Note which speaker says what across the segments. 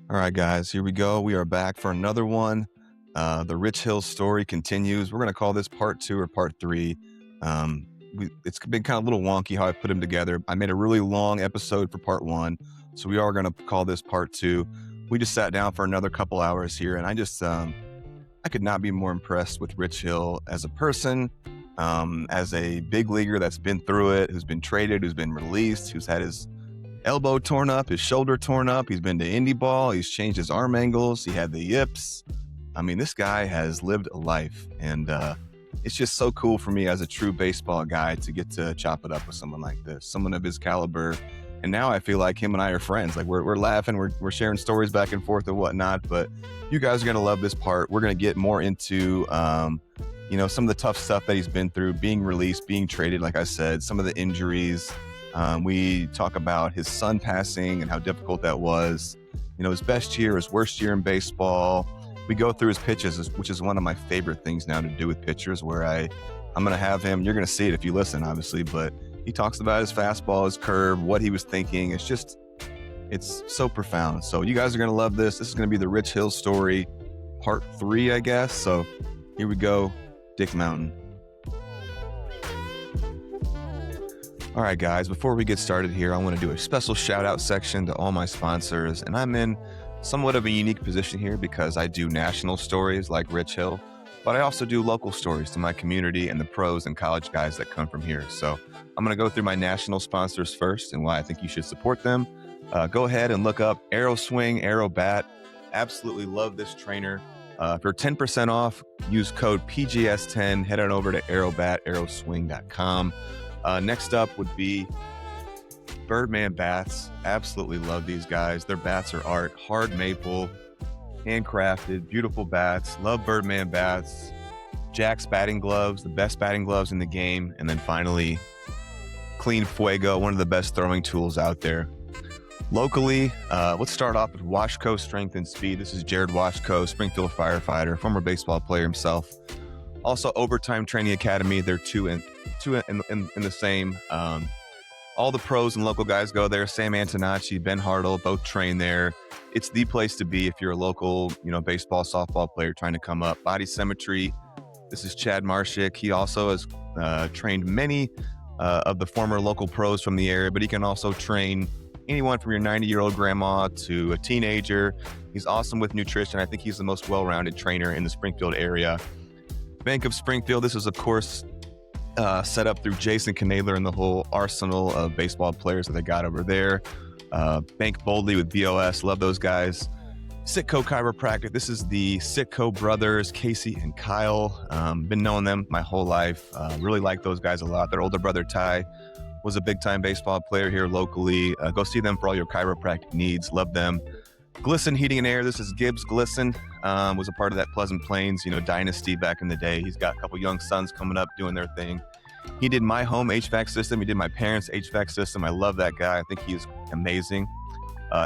Speaker 1: All right, guys, here we go. We are back for another one. The Rich Hill story continues. We're going to call this part two or part three. It's been kind of a little wonky how I put them together. I made a really long episode for part one, so we are going to call this part two. We just sat down for another couple hours here, and I could not be more impressed with Rich Hill as a person, as a big leaguer that's been through it, who's been traded, who's been released, who's had his elbow torn up, his shoulder torn up. He's been to indie ball. He's changed his arm angles. He had the yips. I mean, this guy has lived a life, and it's just so cool for me as a true baseball guy to get to chop it up with someone like this, someone of his caliber. And now I feel like him and I are friends. Like we're laughing, we're sharing stories back and forth and whatnot. But you guys are gonna love this part. We're gonna get more into some of the tough stuff that he's been through, being released, being traded. Like I said, some of the injuries. We talk about his son passing and how difficult that was. His best year, his worst year in baseball. We go through his pitches, which is one of my favorite things now to do with pitchers, where I'm going to have him, you're going to see it if you listen, obviously, but he talks about his fastball, his curve, what he was thinking. It's so profound. So you guys are going to love this. This is going to be the Rich Hill story, part 3, I guess. So here we go, Dick Mountain. All right, guys, before we get started here, I want to do a special shout out section to all my sponsors. And I'm in somewhat of a unique position here because I do national stories like Rich Hill, but I also do local stories to my community and the pros and college guys that come from here. So I'm going to go through my national sponsors first and why I think you should support them. Go ahead and look up Aero Swing, Aero Bat. Absolutely love this trainer. For 10% off, use code PGS10. Head on over to aerobat.aeroswing.com. Next up would be Birdman Bats. Absolutely love these guys. Their bats are art, hard maple, handcrafted, beautiful bats. Love Birdman Bats. Jack's batting gloves, the best batting gloves in the game. And then finally, Clean Fuego, one of the best throwing tools out there. Locally, let's start off with Washco Strength and Speed. This is Jared Washco, Springfield firefighter, former baseball player himself. Also, Overtime Training Academy. They're two in the same. All the pros and local guys go there. Sam Antonacci, Ben Hartle, both train there. It's the place to be if you're a local, baseball, softball player trying to come up. Body Symmetry. This is Chad Marshik. He also has trained many of the former local pros from the area, but he can also train anyone from your 90-year-old grandma to a teenager. He's awesome with nutrition. I think he's the most well-rounded trainer in the Springfield area. Bank of Springfield, this is, of course, set up through Jason Knadler and the whole arsenal of baseball players that they got over there. Bank Boldly with BOS, love those guys. Sitco Chiropractic, this is the Sitco brothers, Casey and Kyle. Been knowing them my whole life. Really like those guys a lot. Their older brother, Ty, was a big-time baseball player here locally. Go see them for all your chiropractic needs. Love them. Glisten Heating and Air, this is Gibbs Glisten, was a part of that Pleasant Plains, dynasty back in the day. He's got a couple young sons coming up doing their thing. He did my home HVAC system. He did my parents' HVAC system. I love that guy. I think he's amazing.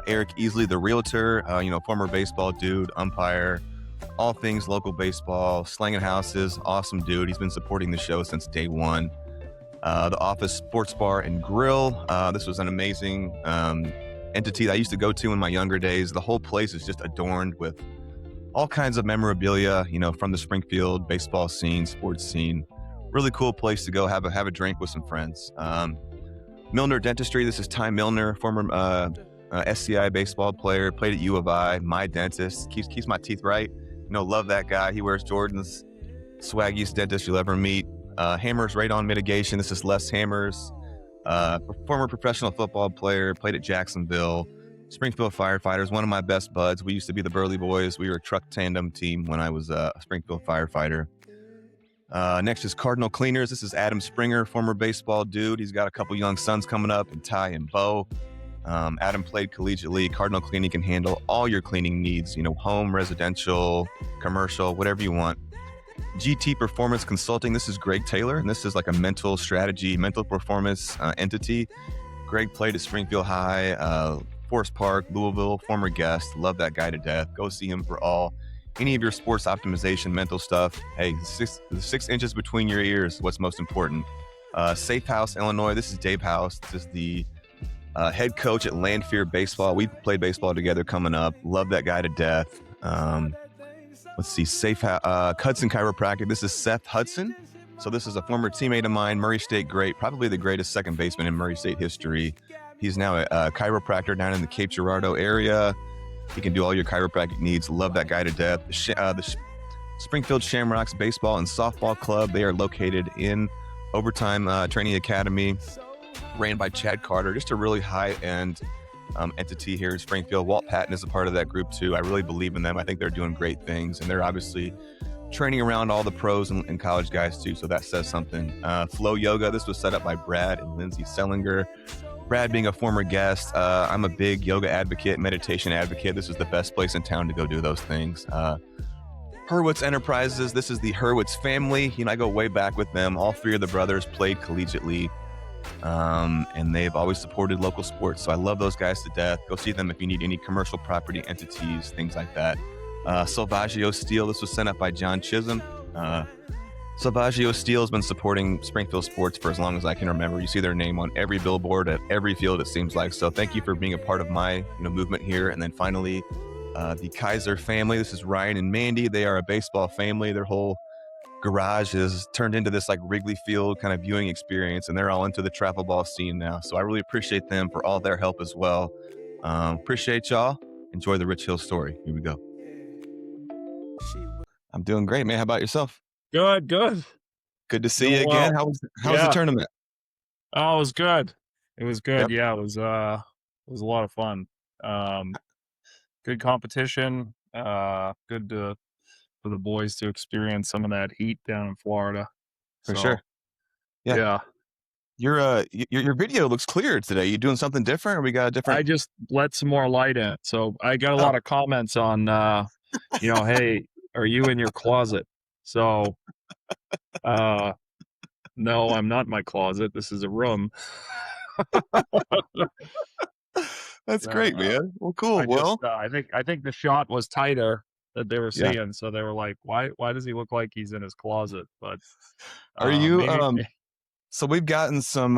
Speaker 1: Eric Easley, the realtor, former baseball dude, umpire, all things local baseball, slanging houses, awesome dude. He's been supporting the show since day one. The Office Sports Bar and Grill. This was an amazing entity that I used to go to in my younger days. The whole place is just adorned with all kinds of memorabilia, from the Springfield baseball scene, sports scene. Really cool place to go have a drink with some friends. Milner Dentistry. This is Ty Milner, former SCI baseball player, played at U of I, my dentist, keeps my teeth right. Love that guy. He wears Jordans, swaggiest dentist you'll ever meet. Hammers Radon Mitigation. This is Les Hammers. Former professional football player, played at Jacksonville. Springfield firefighters, one of my best buds. We used to be the Burley Boys. We were a truck tandem team when I was a Springfield firefighter. Next is Cardinal Cleaners. This is Adam Springer, former baseball dude. He's got a couple young sons coming up, and Ty and Bo. Adam played collegiately. Cardinal Cleaning can handle all your cleaning needs, home, residential, commercial, whatever you want. GT Performance Consulting. This is Greg Taylor, and this is like a mental strategy, mental performance entity. Greg played at Springfield High, Forest Park, Louisville, former guest. Love that guy to death. Go see him for any of your sports optimization, mental stuff. Hey, the 6 inches between your ears, what's most important. Safe House, Illinois. This is Dave House. This is the head coach at Lanphier Baseball. We played baseball together coming up. Love that guy to death. Let's see, Hudson Chiropractic. This is Seth Hudson. So this is a former teammate of mine, Murray State great, probably the greatest second baseman in Murray State history. He's now a chiropractor down in the Cape Girardeau area. He can do all your chiropractic needs. Love that guy to death. The Springfield Shamrocks Baseball and Softball Club. They are located in Overtime Training Academy, ran by Chad Carter. Just a really high-end entity here in Springfield. Walt Patton is a part of that group too. I really believe in them. I think they're doing great things, and they're obviously training around all the pros and college guys too, so that says something. Flow Yoga, this was set up by Brad and Lindsay Sellinger. Brad being a former guest, I'm a big yoga advocate, meditation advocate. This is the best place in town to go do those things. Hurwitz Enterprises, this is the Hurwitz family. I go way back with them. All three of the brothers played collegiately, and they've always supported local sports. So I love those guys to death. Go see them if you need any commercial property entities, things like that. Salvaggio Steel, this was sent up by John Chisholm. Salvaggio Steel has been supporting Springfield sports for as long as I can remember. You see their name on every billboard at every field, it seems like. So thank you for being a part of my movement here. And then finally, the Kaiser family. This is Ryan and Mandy. They are a baseball family. Their whole garage is turned into this like Wrigley Field kind of viewing experience, and they're all into the travel ball scene now. So I really appreciate them for all their help as well. Appreciate y'all. Enjoy the Rich Hill story. Here we go. I'm doing great, man. How about yourself?
Speaker 2: Good.
Speaker 1: Good to see you again. How was the tournament?
Speaker 2: Oh, it was good. It was good.
Speaker 1: Yep.
Speaker 2: Yeah, it was a lot of fun. Good competition. Good for the boys to experience some of that heat down in Florida.
Speaker 1: For sure. Yeah. Your video looks clear today. You doing something different, or we got a different?
Speaker 2: I just let some more light in. So I got a lot of comments on, hey, are you in your closet? So, no, I'm not in my closet. This is a room.
Speaker 1: That's great, man. Well, cool.
Speaker 2: I think the shot was tighter that they were seeing, so they were like, "Why does he look like he's in his closet?" But
Speaker 1: are you? So we've gotten some.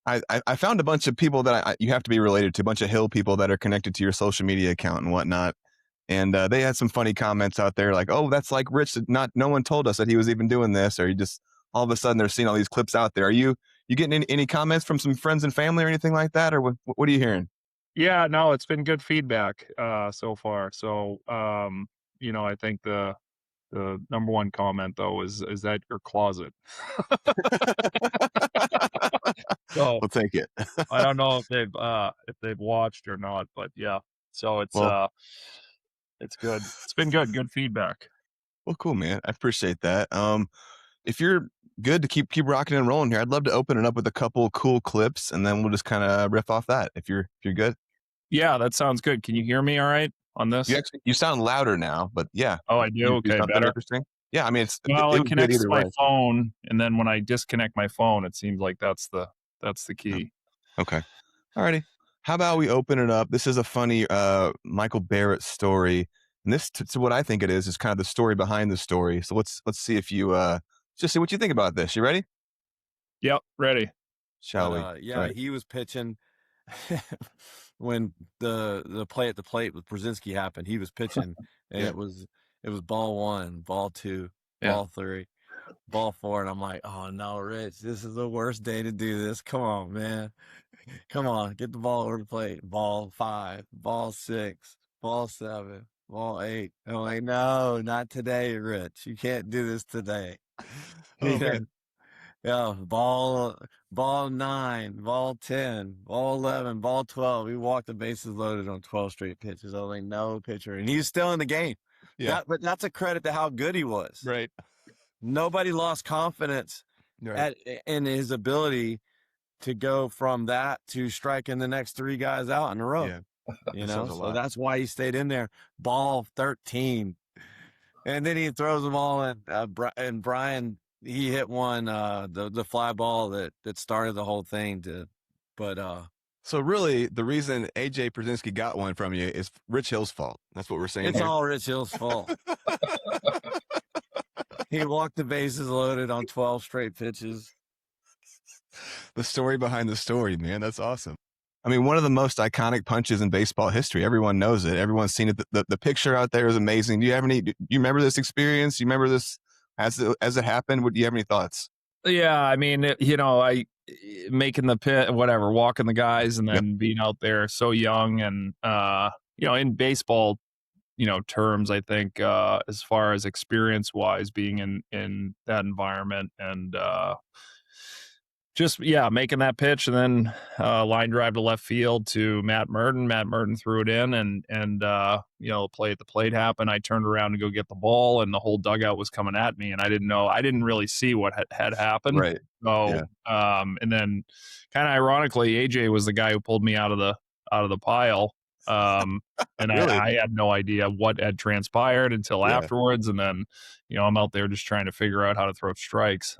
Speaker 1: I found a bunch of people that you have to be related to, a bunch of Hill people that are connected to your social media account and whatnot. And they had some funny comments out there like, "Oh, that's like Rich. No one told us that he was even doing this," or you just all of a sudden they're seeing all these clips out there. Are you getting any comments from some friends and family or anything like that, or what are you hearing?
Speaker 2: Yeah, no, it's been good feedback so far. So I think the number one comment though is that your closet. So
Speaker 1: we'll take it.
Speaker 2: I don't know if they've watched or not, but yeah. So it's good. It's been good feedback.
Speaker 1: Well, cool, man. I appreciate that. If you're good to keep rocking and rolling here, I'd love to open it up with a couple cool clips, and then we'll just kind of riff off that. If you're good.
Speaker 2: Yeah, that sounds good. Can you hear me all right on this?
Speaker 1: You sound louder now, but yeah.
Speaker 2: Oh, I do. Okay, better.
Speaker 1: Interesting. Yeah, I mean,
Speaker 2: it connects to my phone, and then when I disconnect my phone, it seems like that's the key.
Speaker 1: Okay. Alrighty. How about we open it up? This is a funny Michael Barrett story, and this, to what I think it is kind of the story behind the story. So let's see if you just see what you think about this. You ready?
Speaker 2: Yep, ready.
Speaker 1: Shall we?
Speaker 3: Yeah, right. He was pitching when the play at the plate with Brzezinski happened. He was pitching, and it was ball one, ball two, ball three, ball four, and I'm like, oh no, Rich, this is the worst day to do this. Come on, man. Come on, get the ball over the plate. Ball five, ball six, ball seven, ball eight. I'm like, no, not today, Rich. You can't do this today. Yeah, ball 9, ball 10, ball 11, ball 12. We walked the bases loaded on 12 straight pitches. I was like, no pitcher. And he's still in the game. Yeah. But that's a credit to how good he was.
Speaker 1: Right.
Speaker 3: Nobody lost confidence in his ability to go from that to striking the next three guys out in a row. Yeah. So that's why he stayed in there. Ball 13. And then he throws them all in. And Brian, he hit one, the fly ball that started the whole thing.
Speaker 1: So really, the reason AJ Brzezinski got one from you is Rich Hill's fault. That's what we're saying.
Speaker 3: It's all Rich Hill's fault. He walked the bases loaded on 12 straight pitches.
Speaker 1: The story behind the story, man. That's awesome. I mean, one of the most iconic punches in baseball history. Everyone knows it. Everyone's seen it. The picture out there is amazing. Do you remember this experience? Do you remember this as it happened? Do you have any thoughts?
Speaker 2: Yeah, I mean, making the pit, whatever, walking the guys, and
Speaker 1: Yep.
Speaker 2: then being out there so young, and in baseball, terms, I think, as far as experience wise, being in that environment, and just yeah, making that pitch, and then line drive to left field to Matt Merton. Matt Merton threw it in, and play at the plate happened. I turned around to go get the ball, and the whole dugout was coming at me, and I didn't really see what had happened.
Speaker 1: Right.
Speaker 2: So,
Speaker 1: Yeah.
Speaker 2: and then kind of ironically, AJ was the guy who pulled me out of the pile. And
Speaker 1: Really?
Speaker 2: I had no idea what had transpired until
Speaker 1: Yeah.
Speaker 2: afterwards, and then I'm out there just trying to figure out how to throw strikes.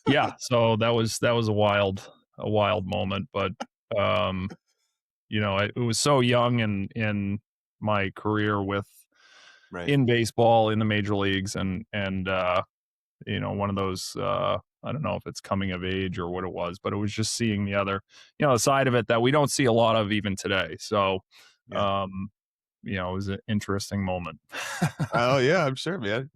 Speaker 2: Yeah, so that was a wild moment, but, it was so young in my career
Speaker 1: Right.
Speaker 2: in baseball, in the major leagues, and one of those, I don't know if it's coming of age or what it was, but it was just seeing the other, side of it that we don't see a lot of even today. So,
Speaker 1: Yeah.
Speaker 2: um, it was an interesting moment.
Speaker 1: Oh yeah, I'm sure, man.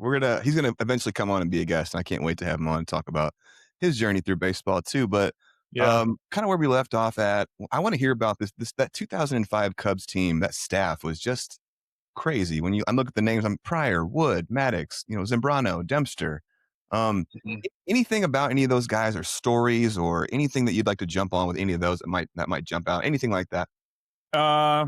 Speaker 1: He's gonna eventually come on and be a guest, and I can't wait to have him on and talk about his journey through baseball too. But
Speaker 2: Yeah.
Speaker 1: kind of where we left off at, I want to hear about this that 2005 Cubs team. That staff was just crazy. I look at the names, I'm Pryor, Wood, Maddox, Zambrano, Dempster.
Speaker 2: Mhm.
Speaker 1: Anything about any of those guys or stories or anything that you'd like to jump on with any of those that might jump out, anything like that?
Speaker 2: Uh,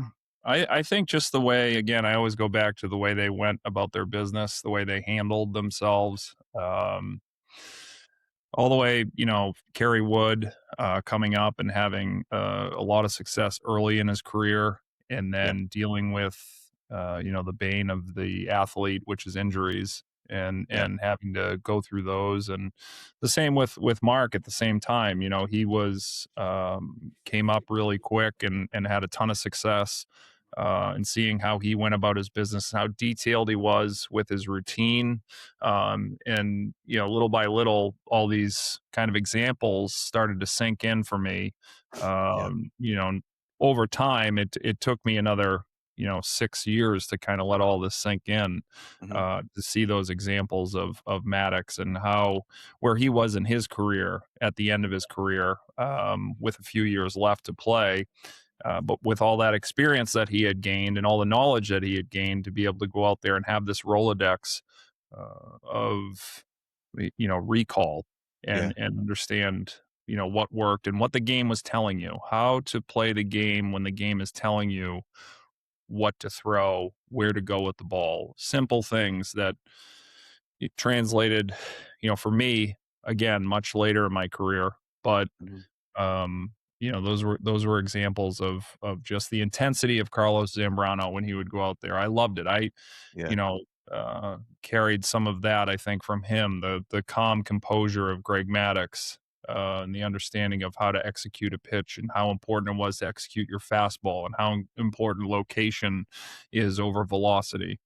Speaker 2: I think just the way, again, I always go back to the way they went about their business, the way they handled themselves. All the way, Kerry Wood coming up and having a lot of success early in his career, and
Speaker 1: Yeah,
Speaker 2: then dealing with, the bane of the athlete, which is injuries, and
Speaker 1: yeah,
Speaker 2: and having to go through those. And the same with Mark at the same time. He was came up really quick and had a ton of success. And seeing how he went about his business, how detailed he was with his routine, and little by little, all these kind of examples started to sink in for me.
Speaker 1: yeah.
Speaker 2: Um, you know over time, it took me another 6 years to kind of let all this sink in,
Speaker 1: Mhm.
Speaker 2: to see those examples of Maddox, and how where he was in his career at the end of his career, with a few years left to play, but with all that experience that he had gained and all the knowledge that he had gained, to be able to go out there and have this Rolodex of recall,
Speaker 1: Yeah.
Speaker 2: and understand what worked and what the game was telling you, how to play the game when the game is telling you what to throw, where to go with the ball. Simple things that it translated, for me, again, much later in my career. But
Speaker 1: Mhm.
Speaker 2: those were examples of just the intensity of Carlos Zambrano when he would go out there. I loved it. I
Speaker 1: Yeah.
Speaker 2: you know carried some of that, I think, from him, the calm composure of Greg Maddux, and the understanding of how to execute a pitch, and how important it was to execute your fastball, and how important location is over velocity.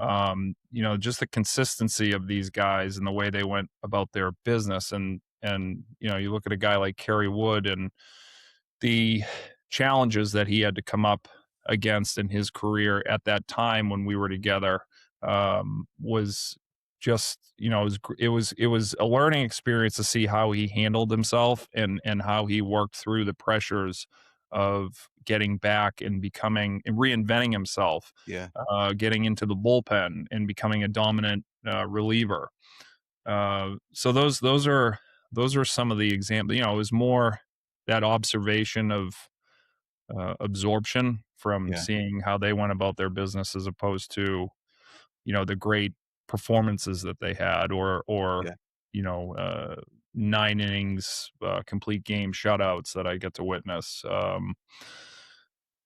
Speaker 2: Just the consistency of these guys and the way they went about their business. And you look at a guy like Kerry Wood, and the challenges that he had to come up against in his career at that time when we were together, was just, it was a learning experience to see how he handled himself, and how he worked through the pressures of getting back and becoming and reinventing himself,
Speaker 1: Yeah.
Speaker 2: getting into the bullpen and becoming a dominant reliever. So those are some of the examples. It was more that observation of absorption from
Speaker 1: Yeah.
Speaker 2: seeing how they went about their business, as opposed to the great performances that they had, or
Speaker 1: Yeah.
Speaker 2: you know uh, 9 innings, complete game shutouts that I get to witness.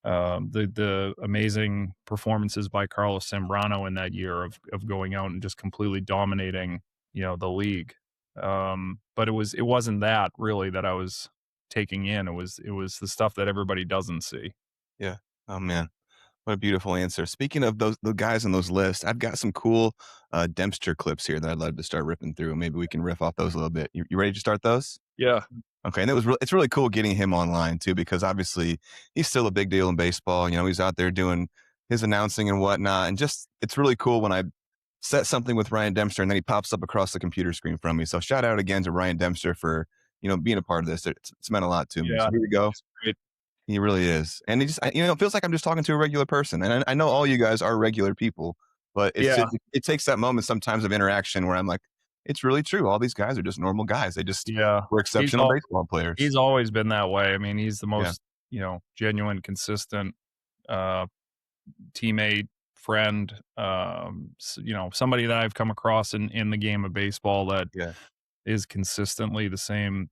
Speaker 2: The amazing performances by Carlos Zambrano in that year of going out and just completely dominating, the league. But it wasn't that really that I was taking in. It was the stuff that everybody doesn't see.
Speaker 1: Yeah. Oh man. What a beautiful answer. Speaking of the guys on those lists, I've got some cool Dempster clips here that I'd love to start ripping through. Maybe we can riff off those a little bit. You ready to start those?
Speaker 2: Yeah.
Speaker 1: Okay, and it's really cool getting him online too, because obviously he's still a big deal in baseball. You know, he's out there doing his announcing and whatnot, and just it's really cool when I set something with Ryan Dempster and then he pops up across the computer screen from me. So shout out again to Ryan Dempster for being a part of this. It's meant a lot to me.
Speaker 2: Yeah,
Speaker 1: So here we go.
Speaker 2: it's great.
Speaker 1: He really is, and it feels like I'm just talking to a regular person, and I know all you guys are regular people, but
Speaker 2: Yeah,
Speaker 1: it takes that moment sometimes of interaction where I'm like, it's really true. All these guys are just normal guys. They just
Speaker 2: yeah.
Speaker 1: were
Speaker 2: He's
Speaker 1: exceptional
Speaker 2: all
Speaker 1: baseball players.
Speaker 2: he's always been that way. I mean, he's the
Speaker 1: Yeah.
Speaker 2: most, genuine, consistent uh teammate, friend, somebody that I've come across in the game of baseball that
Speaker 1: Yeah.
Speaker 2: is consistently the same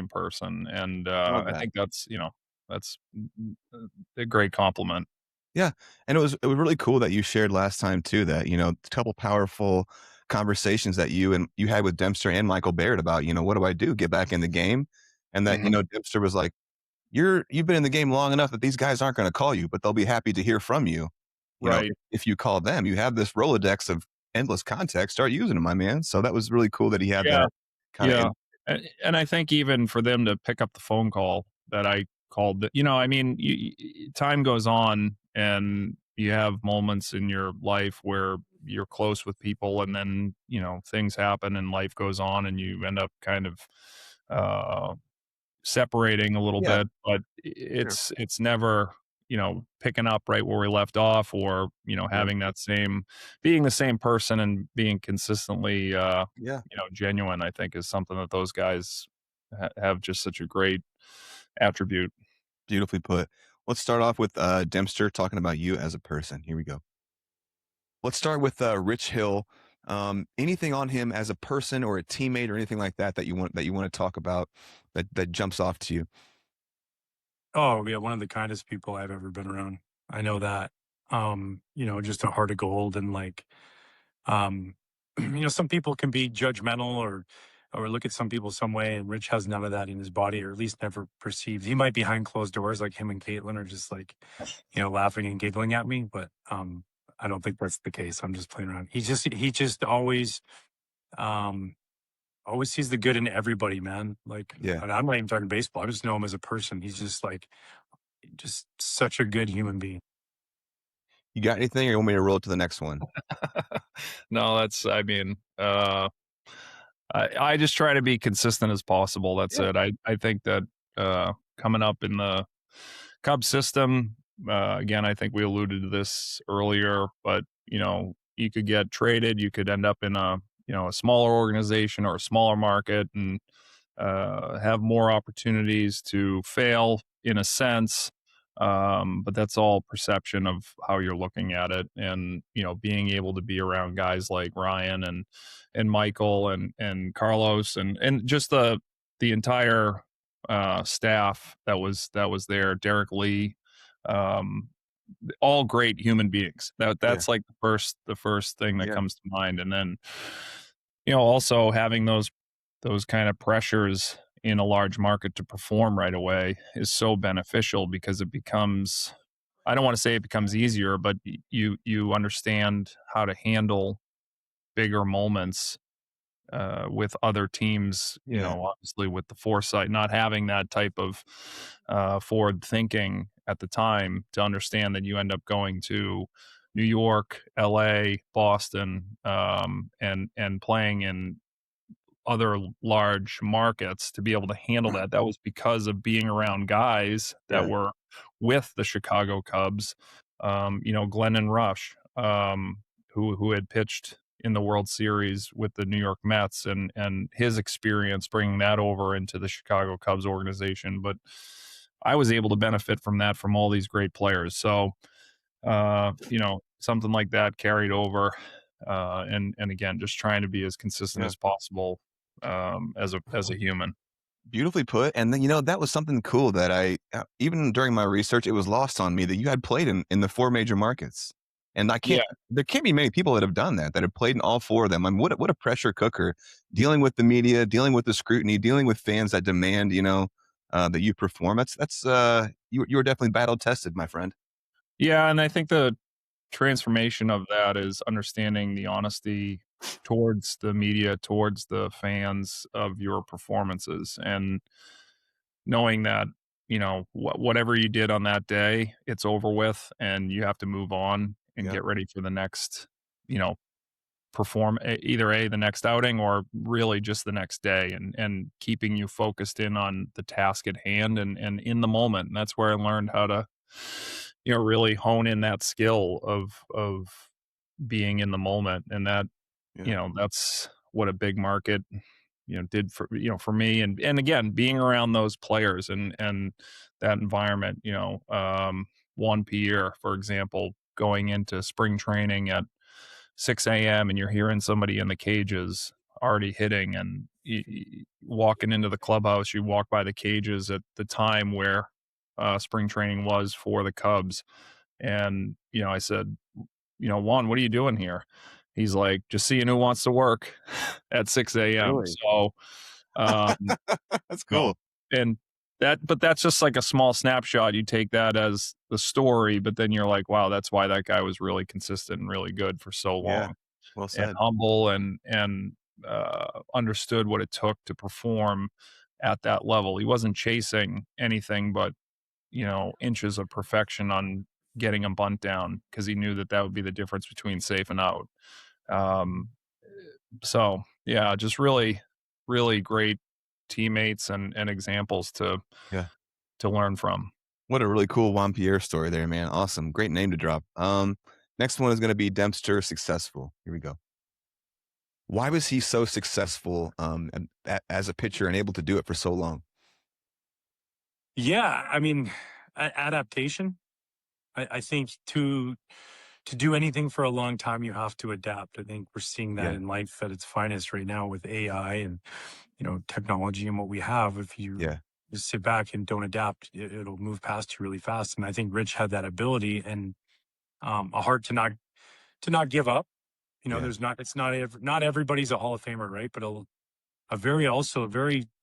Speaker 2: person. And
Speaker 1: Love
Speaker 2: I
Speaker 1: that.
Speaker 2: think that's a great compliment.
Speaker 1: Yeah, and it was really cool that you shared last time too that, a couple powerful conversations that you had with Dempster and Michael Barrett about, what do I do? Get back in the game? And that,
Speaker 2: Mhm.
Speaker 1: Dempster was like, you've been in the game long enough that these guys aren't gonna call you, but they'll be happy to hear from you.
Speaker 2: Right.
Speaker 1: If you call them, you have this Rolodex of endless contacts, start using them, my man. So that was really cool that he had
Speaker 2: Yeah.
Speaker 1: that kind
Speaker 2: Yeah.
Speaker 1: of
Speaker 2: And I think even for them to pick up the phone call that I called, I mean, time goes on and you have moments in your life where you're close with people and then, things happen and life goes on and you end up kind of uh, separating a little
Speaker 1: Yeah,
Speaker 2: bit, but
Speaker 1: sure.
Speaker 2: it's never, picking up right where we left off or,
Speaker 1: Yeah.
Speaker 2: having that same being the same person and being consistently
Speaker 1: Yeah.
Speaker 2: genuine, I think is something that those guys have just such a great attribute.
Speaker 1: Beautifully put. Let's start off with Dempster talking about you as a person. Here we go. Let's start with Rich Hill. Anything on him as a person or a teammate or anything like that that you want to talk about that jumps off to you?
Speaker 4: Oh, yeah, one of the kindest people I've ever been around. I know that. Just a heart of gold and like um some people can be judgmental or look at some people some way and Rich has none of that in his body or at least never perceived. He might be behind closed doors like him and Caitlin are just like, laughing and giggling at me, but I don't think that's the case. I'm just playing around. He just um always sees the good in everybody, man. Like
Speaker 1: Yeah.
Speaker 4: and I'm not even talking baseball. I just know him as a person. He's just such a good human being.
Speaker 1: You got anything, or you want me to roll to the next one?
Speaker 2: No, I mean, I just try to be consistent as possible. That's
Speaker 1: Yeah.
Speaker 2: it. I think that coming up in the Cub system, again, I think we alluded to this earlier, but you could get traded, you could end up in a smaller organization or a smaller market and have more opportunities to fail in a sense. But that's all perception of how you're looking at it. And, being able to be around guys like Ryan and Michael and Carlos and just the entire staff that was there, Derek Lee, um, all great human beings.
Speaker 1: Yeah.
Speaker 2: That's like the first thing that
Speaker 1: Yeah.
Speaker 2: comes to mind. And then, also having those kind of pressures in a large market to perform right away is so beneficial because it becomes, I don't want to say it becomes easier, but you understand how to handle bigger moments with other teams,
Speaker 1: Yeah.
Speaker 2: obviously with the foresight, not having that type of forward thinking at the time to understand that you end up going to New York, LA, Boston, and playing in other large markets to be able to handle that. That was because of being around guys that
Speaker 1: Yeah.
Speaker 2: were with the Chicago Cubs, Glennon Rush, who had pitched in the World Series with the New York Mets and his experience bringing that over into the Chicago Cubs organization. But I was able to benefit from that from all these great players. So, something like that carried over. And again, just trying to be as consistent
Speaker 1: Yeah.
Speaker 2: as possible as a human.
Speaker 1: Beautifully put. And then, that was something cool that even during my research, it was lost on me that you had played in the four major markets. And
Speaker 2: Yeah,
Speaker 1: there can't be many people that have done that have played in all four of them. I mean, what a pressure cooker dealing with the media, dealing with the scrutiny, dealing with fans that demand, that you perform. You were definitely battle tested, my friend.
Speaker 2: yeah, and I think the transformation of that is understanding the honesty towards the media, towards the fans of your performances, and knowing that, whatever you did on that day, it's over with and you have to move on and
Speaker 1: Yeah.
Speaker 2: get ready for the next, perform either the next outing or really just the next day, and keeping you focused in on the task at hand and in the moment. And that's where I learned how to, really hone in that skill of being in the moment. And that,
Speaker 1: Yeah.
Speaker 2: that's what a big market, did for, for me. And again, being around those players and that environment, Juan Pierre, for example, going into spring training at 6 a.m. and you're hearing somebody in the cages already hitting, and walking into the clubhouse, you walk by the cages at the time where spring training was for the Cubs. And, I said, Juan, what are you doing here? He's like, just seeing who wants to work at 6 a.m.
Speaker 1: Really?
Speaker 2: So, um,
Speaker 1: That's
Speaker 2: no,
Speaker 1: cool.
Speaker 2: and but that's just like a small snapshot. You take that as the story, but then you're like, wow, that's why that guy was really consistent and really good for so
Speaker 1: Yeah.
Speaker 2: long,
Speaker 1: Well
Speaker 2: and
Speaker 1: said.
Speaker 2: humble, and understood what it took to perform at that level. He wasn't chasing anything but, inches of perfection on getting a bunt down, because he knew that that would be the difference between safe and out. Um, so yeah, just really, really great teammates and examples
Speaker 1: Yeah.
Speaker 2: to learn from.
Speaker 1: What a really cool Juan Pierre story there, man. Awesome. Great name to drop. Next one is going to be Dempster Successful. Here we go. Why was he so successful as a pitcher and able to do it for so long?
Speaker 4: Yeah, I mean, adaptation. I think to do anything for a long time, you have to adapt. I think we're seeing that
Speaker 1: Yeah.
Speaker 4: in life at its finest right now with AI and technology and what we have. If you
Speaker 1: Yeah.
Speaker 4: just sit back and don't adapt, it'll move past you really fast. And I think Rich had that ability and a heart to not give up.
Speaker 1: Yeah.
Speaker 4: There's not everybody's a Hall of Famer, right? But a very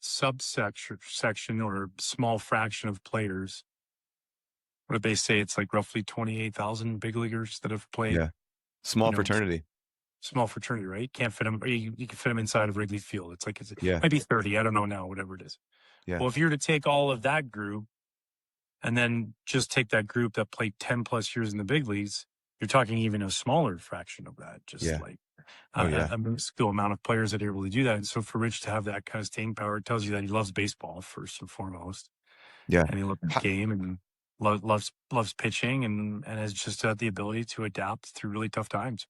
Speaker 4: section or small fraction of players. What did they say? It's like roughly 28,000 big leaguers that have played.
Speaker 1: Yeah. Small
Speaker 4: You know,
Speaker 1: fraternity.
Speaker 4: Small fraternity, right? Can't fit them. You can fit them inside of Wrigley Field. It's like
Speaker 1: Yeah.
Speaker 4: might be 30. I don't know now. Whatever it is.
Speaker 1: Yeah.
Speaker 4: Well, if you were to take all of that group and then just take that group that played 10 plus years in the big leagues, you're talking even a smaller fraction of that. Just
Speaker 1: Yeah.
Speaker 4: like
Speaker 1: Oh, yeah.
Speaker 4: a minuscule amount of players that are able to do that. And so for Rich to have that kind of staying power, it tells you that he loves baseball first and foremost,
Speaker 1: Yeah.
Speaker 4: and he loves the
Speaker 1: How-
Speaker 4: game and loves pitching and has just had the ability to adapt through really tough times.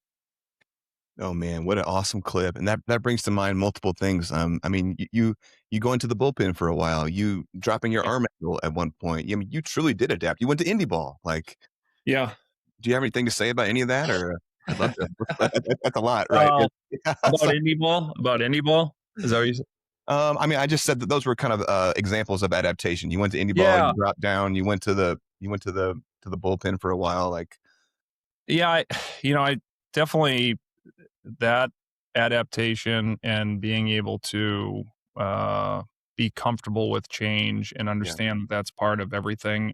Speaker 1: Oh man, what an awesome clip. And that brings to mind multiple things. I mean, you go into the bullpen for a while, you dropping your
Speaker 2: Yeah.
Speaker 1: arm angle at one point. I mean, you truly did adapt. You went to indie ball. Like,
Speaker 2: Yeah.
Speaker 1: do you have anything to say about any of that? Or I'd love to. That's a lot, right? Yeah.
Speaker 2: About indie ball? About indie ball? Is that what you said?
Speaker 1: I mean, I just said that those were kind of examples of adaptation. You went to indie ball,
Speaker 2: Yeah.
Speaker 1: you dropped down, you went to the bullpen for a while. Like,
Speaker 2: Yeah. I definitely, that adaptation and being able to be comfortable with change and understand that that's part of everything,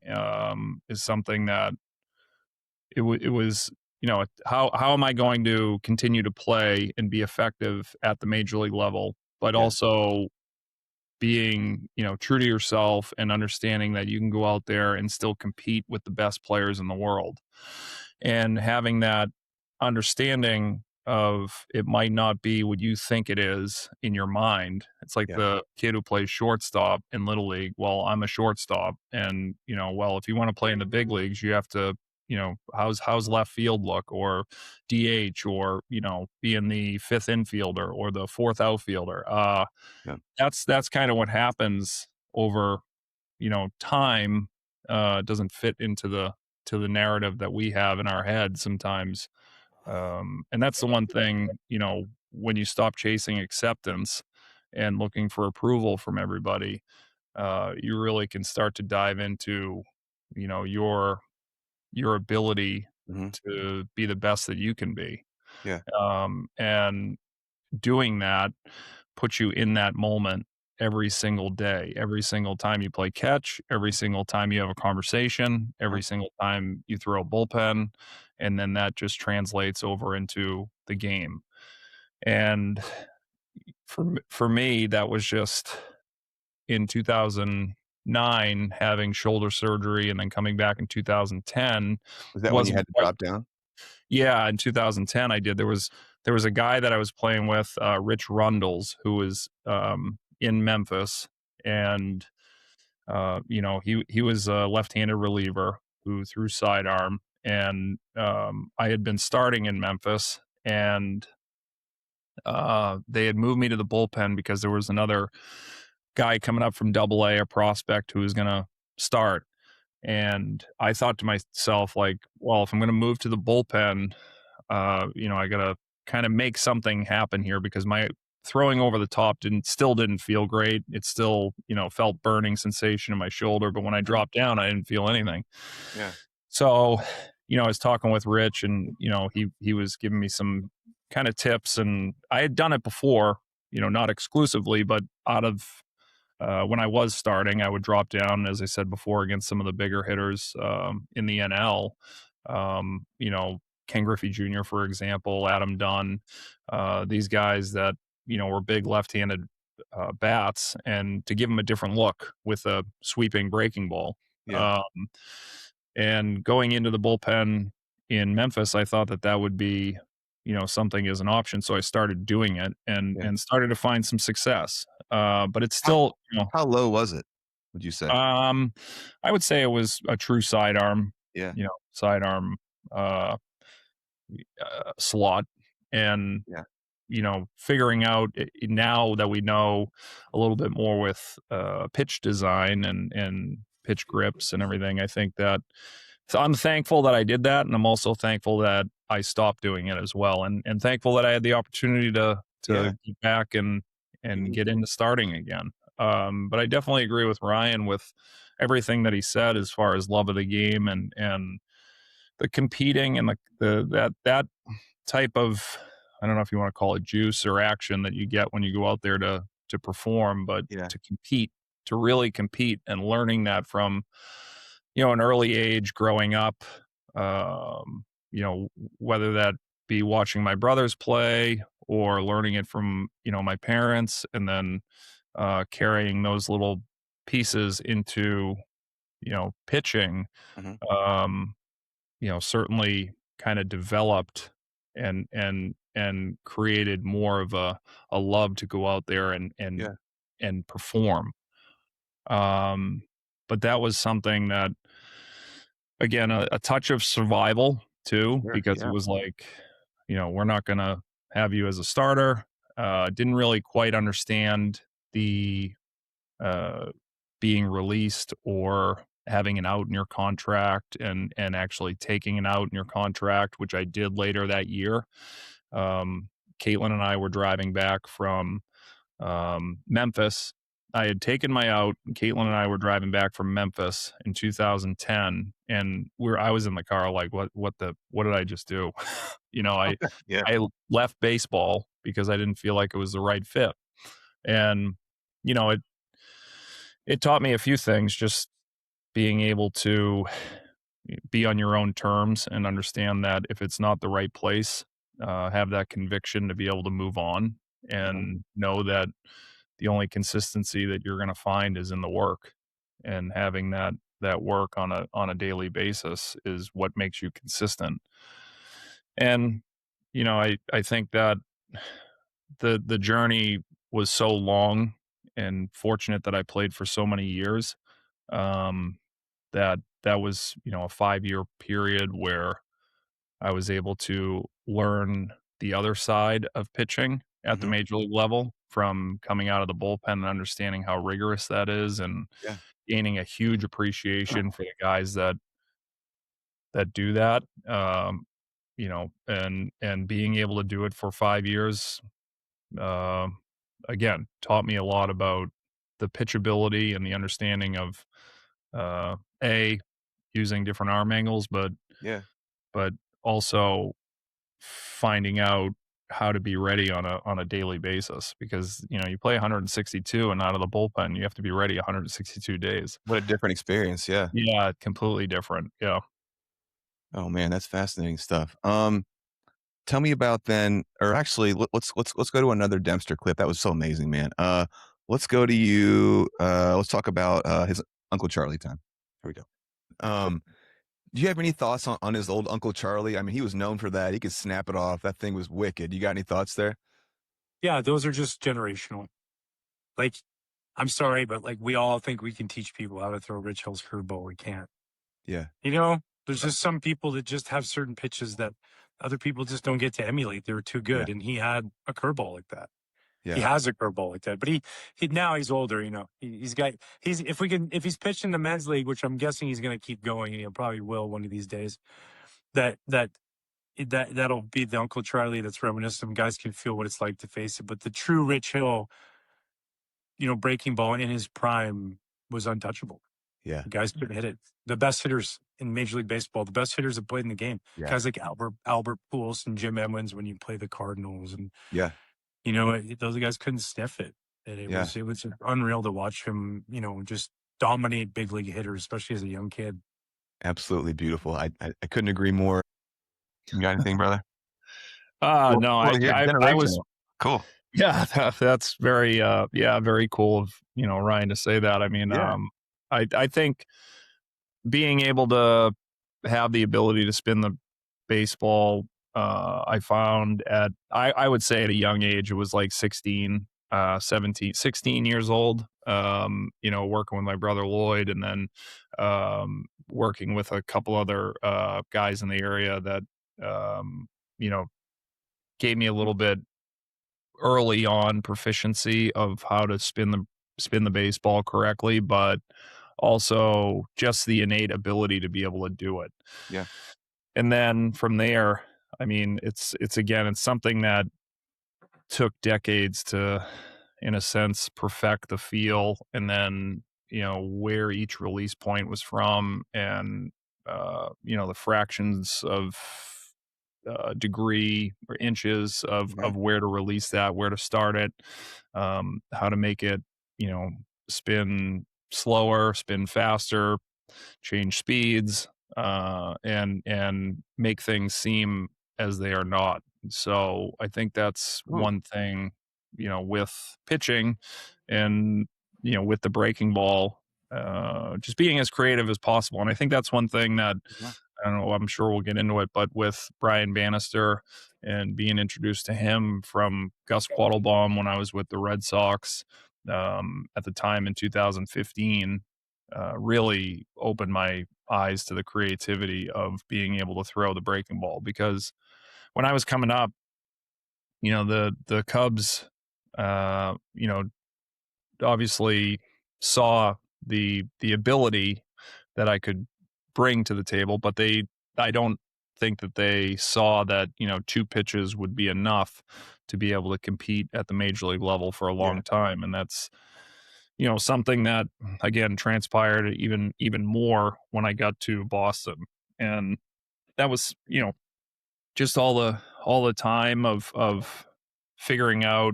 Speaker 2: is something that it was, how am I going to continue to play and be effective at the major league level, but
Speaker 1: Yeah.
Speaker 2: also being, true to yourself and understanding that you can go out there and still compete with the best players in the world, and having that understanding of it might not be what you think it is in your mind. It's like
Speaker 1: Yeah.
Speaker 2: the kid who plays shortstop in little league. Well, I'm a shortstop, and well, if you want to play in the big leagues, you have to, how's left field look, or DH, or be in the fifth infielder or the fourth outfielder.
Speaker 1: Yeah.
Speaker 2: That's kind of what happens over time. Doesn't fit into the narrative that we have in our head sometimes. And that's the one thing, when you stop chasing acceptance and looking for approval from everybody, you really can start to dive into, your ability
Speaker 1: Mhm.
Speaker 2: to be the best that you can be.
Speaker 1: Yeah.
Speaker 2: And doing that puts you in that moment every single day, every single time you play catch, every single time you have a conversation, every single time you throw a bullpen, and then that just translates over into the game. And for me, that was just in 2009 having shoulder surgery and then coming back in 2010
Speaker 1: Was that when you
Speaker 2: wasn't
Speaker 1: had to
Speaker 2: quite.
Speaker 1: drop down?
Speaker 2: Yeah, in 2010 I did. There was a guy that I was playing with, Rich Rundles, who was in Memphis, and he was a left-handed reliever who threw sidearm, and I had been starting in Memphis, and they had moved me to the bullpen because there was another guy coming up from Double A, a prospect who was going to start. And I thought to myself, like, well, if I'm going to move to the bullpen, I got to kind of make something happen here because my throwing over the top still didn't feel great. It still, felt burning sensation in my shoulder. But when I dropped down, I didn't feel anything.
Speaker 1: Yeah.
Speaker 2: So, I was talking with Rich, and he was giving me some kind of tips, and I had done it before, not exclusively, but out of when I was starting, I would drop down, as I said before, against some of the bigger hitters in the NL. Ken Griffey Jr., for example, Adam Dunn, these guys that were big left-handed bats, and to give them a different look with a sweeping breaking ball.
Speaker 1: Yeah.
Speaker 2: And going into the bullpen in Memphis, I thought that would be, something as an option. So I started doing it and started to find some success. But it's still,
Speaker 1: How low was it, would you say?
Speaker 2: I would say it was a true sidearm,
Speaker 1: Yeah.
Speaker 2: Sidearm slot. And, figuring out now that we know a little bit more with pitch design and pitch grips and everything, I think that so I'm thankful that I did that, and I'm also thankful that I stopped doing it as well, and thankful that I had the opportunity to get back and get into starting again. But I definitely agree with Ryan with everything that he said as far as love of the game and the competing and that type of, I don't know if you want to call it juice or action that you get when you go out there to perform, but to compete, to really compete, and learning that from an early age growing up, whether that be watching my brothers play or learning it from, my parents, and then carrying those little pieces into, pitching,
Speaker 1: Mhm.
Speaker 2: Certainly kind of developed and created more of a love to go out there and perform. But that was something that, again, a touch of survival too,
Speaker 1: Sure,
Speaker 2: because
Speaker 1: yeah.
Speaker 2: it was like, we're not going to have you as a starter. Didn't really quite understand the uh, being released or having an out in your contract and actually taking an out in your contract, which I did later that year. Caitlin and I were driving back from Memphis. I had taken my out. Caitlin and I were driving back from Memphis in 2010, and I was in the car like, what did I just do?
Speaker 1: Yeah.
Speaker 2: I left baseball because I didn't feel like it was the right fit, and it taught me a few things, just being able to be on your own terms and understand that if it's not the right place, have that conviction to be able to move on and know that the only consistency that you're going to find is in the work, and having that work on a daily basis is what makes you consistent. And I think that the journey was so long, and fortunate that I played for so many years, that was a 5-year period where I was able to learn the other side of pitching at the
Speaker 1: Mhm.
Speaker 2: major league level, from coming out of the bullpen and understanding how rigorous that is, and
Speaker 1: Yeah.
Speaker 2: gaining a huge appreciation for the guys that do that. And being able to do it for 5 years, uh, again, taught me a lot about the pitchability and the understanding of a using different arm angles,
Speaker 1: Yeah.
Speaker 2: but also finding out how to be ready on a daily basis, because you play 162 and out of the bullpen, you have to be ready 162 days.
Speaker 1: What a different experience, yeah.
Speaker 2: Yeah, completely different. Yeah.
Speaker 1: Oh, man, that's fascinating stuff. Tell me about then, or actually, let's go to another Dempster clip. That was so amazing, man. let's go to you. Let's talk about his Uncle Charlie time. Here we go. Do you have any thoughts on his old Uncle Charlie? I mean, he was known for that. He could snap it off. That thing was wicked. You got any thoughts there?
Speaker 4: Yeah, those are just generational. Like, I'm sorry, but like we all think we can teach people how to throw Rich Hill's curveball. We can't.
Speaker 1: Yeah.
Speaker 4: You know, there's just some people that just have certain pitches that other people just don't get to emulate. They're too good.
Speaker 1: Yeah.
Speaker 4: And he had a curveball like that.
Speaker 1: Yeah.
Speaker 4: He has a curveball like that. But he now he's older, you know. He's if he's pitched in the men's league, which I'm guessing he's gonna keep going, and he probably will one of these days, that'll be the Uncle Charlie that's reminiscent. Guys can feel what it's like to face it. But the true Rich Hill, you know, breaking ball in his prime was untouchable.
Speaker 1: Yeah.
Speaker 4: The guys couldn't hit it. The best hitters in Major League Baseball, the best hitters that played in the game.
Speaker 1: Yeah.
Speaker 4: Guys like Albert Pujols and Jim Edmonds when you play the Cardinals, and
Speaker 1: Yeah.
Speaker 4: you know, those guys couldn't sniff it. And it
Speaker 1: Yeah.
Speaker 4: was unreal to watch him, you know, just dominate big league hitters, especially as a young kid.
Speaker 1: Absolutely beautiful. I couldn't agree more. You got anything, brother?
Speaker 2: No, I was
Speaker 1: cool.
Speaker 2: Yeah, that's very very cool of, you know, Ryan to say that. I mean,
Speaker 1: Yeah.
Speaker 2: I think being able to have the ability to spin the baseball, I found I would say at a young age, it was like 16 years old, you know, working with my brother Lloyd, and then working with a couple other guys in the area that you know, gave me a little bit early on proficiency of how to spin the baseball correctly, but also just the innate ability to be able to do it.
Speaker 1: Yeah.
Speaker 2: And then from there, I mean, it's something that took decades to, in a sense, perfect the feel, and then, you know, where each release point was from, and you know, the fractions of degree or inches of where to release that, where to start it, how to make it, you know, spin slower, spin faster, change speeds, and make things seem as they are not. So I think that's one thing, you know, with pitching and, you know, with the breaking ball, just being as creative as possible. And I think that's one thing that, I don't know, I'm sure we'll get into it, but with Brian Bannister and being introduced to him from Gus Quattlebaum when I was with the Red Sox at the time in 2015, really opened my eyes to the creativity of being able to throw the breaking ball. Because when I was coming up, you know, the Cubs, you know, obviously saw the ability that I could bring to the table, but I don't think that they saw that, you know, 2 pitches would be enough to be able to compete at the major league level for a long time. And that's, you know, something that, again, transpired even more when I got to Boston. And that was, you know, just all the time of figuring out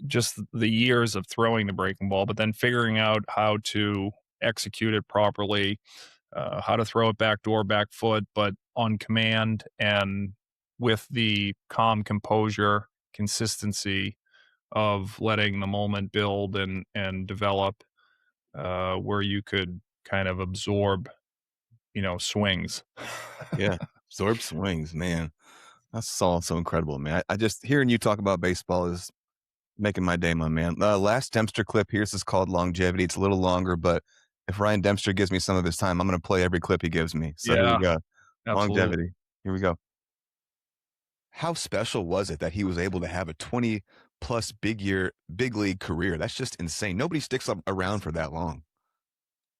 Speaker 2: just the years of throwing the breaking ball, but then figuring out how to execute it properly, how to throw it backdoor, back foot, but on command and with the calm composure, consistency of letting the moment build and develop, where you could kind of absorb, you know, swings.
Speaker 1: Yeah. Absorb swings, man. That's all so incredible, man. I just hearing you talk about baseball is making my day, my man. Last Dempster clip, here's is called Longevity. It's a little longer, but if Ryan Dempster gives me some of his time, I'm going to play every clip he gives me. So here we go.
Speaker 2: Absolutely.
Speaker 1: Longevity. Here we go. How special was it that he was able to have a 20 plus big league career? That's just insane. Nobody sticks around for that long.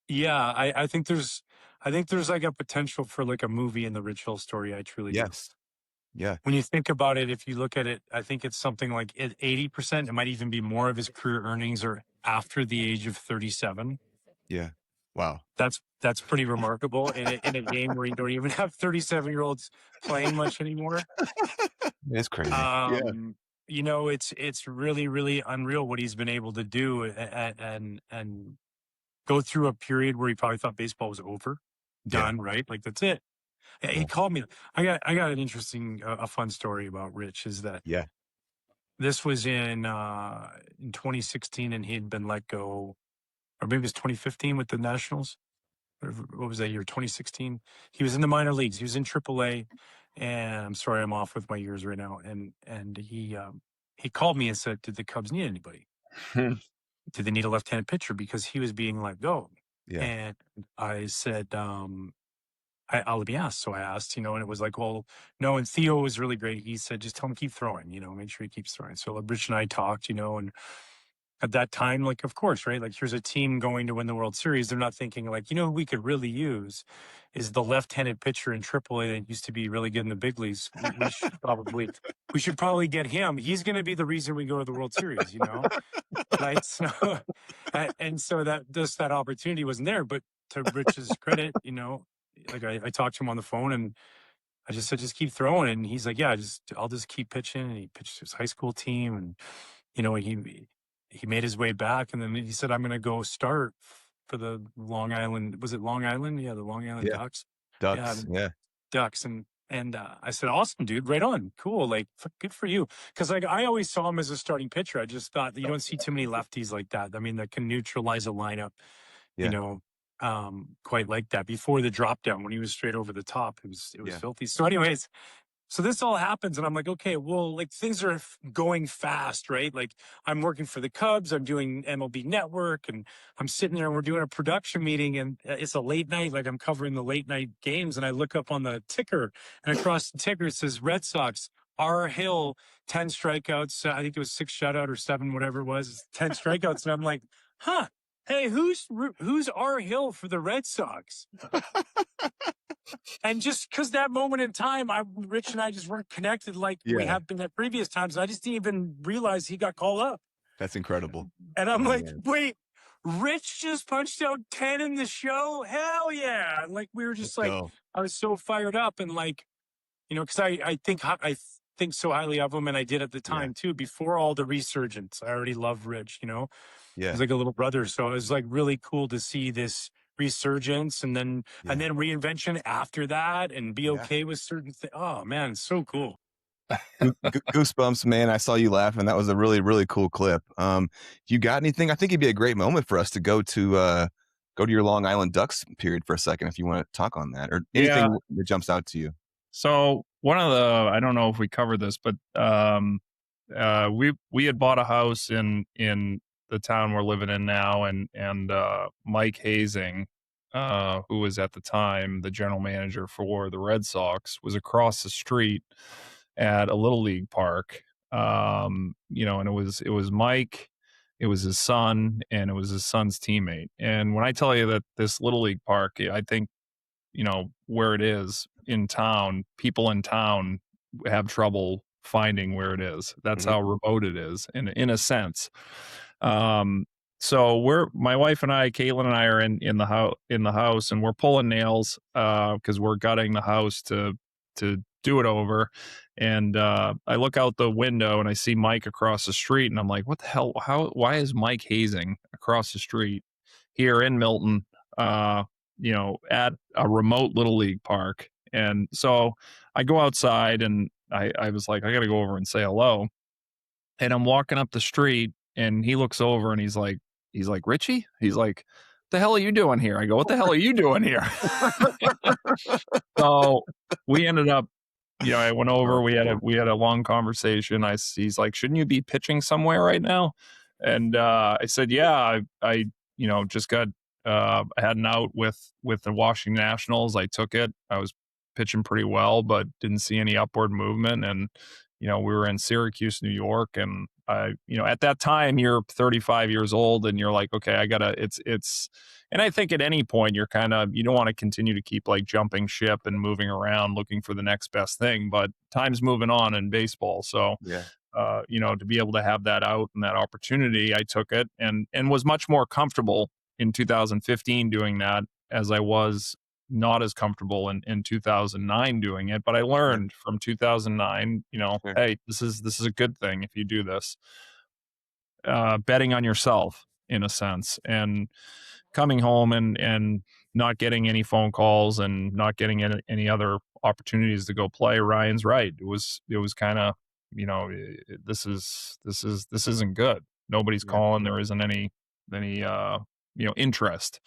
Speaker 4: Yeah, I think there's like a potential for like a movie in the Rich Hill story. I truly do.
Speaker 1: Yeah.
Speaker 4: When you think about it, if you look at it, I think it's something like 80%. It might even be more of his career earnings are after the age of 37.
Speaker 1: Yeah. Wow.
Speaker 4: That's pretty remarkable in a game where you don't even have 37-year-olds playing much anymore.
Speaker 1: It's crazy.
Speaker 4: You know, it's really, really unreal what he's been able to do and go through a period where he probably thought baseball was over, done, right? Like that's it. He called me. I got an interesting, a fun story about Rich is that This was in 2016, and he had been let go, or maybe it was 2015 with the Nationals. What was that year? 2016. He was in the minor leagues. He was in AAA, and I'm sorry, I'm off with my years right now. And he called me and said, "Did the Cubs need anybody? Did they need a left-handed pitcher?" Because he was being let go.
Speaker 1: Yeah.
Speaker 4: And I said, I'll be asked. So I asked, and it was like, well, no. And Theo was really great. He said, just tell him keep throwing, make sure he keeps throwing. So Rich and I talked, and at that time, like, of course, right? Like, here's a team going to win the World Series. They're not thinking like, who we could really use is the left-handed pitcher in AAA that used to be really good in the big leagues. We should probably get him. He's going to be the reason we go to the World Series, right? So, and so that opportunity wasn't there. But to Rich's credit, like I talked to him on the phone, and I just said, just keep throwing. And he's like, yeah, I'll just keep pitching. And he pitched his high school team, and he made his way back, and then he said, I'm going to go start for the Long Island. Was it Long Island? Yeah, the Long Island Ducks.
Speaker 1: Ducks. Yeah.
Speaker 4: Ducks. And I said, awesome, dude, right on, cool, like good for you. Because like I always saw him as a starting pitcher. I just thought that you don't see too many lefties like that. I mean, that can neutralize a lineup, quite like that. Before the drop down, when he was straight over the top, it was filthy. So anyways, so this all happens, and I'm like, okay, well, like things are going fast, right? Like I'm working for the Cubs, I'm doing MLB Network, and I'm sitting there and we're doing a production meeting, and it's a late night, like I'm covering the late night games, and I look up on the ticker, and across the ticker it says Red Sox, R. Hill, 10 strikeouts. I think it was 6 shutout or 7, whatever it was, 10 strikeouts. And I'm like, huh, hey, who's R. Hill for the Red Sox? And just because that moment in time, Rich and I just weren't connected like we have been at previous times. I just didn't even realize he got called up.
Speaker 1: That's incredible.
Speaker 4: And I'm wait, Rich just punched out 10 in the show? Hell yeah. And like, we were just I was so fired up, and like, because I think so highly of him, and I did at the time too, before all the resurgence. I already loved Rich,
Speaker 1: Yeah.
Speaker 4: He's like a little brother. So it was like really cool to see this resurgence and then reinvention after that, and be okay with certain things. Oh man, it's so cool.
Speaker 1: Goosebumps, man. I saw you laughing. That was a really, really cool clip. You got anything? I think it'd be a great moment for us to go to your Long Island Ducks period for a second, if you want to talk on that, or anything that jumps out to you.
Speaker 2: So one of the, I don't know if we covered this, but we had bought a house in the town we're living in now, and Mike Hazing, who was at the time the general manager for the Red Sox, was across the street at a little league park. And it was Mike, it was his son, and it was his son's teammate. And when I tell you that this little league park, I think, where it is in town, people in town have trouble finding where it is. That's how remote it is in a sense. So my wife and I, Caitlin and I, are in the house, and we're pulling nails because we're gutting the house to do it over. And I look out the window and I see Mike across the street, and I'm like, what the hell? Why is Mike Hazing across the street here in Milton, at a remote little league park? And so I go outside, and I was like, I got to go over and say hello. And I'm walking up the street, and he looks over, and he's like, Richie? He's like, the hell are you doing here? I go, what the hell are you doing here? So we ended up, I went over, we had a long conversation. He's like, shouldn't you be pitching somewhere right now? And I said, yeah, I just got, I had an out with the Washington Nationals. I took it. I was pitching pretty well, but didn't see any upward movement. And, we were in Syracuse, New York. And at that time you're 35 years old, and you're like, okay, and I think at any point you're you don't want to continue to keep like jumping ship and moving around looking for the next best thing, but time's moving on in baseball. So, to be able to have that out and that opportunity, I took it and was much more comfortable in 2015 doing that, as I was not as comfortable in 2009 doing it. But I learned from 2009, hey, this is a good thing if you do this. Betting on yourself in a sense, and coming home and not getting any phone calls and not getting any other opportunities to go play. Ryan's right. It was kind of this isn't good. Nobody's
Speaker 3: Yeah.
Speaker 2: calling. There isn't any interest.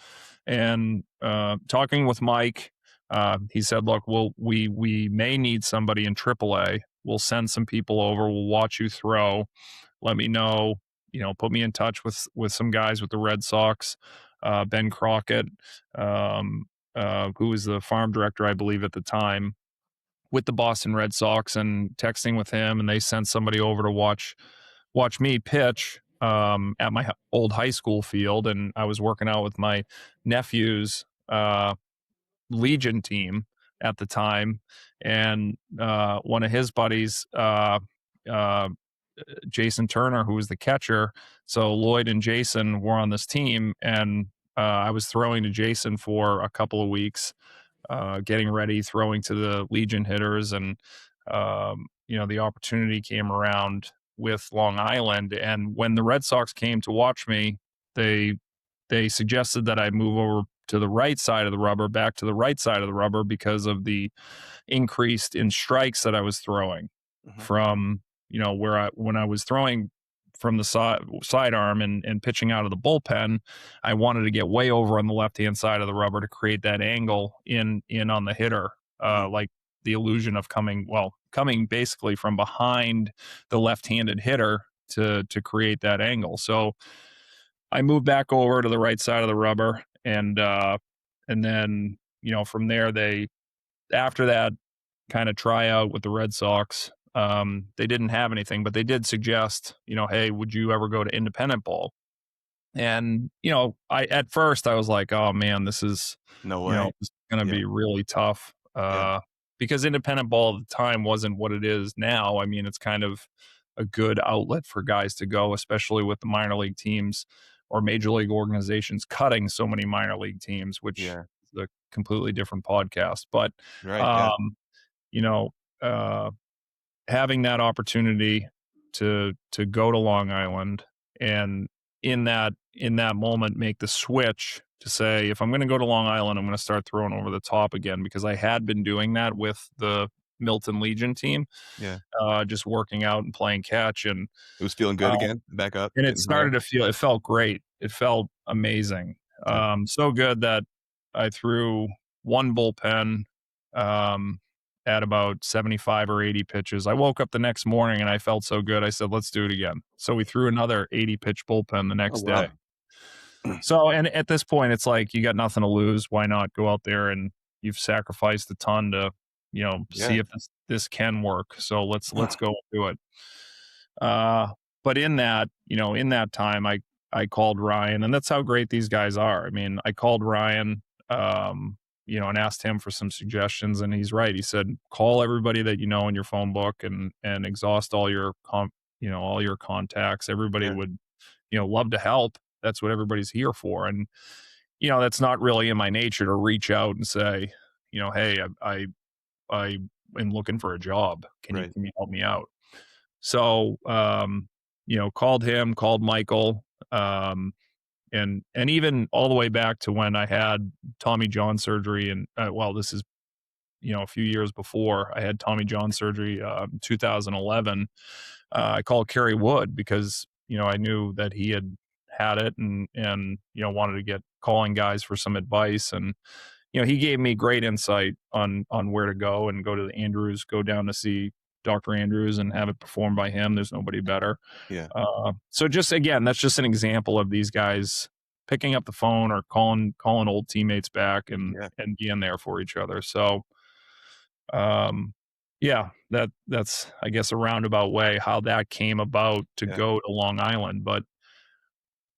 Speaker 2: And talking with Mike, he said, look, we may need somebody in AAA. We'll send some people over. We'll watch you throw. Let me know, put me in touch with some guys with the Red Sox, Ben Crockett, who was the farm director, I believe, at the time with the Boston Red Sox, and texting with him, and they sent somebody over to watch me pitch at my old high school field. And I was working out with my nephew's Legion team at the time, and one of his buddies, Jason Turner, who was the catcher. So Lloyd and Jason were on this team, and I was throwing to Jason for a couple of weeks, getting ready, throwing to the Legion hitters. And, the opportunity came around with Long Island. And when the Red Sox came to watch me, they suggested that I move over to the right side of the rubber, back to the right side of the rubber, because of the increased in strikes that I was throwing from, when I was throwing from the sidearm and pitching out of the bullpen, I wanted to get way over on the left-hand side of the rubber to create that angle in on the hitter, like the illusion of coming basically from behind the left-handed hitter to create that angle. So I moved back over to the right side of the rubber, and then, from there, after that kind of tryout with the Red Sox, they didn't have anything, but they did suggest, hey, would you ever go to independent ball? And, at first I was like, oh man, this is this is going to be really tough. Because independent ball at the time wasn't what it is now. I mean, it's kind of a good outlet for guys to go, especially with the minor league teams or major league organizations cutting so many minor league teams, which is a completely different podcast. But, having that opportunity to go to Long Island, and in that moment make the switch to say, if I'm going to go to Long Island, I'm going to start throwing over the top again, because I had been doing that with the Milton Legion team, just working out and playing catch, and
Speaker 1: it was feeling good again, back up,
Speaker 2: and it felt great. It felt amazing. So good that I threw one bullpen at about 75 or 80 pitches. I woke up the next morning and I felt so good. I said, let's do it again. So we threw another 80 pitch bullpen the next day. So, and at this point, it's like, you got nothing to lose. Why not go out there? And you've sacrificed a ton to, see if this can work. So let's go and do it. But in that time, I called Ryan, and that's how great these guys are. I mean, I called Ryan, and asked him for some suggestions, and he's right. He said, call everybody that in your phone book, and exhaust all your all your contacts. Everybody would love to help. That's what everybody's here for. And that's not really in my nature to reach out and say, hey, I am looking for a job. Can you help me out? So called him, called Michael, and even all the way back to when I had Tommy John surgery, and this is a few years before I had Tommy John surgery, 2011. I called Kerry Wood, because I knew that he had it, and wanted to get calling guys for some advice, and he gave me great insight on where to go, and go to the Andrews, go down to see Dr. Andrews and have it performed by him. There's nobody better. So just, again, that's just an example of these guys picking up the phone or calling old teammates back, and being there for each other. So, that's, I guess, a roundabout way how that came about to go to Long Island. But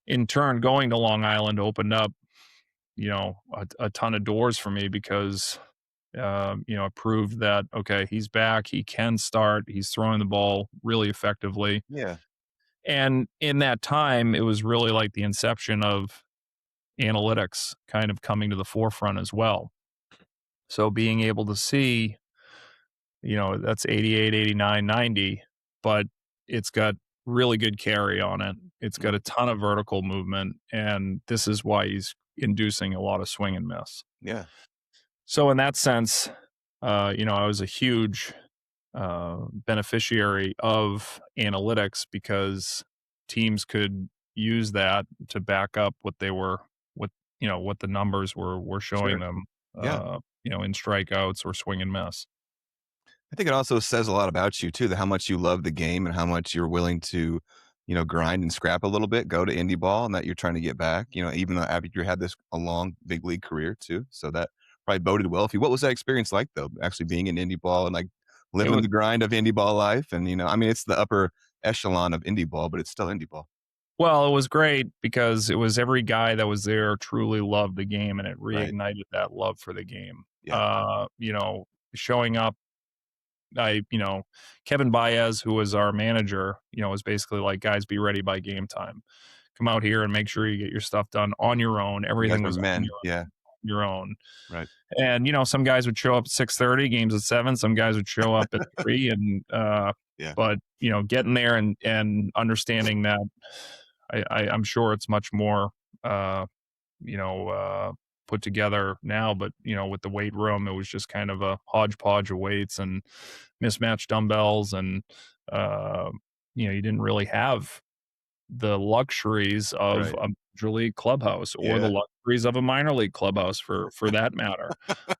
Speaker 2: in turn, going to Long Island opened up, a ton of doors for me, because it proved that, okay, he's back, he can start, he's throwing the ball really effectively. And in that time, it was really like the inception of analytics kind of coming to the forefront as well. So being able to see, that's 88, 89, 90, but it's got really good carry on it. It's got a ton of vertical movement, and this is why he's inducing a lot of swing and miss. So in that sense, I was a huge beneficiary of analytics, because teams could use that to back up what they were, what the numbers were showing
Speaker 1: Sure.
Speaker 2: them,
Speaker 1: Yeah.
Speaker 2: in strikeouts or swing and miss.
Speaker 1: I think it also says a lot about you too, that how much you love the game and how much you're willing to, grind and scrap a little bit, go to indie ball, and that you're trying to get back, even though after you had a long big league career too. So that probably boded well for you. What was that experience like though, actually being in indie ball and like
Speaker 2: It
Speaker 1: living
Speaker 2: was
Speaker 1: the grind of indie ball life? And, I mean, it's the upper echelon of indie ball, but it's still indie ball.
Speaker 2: Well, it was great because it was every guy that was there truly loved the game, and it
Speaker 1: Right.
Speaker 2: reignited that love for the game.
Speaker 1: Yeah.
Speaker 2: Showing up, Kevin Baez, who was our manager, was basically like, guys, be ready by game time. Come out here and make sure you get your stuff done on your own.
Speaker 1: You guys
Speaker 2: Everything
Speaker 1: are
Speaker 2: was on
Speaker 1: men. Yeah.
Speaker 2: your own.
Speaker 1: Right.
Speaker 2: And, some guys would show up at 6:30, games at 7. Some guys would show up at 3. And,
Speaker 1: Yeah.
Speaker 2: but, getting there and understanding that, I'm sure it's much more, put together now, but with the weight room, it was just kind of a hodgepodge of weights and mismatched dumbbells, and you didn't really have the luxuries of
Speaker 1: Right.
Speaker 2: a major league clubhouse or the
Speaker 1: Yeah.
Speaker 2: luxuries of a minor league clubhouse for that matter.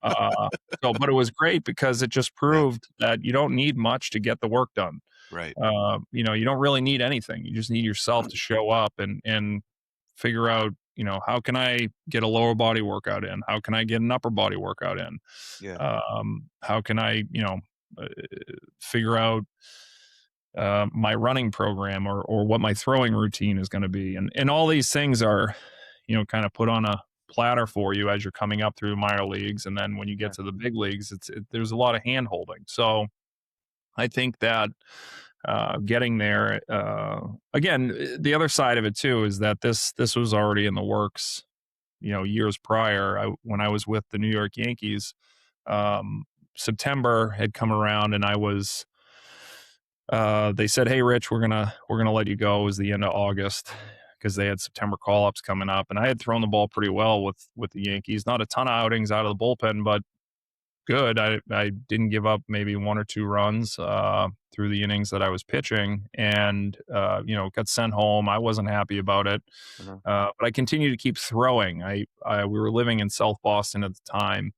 Speaker 2: But it was great because it just proved that you don't need much to get the work done.
Speaker 1: Right.
Speaker 2: You don't really need anything. You just need yourself to show up and figure out, how can I get a lower body workout in? How can I get an upper body workout in?
Speaker 1: Yeah.
Speaker 2: How can I, figure out my running program or what my throwing routine is going to be? And all these things are, kind of put on a platter for you as you're coming up through the minor leagues. And then when you get to the big leagues, there's a lot of hand holding. So I think that getting there, again, the other side of it too is that this was already in the works, years prior. When I was with the New York Yankees, September had come around, and I was. They said, "Hey, Rich, we're gonna let you go." It was the end of August because they had September call-ups coming up, and I had thrown the ball pretty well with the Yankees. Not a ton of outings out of the bullpen, but good. I didn't give up maybe 1 or 2 runs through the innings that I was pitching, and got sent home. I wasn't happy about it, but I continued to keep throwing. We were living in South Boston at the time,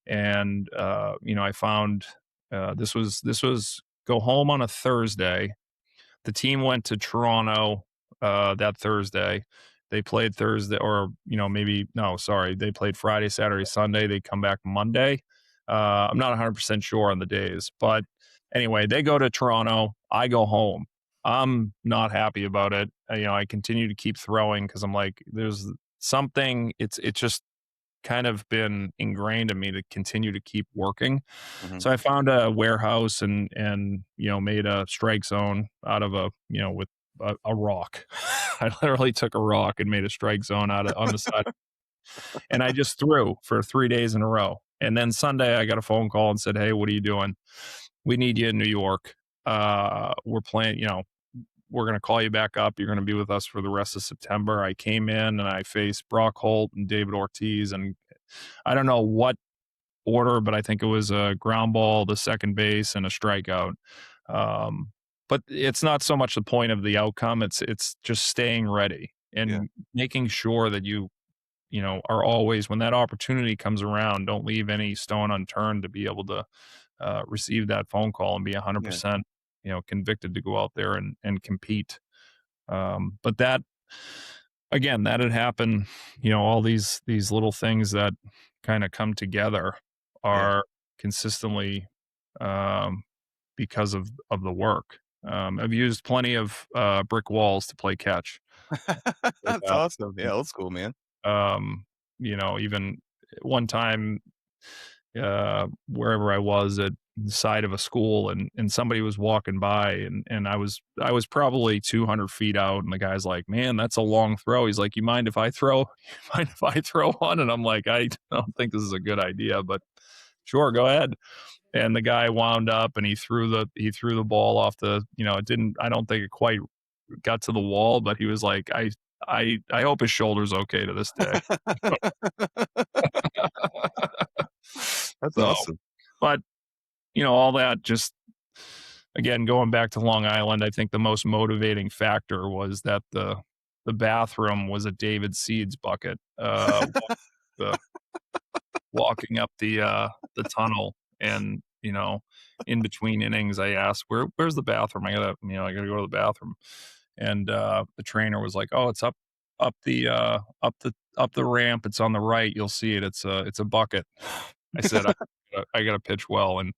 Speaker 2: and I found this was go home on a Thursday. The team went to Toronto that Thursday. They played Thursday, or they played Friday, Saturday, Sunday. They come back Monday. I'm not 100% sure on the days, but anyway, they go to Toronto. I go home. I'm not happy about it. I continue to keep throwing because I'm like, there's something. It's just kind of been ingrained in me to continue to keep working.
Speaker 1: Mhm.
Speaker 2: So I found a warehouse and made a strike zone out of with a rock. I literally took a rock and made a strike zone on the side, and I just threw for 3 days in a row. And then Sunday, I got a phone call and said, "Hey, what are you doing? We need you in New York. We're playing, we're going to call you back up. You're going to be with us for the rest of September." I came in and I faced Brock Holt and David Ortiz, and I don't know what order, but I think it was a ground ball to second base and a strikeout. But it's not so much the point of the outcome. It's just staying ready and making sure that you are always, when that opportunity comes around, don't leave any stone unturned to be able to receive that phone call and be 100%, convicted to go out there and compete. But that, again, that had happened, all these little things that kind of come together are consistently because of the work. I've used plenty of brick walls to play catch.
Speaker 1: That's awesome. Yeah, old school, man.
Speaker 2: Even one time, wherever I was at the side of a school, and somebody was walking by, and I was probably 200 feet out, and the guy's like, "Man, that's a long throw." He's like, "You mind if I throw? You mind if I throw one?" And I'm like, "I don't think this is a good idea, but sure, go ahead." And the guy wound up and he threw the ball off the, I don't think it quite got to the wall, but he was like, I hope his shoulder's okay to this day.
Speaker 1: That's
Speaker 2: So,
Speaker 1: awesome.
Speaker 2: but all that just again, going back to Long Island, I think the most motivating factor was that the bathroom was a David Seeds bucket. The walking up the tunnel, and in between innings, I asked, where's the bathroom? I gotta go to the bathroom. And the trainer was like, oh, it's up the ramp. It's on the right. You'll see it. It's a bucket. I said, I gotta pitch well and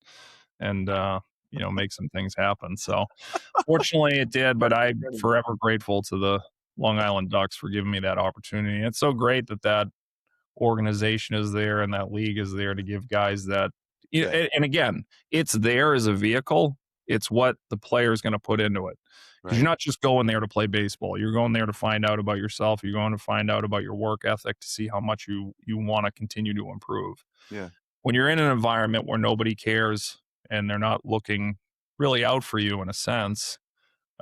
Speaker 2: make some things happen. So fortunately it did, but I'm forever grateful to the Long Island Ducks for giving me that opportunity. It's so great that organization is there and that league is there to give guys that, and again, it's there as a vehicle. It's what the player is going to put into it. Because you're not just going there to play baseball. You're going there to find out about yourself. You're going to find out about your work ethic, to see how much you want to continue to improve.
Speaker 1: Yeah.
Speaker 2: When you're in an environment where nobody cares and they're not looking really out for you in a sense,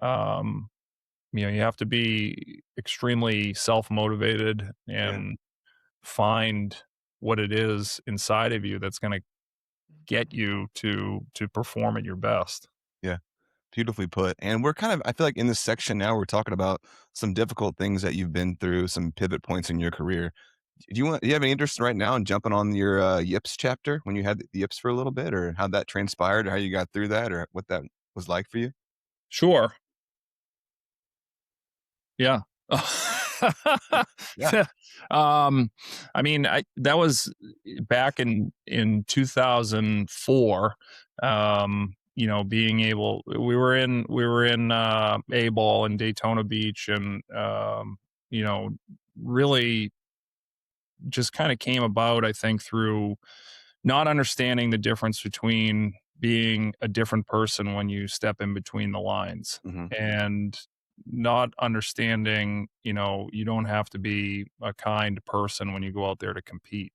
Speaker 2: you have to be extremely self-motivated and find what it is inside of you that's going to get you to perform at your best.
Speaker 1: Yeah. Beautifully put. And we're I feel like in this section now, we're talking about some difficult things that you've been through, some pivot points in your career. Do you have any interest right now in jumping on your Yips chapter when you had the Yips for a little bit, or how that transpired, or how you got through that, or what that was like for you?
Speaker 2: Sure. Yeah.
Speaker 1: Yeah.
Speaker 2: I mean, that was back in 2004. Being able, we were in A-ball in Daytona Beach, and really just kind of came about, I think, through not understanding the difference between being a different person when you step in between the lines, and not understanding, you don't have to be a kind person when you go out there to compete.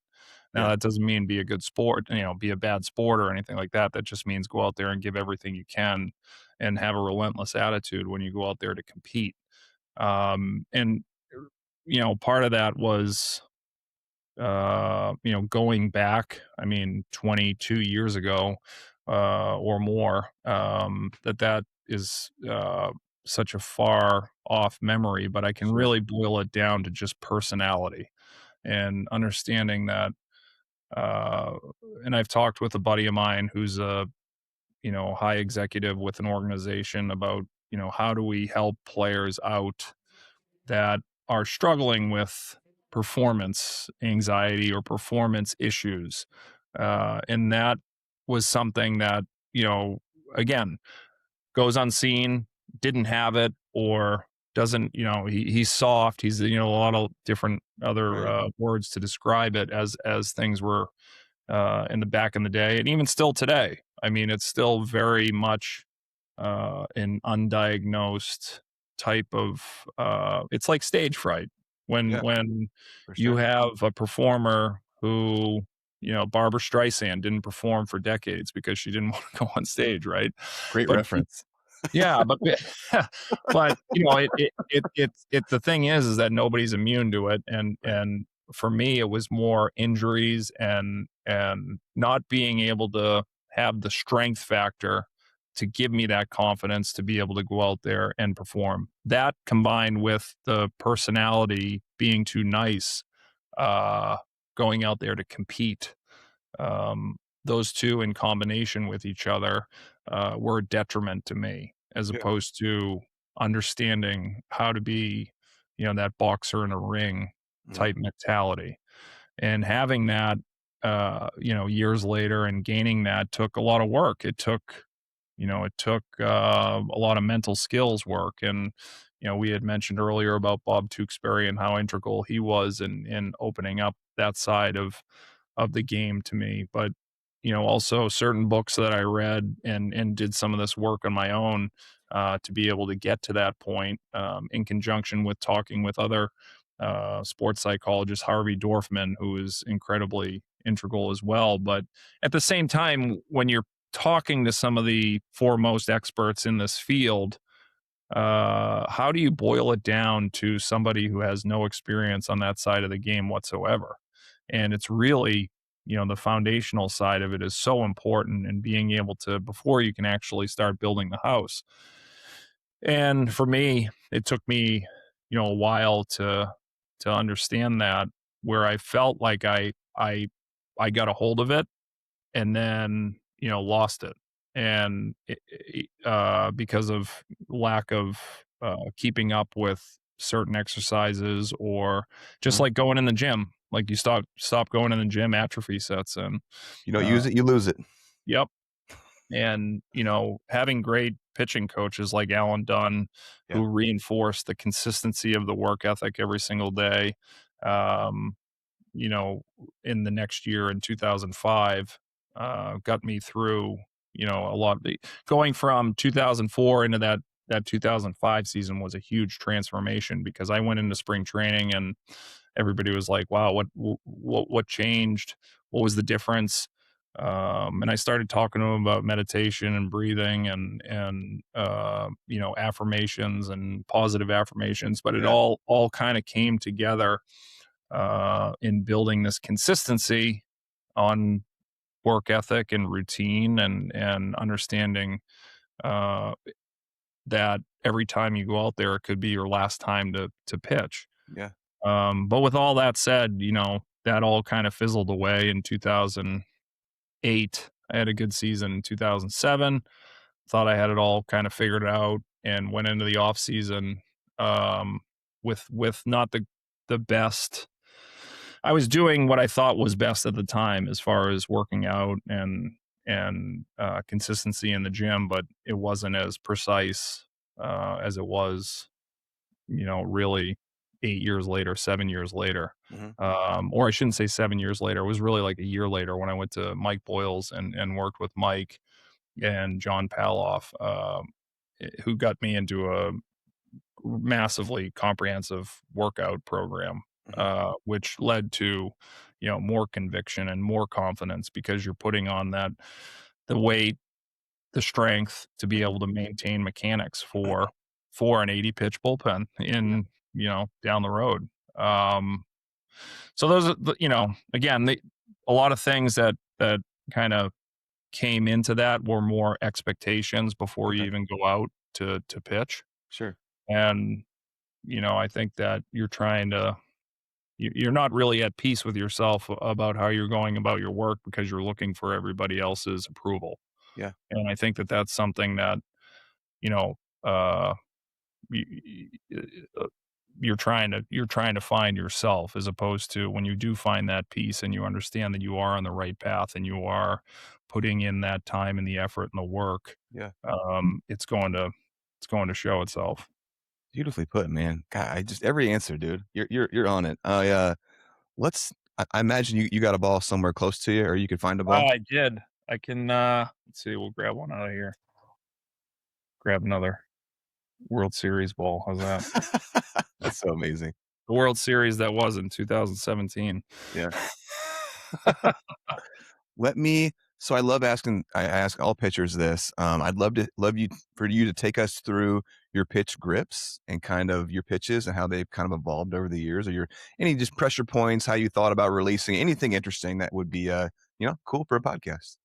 Speaker 2: Now, that doesn't mean be a good sport, be a bad sport or anything like that. That just means go out there and give everything you can and have a relentless attitude when you go out there to compete. And part of that was, going back, 22 years ago, or more, that is such a far off memory, but I can really boil it down to just personality and understanding that. And I've talked with a buddy of mine who's a, high executive with an organization about, how do we help players out that are struggling with performance anxiety or performance issues. And that was something that, again, goes unseen, didn't have it, or doesn't, he's soft. He's, a lot of different other words to describe it as things were in the day. And even still today, it's still very much an undiagnosed type of, it's like stage fright when you have a performer who, Barbara Streisand didn't perform for decades because she didn't want to go on stage, right?
Speaker 1: Great reference.
Speaker 2: Yeah, but the thing is that nobody's immune to it, and for me, it was more injuries and not being able to have the strength factor to give me that confidence to be able to go out there and perform. That combined with the personality being too nice, going out there to compete, those two in combination with each other were a detriment to me, as opposed to understanding how to be, that boxer in a ring type mentality. And having that, years later, and gaining that took a lot of work. It took a lot of mental skills work. And, we had mentioned earlier about Bob Tewksbury and how integral he was in opening up that side of the game to me. But, also certain books that I read and did some of this work on my own to be able to get to that point, in conjunction with talking with other sports psychologist Harvey Dorfman, who is incredibly integral as well. But at the same time, when you're talking to some of the foremost experts in this field, how do you boil it down to somebody who has no experience on that side of the game whatsoever? And it's really the foundational side of it is so important, and being able to, before you can actually start building the house. And for me, it took me, a while to understand that, where I felt like I got a hold of it and then, lost it. And because of lack of keeping up with certain exercises, or just
Speaker 1: Mhm.
Speaker 2: like going in the gym, like you stop going in the gym, atrophy sets in.
Speaker 1: You don't use it, you lose it.
Speaker 2: Yep. And, having great pitching coaches like Alan Dunn,
Speaker 1: Yeah.
Speaker 2: who reinforce the consistency of the work ethic every single day, um, in the next year in 2005, got me through, a lot of going from 2004 into that 2005 season was a huge transformation, because I went into spring training and everybody was like, wow, what changed? What was the difference? And I started talking to him about meditation and breathing and affirmations and positive affirmations, but it
Speaker 1: Yeah.
Speaker 2: all kind of came together in building this consistency on work ethic and routine, and understanding uh, that every time you go out there, it could be your last time to pitch.
Speaker 1: Yeah.
Speaker 2: But with all that said, that all kind of fizzled away in 2008. I had a good season in 2007. Thought I had it all kind of figured out, and went into the off season with not the best. I was doing what I thought was best at the time as far as working out and consistency in the gym, but it wasn't as precise as it was, really 8 years later, 7 years later.
Speaker 1: Mhm.
Speaker 2: Or I shouldn't say 7 years later. It was really like a year later when I went to Mike Boyles and worked with Mike and John Paloff, who got me into a massively comprehensive workout program, which led to, more conviction and more confidence, because you're putting on the weight, the strength to be able to maintain mechanics for an 80 pitch bullpen in, down the road. So those are again, a lot of things that kind of came into that were more expectations before you
Speaker 1: Okay.
Speaker 2: even go out to pitch.
Speaker 1: Sure.
Speaker 2: And, I think that you're not really at peace with yourself about how you're going about your work, because you're looking for everybody else's approval.
Speaker 1: Yeah.
Speaker 2: And I think that that's something that, you know, uh, you, you're trying to find yourself, as opposed to when you do find that peace and you understand that you are on the right path and you are putting in that time and the effort and the work.
Speaker 1: Yeah.
Speaker 2: It's going to show itself.
Speaker 1: Beautifully put, man. God, I just every answer, dude. You're on it. I imagine you got a ball somewhere close to you, or you could find a ball.
Speaker 2: I did. I can let's see, we'll grab one out of here. Grab another World Series ball. How's that?
Speaker 1: That's so amazing.
Speaker 2: The World Series that was in 2017.
Speaker 1: Yeah. So I love asking. I ask all pitchers this. I'd love for you to take us through your pitch grips and kind of your pitches and how they've kind of evolved over the years, or any just pressure points, how you thought about releasing anything interesting that would be cool for a podcast.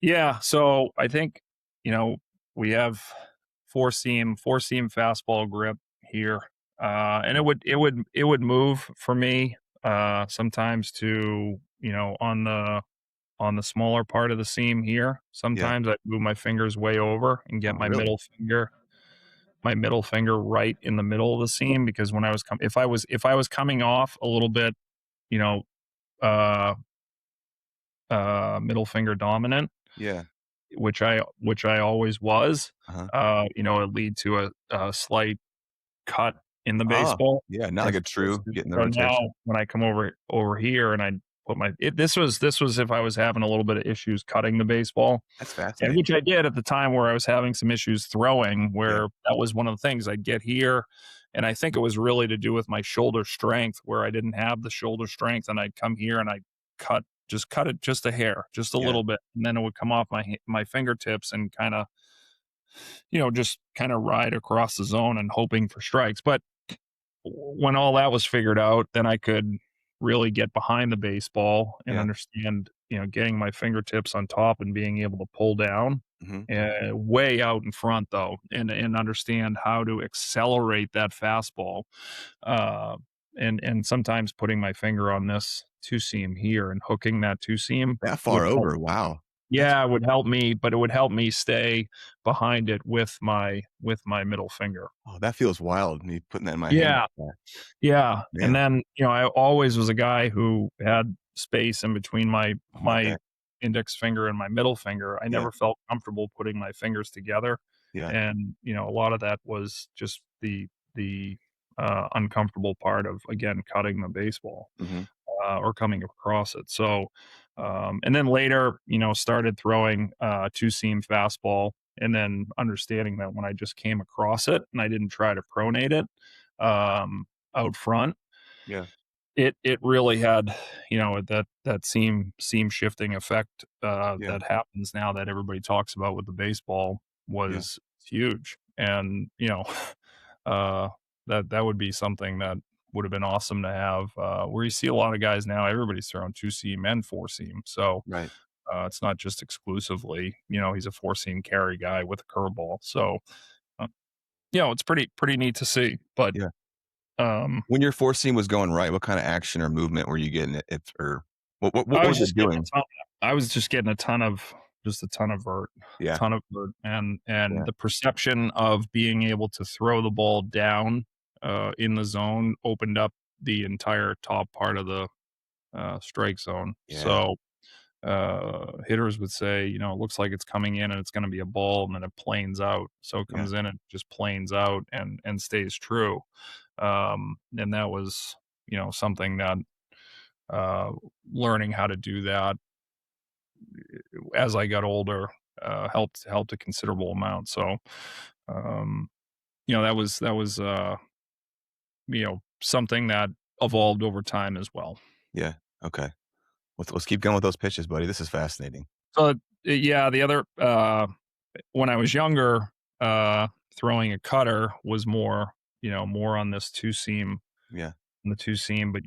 Speaker 2: Yeah, so I think, we have four seam fastball grip here. And it would move for me sometimes to, on the smaller part of the seam here. Sometimes I move my fingers way over and get
Speaker 1: Oh,
Speaker 2: my
Speaker 1: really?
Speaker 2: middle finger right in the middle of the seam, because when I was if I was coming off a little bit, you know, uh middle finger dominant,
Speaker 1: Yeah.
Speaker 2: which I always was,
Speaker 1: Uh-huh.
Speaker 2: it lead to a slight cut in the
Speaker 1: Oh,
Speaker 2: baseball.
Speaker 1: yeah. Not like a true getting the
Speaker 2: So now
Speaker 1: rotation.
Speaker 2: when I come over here and I put this was if I was having a little bit of issues cutting the baseball,
Speaker 1: That's
Speaker 2: and
Speaker 1: fascinating.
Speaker 2: which I did at the time, where I was having some issues throwing, where that was one of the things. I'd get here, and I think it was really to do with my shoulder strength, where I didn't have the shoulder strength, and I'd come here and I'd cut it just a hair, just a
Speaker 1: Yeah.
Speaker 2: little bit, and then it would come off my fingertips and kind of, just kind of ride across the zone and hoping for strikes. But when all that was figured out, then I could really get behind the baseball and
Speaker 1: Yeah.
Speaker 2: understand, getting my fingertips on top and being able to pull down
Speaker 1: Hmm.
Speaker 2: way out in front though, and understand how to accelerate that fastball. Uh, and sometimes putting my finger on this two seam here and hooking that two seam
Speaker 1: That
Speaker 2: would
Speaker 1: far
Speaker 2: help.
Speaker 1: over. Wow. That's
Speaker 2: Yeah, it would help me, but it would help me stay behind it with my middle finger.
Speaker 1: that feels wild. Me putting that in my hand.
Speaker 2: Yeah, yeah, and
Speaker 1: Man.
Speaker 2: then, I always was a guy who had space in between my
Speaker 1: Okay.
Speaker 2: index finger and my middle finger. I
Speaker 1: Yeah.
Speaker 2: never felt comfortable putting my fingers together,
Speaker 1: Yeah.
Speaker 2: and, a lot of that was just the uncomfortable part of, again, cutting the baseball,
Speaker 1: Hmm.
Speaker 2: or coming across it. So, and then later, started throwing two seam fastball, and then understanding that when I just came across it and I didn't try to pronate it out front,
Speaker 1: Yeah.
Speaker 2: it really had, that seam shifting effect
Speaker 1: Yeah.
Speaker 2: that happens now that everybody talks about with the baseball
Speaker 1: Yeah.
Speaker 2: was huge. And, uh, that would be something that would have been awesome to have, where you see a lot of guys now, everybody's throwing two seam and four seam. So
Speaker 1: Right.
Speaker 2: it's not just exclusively, he's a four seam carry guy with a curveball. So, uh, it's pretty neat to see. But
Speaker 1: Yeah.
Speaker 2: um,
Speaker 1: When your four seam was going right, what kind of action or movement were you getting? Or what
Speaker 2: I was
Speaker 1: was it
Speaker 2: just getting
Speaker 1: doing?
Speaker 2: a ton of vert,
Speaker 1: Yeah.
Speaker 2: and
Speaker 1: Yeah.
Speaker 2: the perception of being able to throw the ball down in the zone opened up the entire top part of the strike zone.
Speaker 1: Yeah.
Speaker 2: So hitters would say, it looks like it's coming in and it's going to be a ball, and then it planes out. So it
Speaker 1: Yeah.
Speaker 2: comes in and just planes out and stays true. And that was, something that uh, learning how to do that as I got older helped a considerable amount. So, um, that was something that evolved over time as well.
Speaker 1: Yeah. Okay. Let's keep going with those pitches, buddy. This is fascinating.
Speaker 2: So yeah, the other when I was younger, throwing a cutter was more on this two seam,
Speaker 1: Yeah.
Speaker 2: on the two seam, but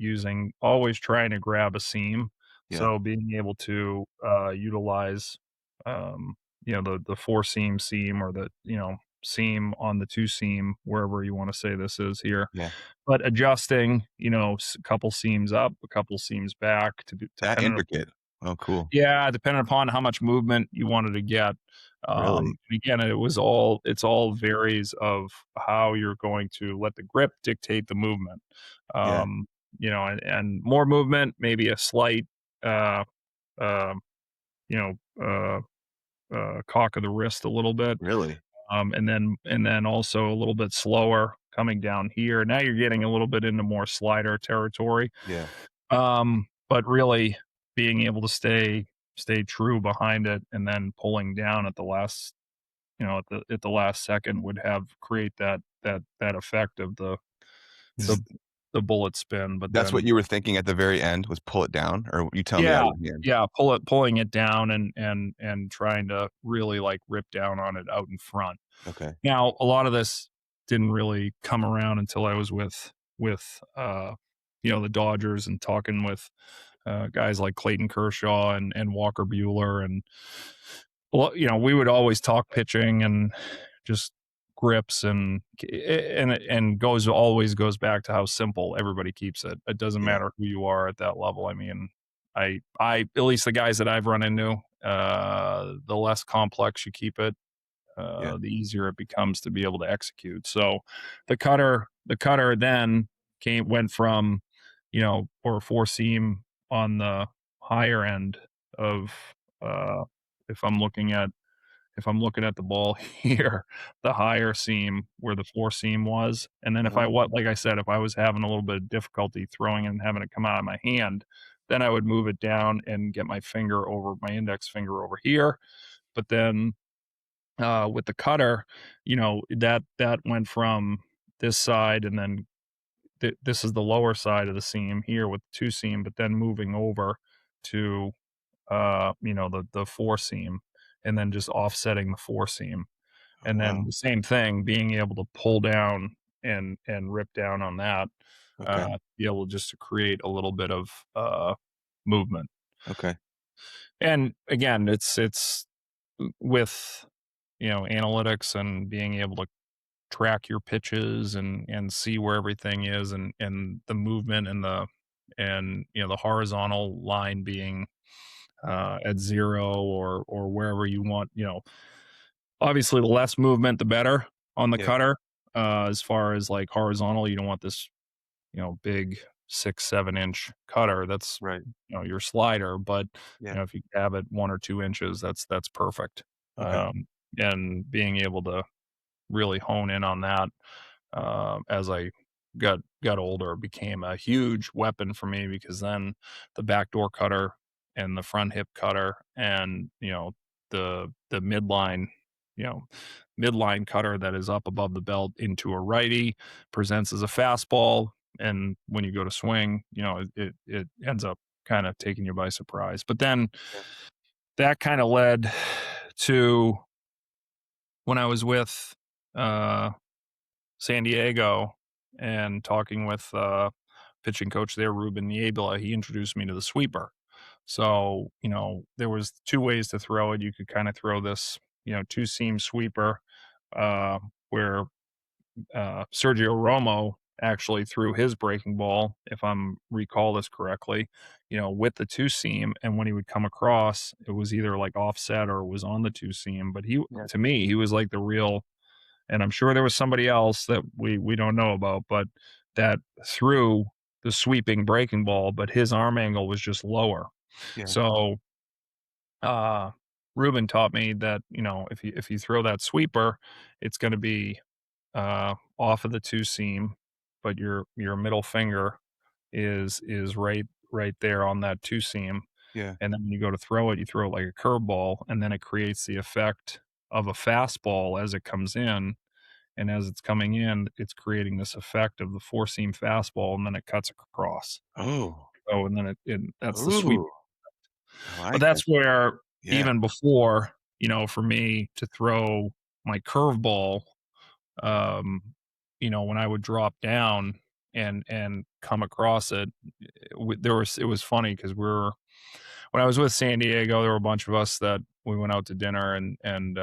Speaker 2: always trying to grab a seam.
Speaker 1: Yeah.
Speaker 2: So being able to utilize, um, the four seam or the, seam on the two seam, wherever you want to say this is here,
Speaker 1: Yeah.
Speaker 2: but adjusting, a couple seams up, a couple seams back to do,
Speaker 1: That
Speaker 2: depending
Speaker 1: intricate. Oh, cool.
Speaker 2: yeah, depending upon how much movement you wanted to get.
Speaker 1: Really?
Speaker 2: Again, it's all varies of how you're going to let the grip dictate the movement.
Speaker 1: Yeah.
Speaker 2: And more movement, maybe a slight, uh, uh, you know, uh, cock of the wrist a little bit.
Speaker 1: Really?
Speaker 2: And then also a little bit slower coming down here. Now you're getting a little bit into more slider territory.
Speaker 1: Yeah.
Speaker 2: But really being able to stay true behind it, and then pulling down at the last, at the last second would create that effect of
Speaker 1: This-
Speaker 2: the bullet spin. But
Speaker 1: That's
Speaker 2: then
Speaker 1: what you were thinking at the very end, was pull it down, or you tell me
Speaker 2: yeah,
Speaker 1: that again?
Speaker 2: yeah, pulling it down and trying to really like rip down on it out in front.
Speaker 1: Okay.
Speaker 2: Now, a lot of this didn't really come around until I was with the Dodgers, and talking with guys like Clayton Kershaw and Walker Bueller, and we would always talk pitching and just grips, and always goes back to how simple everybody keeps it. It doesn't
Speaker 1: Yeah.
Speaker 2: matter who you are at that level. I mean, I at least the guys that I've run into, the less complex you keep it,
Speaker 1: Yeah.
Speaker 2: the easier it becomes to be able to execute. So the cutter then went from, or four seam on the higher end of, uh, if I'm looking at the ball here, the higher seam where the four seam was. And then
Speaker 1: Uh-huh.
Speaker 2: like I said, if I was having a little bit of difficulty throwing and having it come out of my hand, then I would move it down and get my index finger over here. But then with the cutter, that went from this side, and then this is the lower side of the seam here with two seam, but then moving over to the four seam, and then just offsetting the four seam,
Speaker 1: Oh,
Speaker 2: and then
Speaker 1: wow.
Speaker 2: the same thing, being able to pull down and rip down on that.
Speaker 1: Okay.
Speaker 2: be able just to create a little bit of movement.
Speaker 1: Okay.
Speaker 2: And again, it's with analytics and being able to track your pitches and see where everything is and the movement and the horizontal line being at 0 or wherever you want. Obviously the less movement the better on the
Speaker 1: Yeah.
Speaker 2: cutter. As far as like horizontal, you don't want this big 6-7 inch cutter. That's
Speaker 1: Right.
Speaker 2: your slider. But
Speaker 1: Yeah.
Speaker 2: if you have it 1 or 2 inches, that's perfect.
Speaker 1: Okay.
Speaker 2: And being able to really hone in on that as I got older became a huge weapon for me, because then the backdoor cutter and the front hip cutter and the midline midline cutter that is up above the belt into a righty presents as a fastball, and when you go to swing, it ends up kind of taking you by surprise. But then
Speaker 1: Yeah.
Speaker 2: that kind of led to when I was with San Diego and talking with pitching coach there, Ruben Niebla. He introduced me to the sweeper. So, there was 2 ways to throw it. You could kind of throw this, 2-seam sweeper, where Sergio Romo actually threw his breaking ball, if I'm recall this correctly, with the 2-seam. And when he would come across, it was either like offset or it was on the 2-seam. But
Speaker 1: Yeah.
Speaker 2: to me, he was like the real, and I'm sure there was somebody else that we don't know about, but that threw the sweeping breaking ball, but his arm angle was just lower.
Speaker 1: Yeah.
Speaker 2: So Ruben taught me that, if you throw that sweeper, it's going to be off of the 2-seam, but your middle finger is right there on that 2-seam.
Speaker 1: Yeah.
Speaker 2: And then when you go to throw it, you throw it like a curveball, and then it creates the effect of a fastball as it comes in. And as it's coming in, it's creating this effect of the 4-seam fastball, and then it cuts across.
Speaker 1: Oh.
Speaker 2: Oh, and then that's the sweep.
Speaker 1: Ooh. I
Speaker 2: But
Speaker 1: like
Speaker 2: that's
Speaker 1: it.
Speaker 2: where
Speaker 1: Yeah.
Speaker 2: even before, for me to throw my curveball, when I would drop down and come across it, it was funny because when I was with San Diego, there were a bunch of us that we went out to dinner, and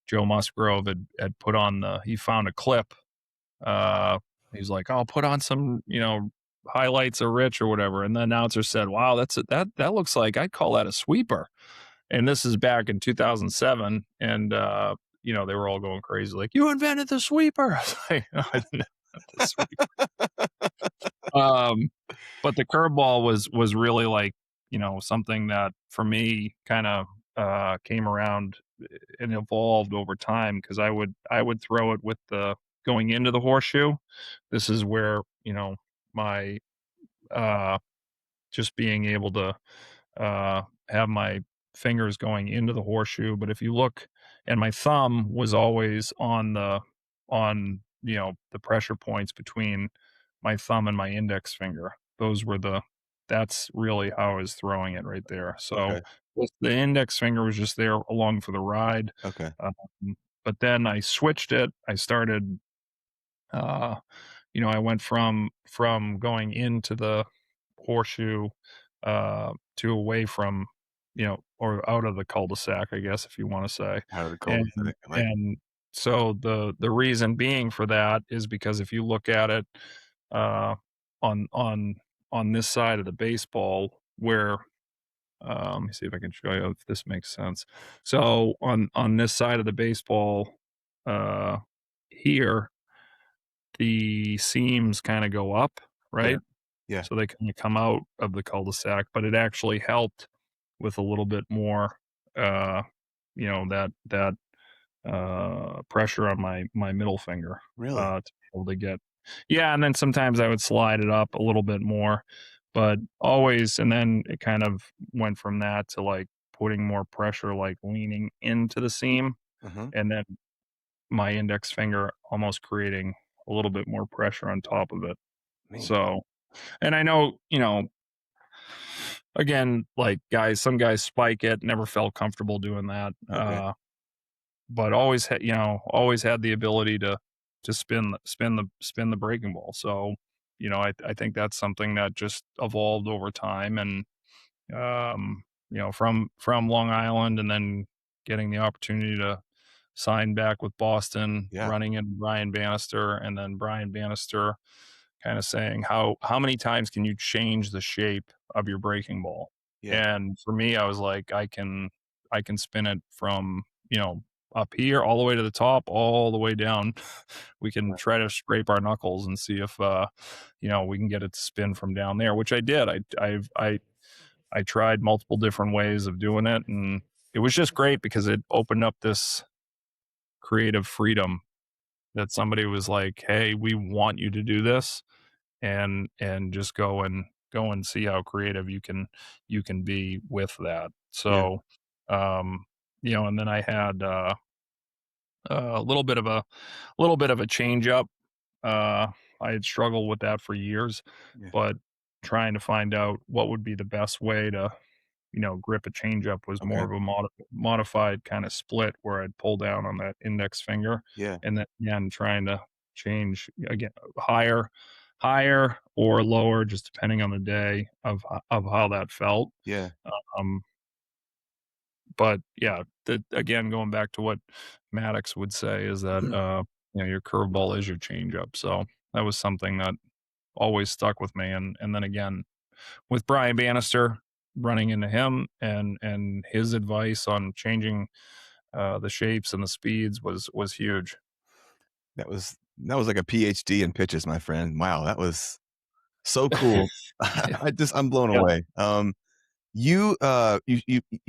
Speaker 2: Joe Musgrove had put on he found a clip. He's like, "I'll put on some, highlights of Rich or whatever." And the announcer said, "Wow, that looks like, I'd call that a sweeper." And this is back in 2007. And, they were all going crazy. Like, "You invented the sweeper." I was like, "No, I didn't invent the sweeper." But the curveball was really like, something that for me kind of, came around and evolved over time, because I would throw it with the going into the horseshoe. This is where, my just being able to have my fingers going into the horseshoe. But if you look, and my thumb was always on the pressure points between my thumb and my index finger. That's really how I was throwing it right there. So
Speaker 1: Okay.
Speaker 2: the index finger was just there along for the ride.
Speaker 1: Okay.
Speaker 2: But then I switched it. I started, I went from going into the horseshoe to away from, or out of the cul-de-sac, I guess, if you want to say.
Speaker 1: Out of the
Speaker 2: And
Speaker 1: cul-de-sac. I like it.
Speaker 2: and so the reason being for that is because if you look at it uh, on this side of the baseball, where let me see if I can show you if this makes sense. So on this side of the baseball, uh, here, the seams kind of go up, right?
Speaker 1: Yeah.
Speaker 2: So they kind of come out of the cul-de-sac, but it actually helped with a little bit more, uh, that pressure on my middle finger,
Speaker 1: Really?
Speaker 2: to be able to get. Yeah, and then sometimes I would slide it up a little bit more, but always, and then it kind of went from that to like putting more pressure, like leaning into the seam,
Speaker 1: Uh-huh.
Speaker 2: and then my index finger almost creating a little bit more pressure on top of it.
Speaker 1: Man.
Speaker 2: So, and I know, again, like some guys spike it, never felt comfortable doing that.
Speaker 1: Okay.
Speaker 2: But always always had the ability to spin the breaking ball. So, I think that's something that just evolved over time. And, from Long Island and then getting the opportunity to sign back with Boston,
Speaker 1: Yeah.
Speaker 2: running in Brian Bannister, and then Brian Bannister kind of saying, how many times can you change the shape of your breaking ball?
Speaker 1: Yeah.
Speaker 2: And for me, I was like, I can spin it from, up here all the way to the top, all the way down. We can try to scrape our knuckles and see if we can get it to spin from down there, which I did. I tried multiple different ways of doing it, and it was just great because it opened up this creative freedom that somebody was like, "Hey, we want you to do this," and just go and see how creative you can be with that.
Speaker 1: Yeah.
Speaker 2: So, and then I had a little bit of a change up. I had struggled with that for years,
Speaker 1: Yeah.
Speaker 2: but trying to find out what would be the best way to grip a changeup was more
Speaker 1: Okay.
Speaker 2: of a modified kind of split where I'd pull down on that index finger,
Speaker 1: Yeah.
Speaker 2: and then again trying to change again higher or lower, just depending on the day of how that felt.
Speaker 1: Yeah.
Speaker 2: Um, but yeah, again, going back to what Maddox would say is that your curveball is your changeup. So that was something that always stuck with me, and then again with Brian Bannister, running into him and his advice on changing the shapes and the speeds was huge.
Speaker 1: That was like a PhD in pitches, my friend. Wow, that was so cool.
Speaker 2: Yeah.
Speaker 1: I'm blown
Speaker 2: Yeah.
Speaker 1: away. You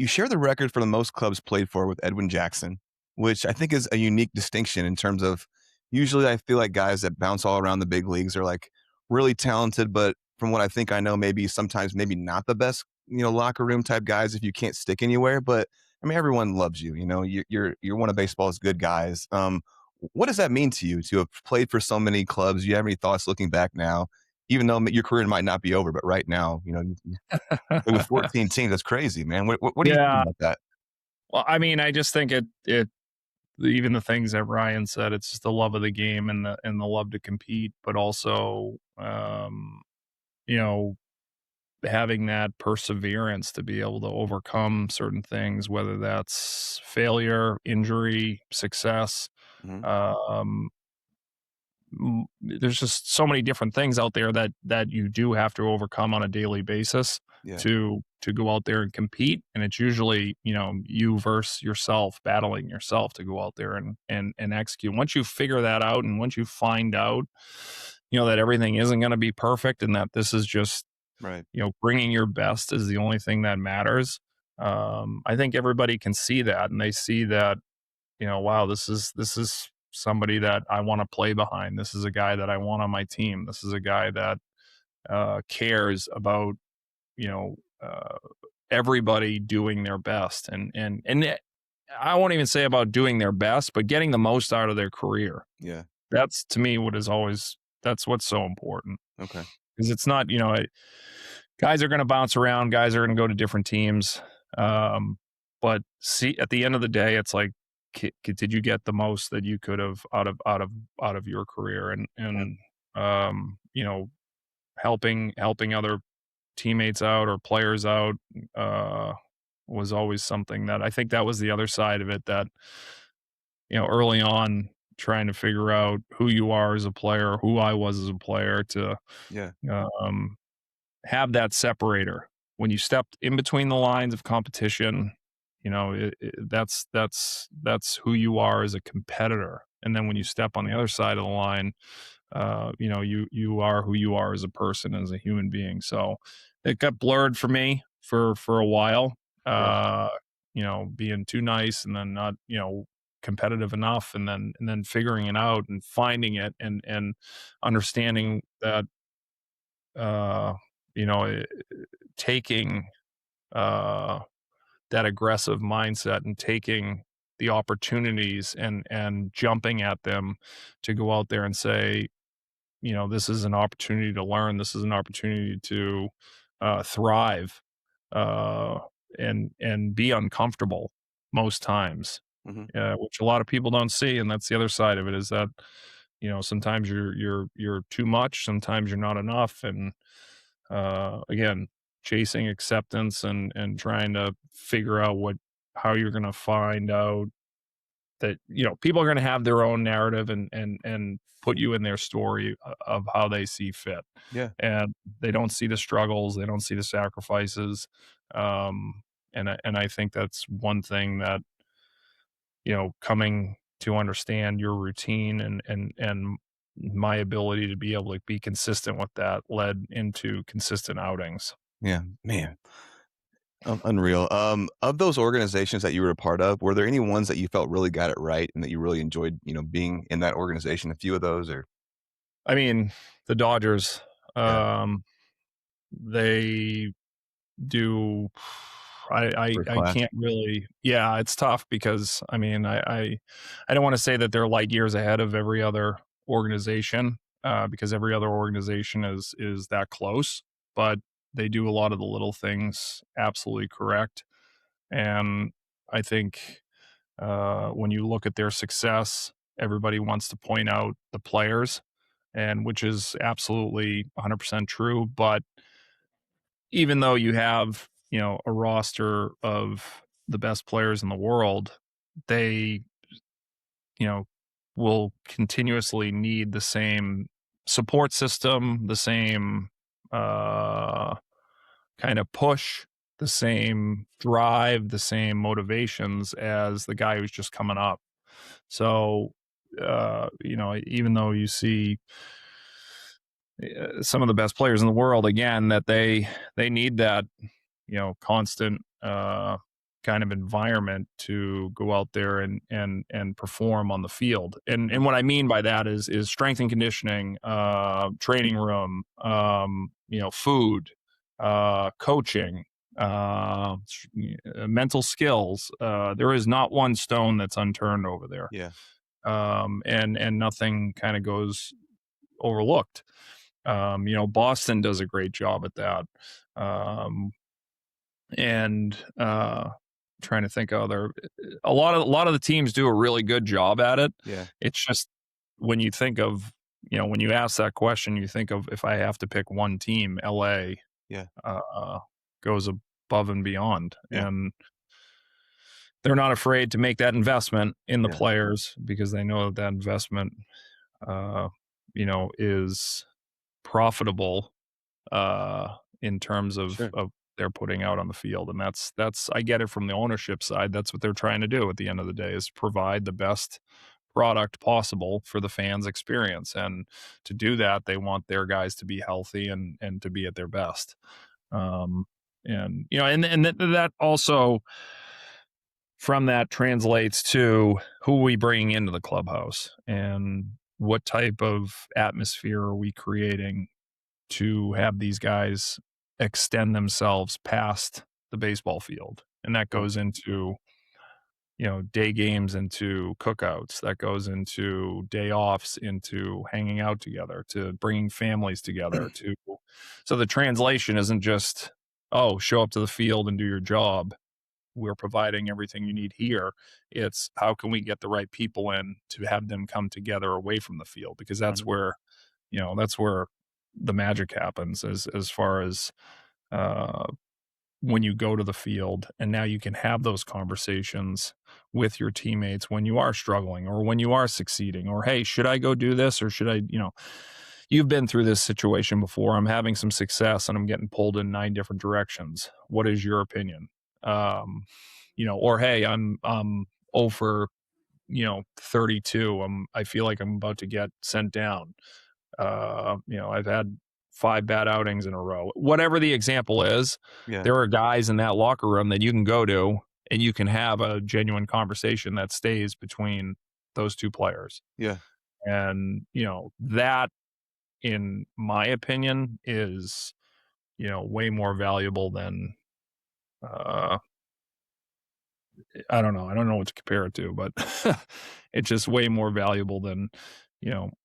Speaker 1: share the record for the most clubs played for with Edwin Jackson, which I think is a unique distinction in terms of usually I feel like guys that bounce all around the big leagues are like really talented, but from what I think I know, maybe sometimes maybe not the best, locker room type guys if you can't stick anywhere. But I mean, everyone loves you. You're one of baseball's good guys. What does that mean to you to have played for so many clubs? Do you have any thoughts looking back now, even though your career might not be over, but right now, with 14 teams, that's crazy, man. What do you think
Speaker 2: Yeah.
Speaker 1: about that?
Speaker 2: Well, I mean, I just think it even the things that Ryan said, it's just the love of the game and the love to compete, but also you know, having that perseverance to be able to overcome certain things, whether that's failure, injury, success.
Speaker 1: Mhm.
Speaker 2: Um, there's just so many different things out there that you do have to overcome on a daily basis
Speaker 1: Yeah.
Speaker 2: to go out there and compete. And it's usually, you versus yourself, battling yourself to go out there and execute. Once you figure that out and once you find out, that everything isn't going to be perfect and that this is just,
Speaker 1: Right.
Speaker 2: bringing your best is the only thing that matters. I think everybody can see that and they see that, wow, this is somebody that I want to play behind. This is a guy that I want on my team. This is a guy that cares about, you know, uh, everybody doing their best. And I won't even say about doing their best, but getting the most out of their career.
Speaker 1: Yeah.
Speaker 2: That's to me that's what's so important.
Speaker 1: Okay.
Speaker 2: Because it's not, guys are going to bounce around. Guys are going to go to different teams. But see, at the end of the day, it's like, did you get the most that you could have out of your career? And um, you know, helping other teammates out or players out was always something that I think that was the other side of it that, early on trying to figure out who you are as a player, who I was as a player to
Speaker 1: Yeah.
Speaker 2: um, have that separator when you stepped in between the lines of competition. That's who you are as a competitor. And then when you step on the other side of the line, you are who you are as a person, as a human being. So it got blurred for me for a while.
Speaker 1: Yeah.
Speaker 2: Being too nice and then not, competitive enough, and then figuring it out and finding it and understanding that uh, taking uh, that aggressive mindset and taking the opportunities and jumping at them to go out there and say, this is an opportunity to learn. This is an opportunity to thrive uh, and be uncomfortable most times,
Speaker 1: Mhm.
Speaker 2: which a lot of people don't see. And that's the other side of it is that, sometimes you're too much, sometimes you're not enough. And again, chasing acceptance and trying to figure out how you're going to find out that, people are going to have their own narrative and put you in their story of how they see fit.
Speaker 1: Yeah.
Speaker 2: And they don't see the struggles, they don't see the sacrifices. And I think that's one thing that, coming to understand your routine and my ability to be able to be consistent with that led into consistent outings.
Speaker 1: Yeah, man. Unreal. Of those organizations that you were a part of, were there any ones that you felt really got it right and that you really enjoyed, being in that organization? A few of those, or
Speaker 2: I mean, the Dodgers,
Speaker 1: Yeah.
Speaker 2: they do. I
Speaker 1: First class.
Speaker 2: can't really. Yeah, it's tough because I mean, I don't want to say that they're light years ahead of every other organization, because every other organization is that close, but they do a lot of the little things absolutely correct. And I think when you look at their success, everybody wants to point out the players, and which is absolutely 100% true. But even though you have, a roster of the best players in the world, they, will continuously need the same support system, the same kind of push, the same drive, the same motivations as the guy who's just coming up. So, even though you see some of the best players in the world, again, that they need that, constant kind of environment to go out there and perform on the field. And what I mean by that is strength and conditioning, training room, food, coaching, mental skills. There is not one stone that's unturned over there.
Speaker 1: Yeah.
Speaker 2: And nothing kind of goes overlooked. Boston does a great job at that. And trying to think of a lot of the teams do a really good job at it.
Speaker 1: Yeah.
Speaker 2: It's just when you think of, when you ask that question, you think of, if I have to pick one team, LA goes above and beyond.
Speaker 1: Yeah.
Speaker 2: And they're not afraid to make that investment in the
Speaker 1: Yeah.
Speaker 2: players because they know that investment, is profitable in terms of,
Speaker 1: Sure.
Speaker 2: of they're putting out on the field. And that's I get it from the ownership side. That's what they're trying to do at the end of the day, is provide the best product possible for the fans' experience. And to do that, they want their guys to be healthy and to be at their best. And that also, from that, translates to who we bring into the clubhouse and what type of atmosphere are we creating to have these guys extend themselves past the baseball field. And that goes into, day games, into cookouts, that goes into day offs, into hanging out together, to bringing families together. So the translation isn't just, show up to the field and do your job. We're providing everything you need here. It's how can we get the right people in to have them come together away from the field, because that's where the magic happens, as far as when you go to the field. And now you can have those conversations with your teammates when you are struggling or when you are succeeding, or, hey, should I go do this, or should I, you've been through this situation before. I'm having some success and I'm getting pulled in 9 different directions. What is your opinion? Or, hey, I'm 0 for 32. I feel like I'm about to get sent down. I've had 5 bad outings in a row. Whatever the example is, there are guys in that locker room that you can go to and you can have a genuine conversation that stays between those 2 players.
Speaker 1: Yeah.
Speaker 2: And, that, in my opinion, is, way more valuable than, I don't know what to compare it to, but it's just way more valuable than,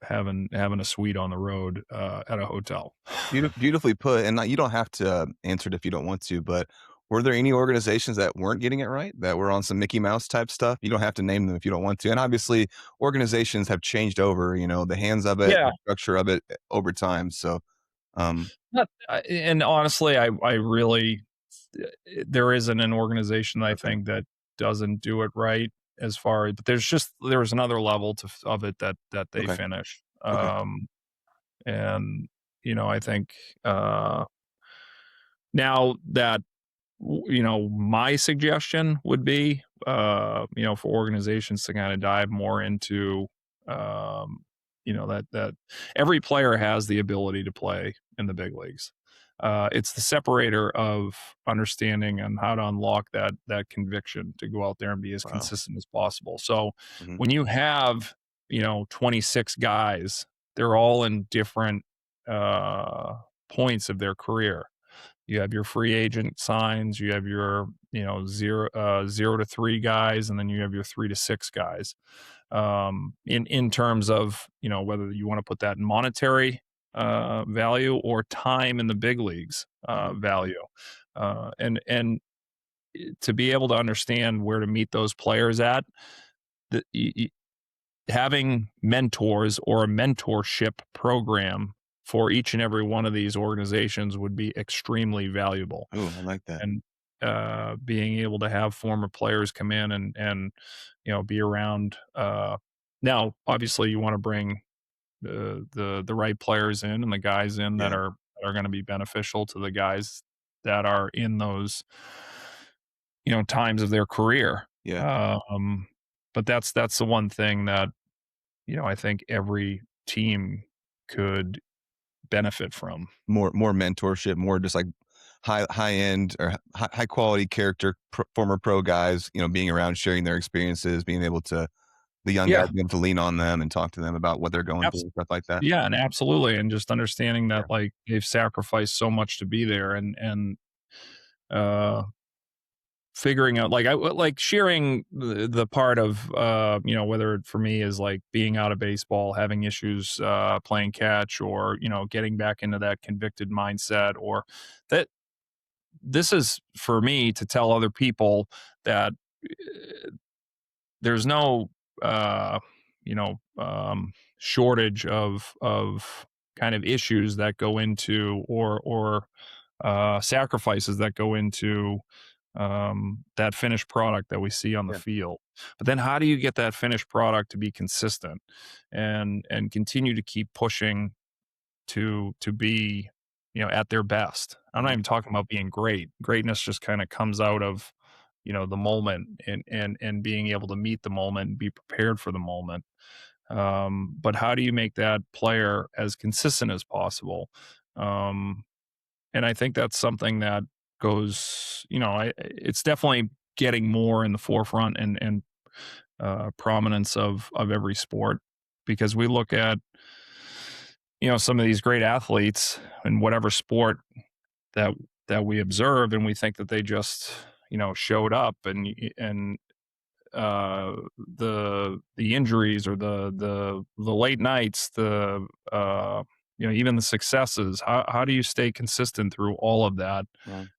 Speaker 2: having a suite on the road at a hotel.
Speaker 1: Beautifully put. And you don't have to answer it if you don't want to, but Were there any organizations that weren't getting it right, that were on some Mickey Mouse type stuff? You don't have to name them if you don't want to. And obviously, organizations have changed over, the hands of it,
Speaker 2: Yeah.
Speaker 1: the structure of it over time. So,
Speaker 2: And honestly, I really, there isn't an organization I think that doesn't do it right as far as, but there was another level of it that they
Speaker 1: Okay.
Speaker 2: finished.
Speaker 1: Okay.
Speaker 2: And I think now that my suggestion would be for organizations to kind of dive more into that every player has the ability to play in the big leagues. It's the separator of understanding and how to unlock that conviction to go out there and be as consistent as possible. So when you have 26 guys, they're all in different points of their career. You have your free agent signs, you have your 0 to 3 guys, and then you have your 3 to 6 guys. In terms of whether you want to put that in monetary value or time in the big leagues value, and to be able to understand where to meet those players at, having mentors or a mentorship program for each and every one of these organizations would be extremely valuable.
Speaker 1: Oh, I like that.
Speaker 2: And being able to have former players come in and be around. Now, obviously, you want to bring the right players in and the guys in that are going to be beneficial to the guys that are in those times of their career.
Speaker 1: Yeah.
Speaker 2: But that's the one thing that I think every team could benefit from.
Speaker 1: More mentorship, more just like high end or high quality character former pro guys, being around, sharing their experiences, being able to the young guys being able to lean on them and talk to them about what they're going through and stuff like that.
Speaker 2: Yeah, and absolutely, and just understanding that like they've sacrificed so much to be there, and figuring out like sharing the part of whether for me is like being out of baseball, having issues playing catch, or getting back into that convicted mindset, or that this is for me to tell other people that there's no shortage of kind of issues that go into or sacrifices that go into that finished product that we see on the field. But then how do you get that finished product to be consistent and continue to keep pushing to be at their best? I'm not even talking about being great. Greatness just kind of comes out of the moment and being able to meet the moment and be prepared for the moment. But how do you make that player as consistent as possible? And I think that's something that goes, it's definitely getting more in the forefront and prominence of every sport, because we look at, some of these great athletes in whatever sport that we observe, and we think that they just, showed up and the injuries or the late nights, even the successes, how do you stay consistent through all of that,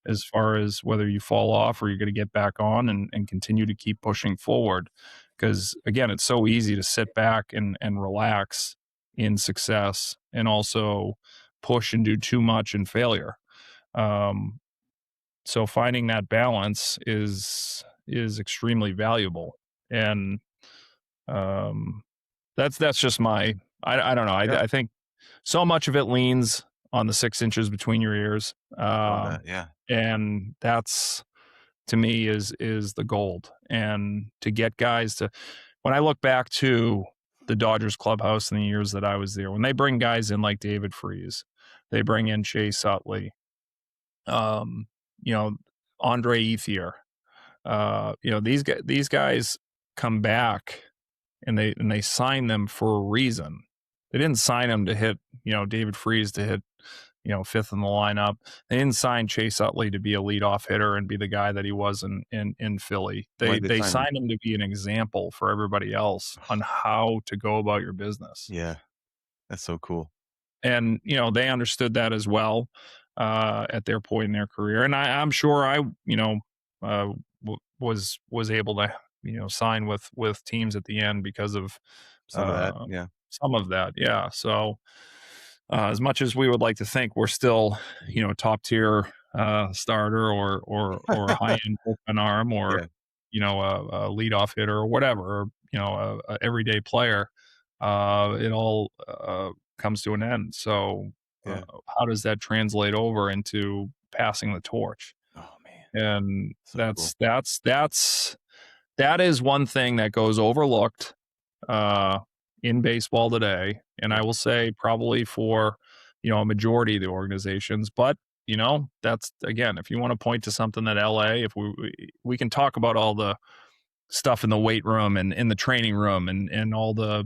Speaker 2: as far as whether you fall off or you're going to get back on and continue to keep pushing forward? Because again, it's so easy to sit back and relax in success and also push and do too much in failure. So finding that balance is extremely valuable. And that's just my, I don't know. I think so much of it leans on the 6 inches between your ears. And that's, to me, is the gold. And to get guys to, when I look back to the Dodgers clubhouse in the years that I was there, when they bring guys in like David Freese, they bring in Chase Utley, Andre Ethier, these guys come back and they sign them for a reason. They didn't sign them to hit, David Freese to hit, fifth in the lineup. They didn't sign Chase Utley to be a leadoff hitter and be the guy that he was in Philly. They signed him to be an example for everybody else on how to go about your business.
Speaker 1: Yeah, that's so cool.
Speaker 2: And, they understood that as well. at their point in their career. And I'm sure I, was able to, sign with teams at the end because of
Speaker 1: Some of that,
Speaker 2: uh,
Speaker 1: yeah.
Speaker 2: some of that. Yeah. So as much as we would like to think we're still, top tier starter or high end bullpen arm or
Speaker 1: Yeah.
Speaker 2: a leadoff hitter or whatever, a everyday player, it all comes to an end. So
Speaker 1: Yeah.
Speaker 2: how does that translate over into passing the torch?
Speaker 1: Oh man.
Speaker 2: And
Speaker 1: So
Speaker 2: that is one thing that goes overlooked in baseball today, and I will say probably for a majority of the organizations. But that's, again, if you want to point to something that LA, if we can talk about all the stuff in the weight room and in the training room and all the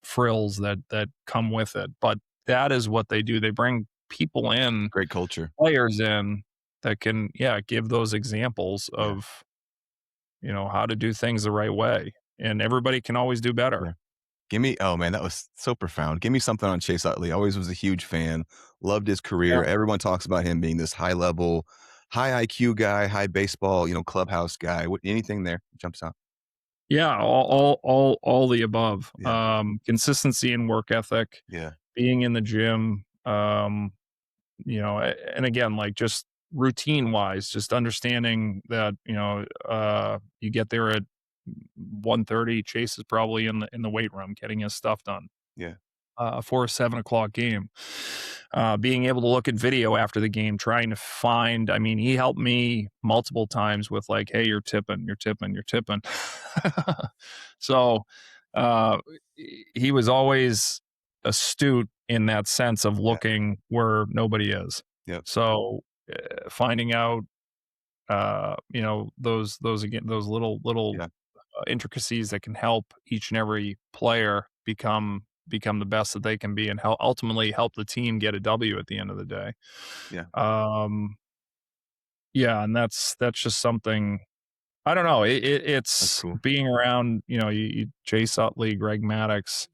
Speaker 2: frills that come with it, but that is what they do. They bring people in,
Speaker 1: great culture.
Speaker 2: players in that can give those examples of how to do things the right way, and everybody can always do better.
Speaker 1: Yeah. Oh man, that was so profound. Give me something on Chase Utley. Always was a huge fan. Loved his career.
Speaker 2: Yeah.
Speaker 1: Everyone talks about him being this high level, high IQ guy, high baseball, clubhouse guy. Anything there jumps out?
Speaker 2: Yeah, all the above.
Speaker 1: Yeah.
Speaker 2: Consistency and work ethic,
Speaker 1: Yeah.
Speaker 2: being in the gym, and again, like just routine wise, just understanding that you get there at 1:30. Chase is probably in the weight room getting his stuff done.
Speaker 1: Yeah.
Speaker 2: For a 7:00 game, being able to look at video after the game, trying to find. I mean, he helped me multiple times with like, "Hey, you're tipping." So he was always astute in that sense of looking where nobody is.
Speaker 1: Yep.
Speaker 2: So finding out, those little intricacies that can help each and every player become the best that they can be and ultimately help the team get a W at the end of the day.
Speaker 1: Yeah.
Speaker 2: And that's just something. I don't know. It's
Speaker 1: cool.
Speaker 2: Being around, you Chase Utley, Greg Maddux,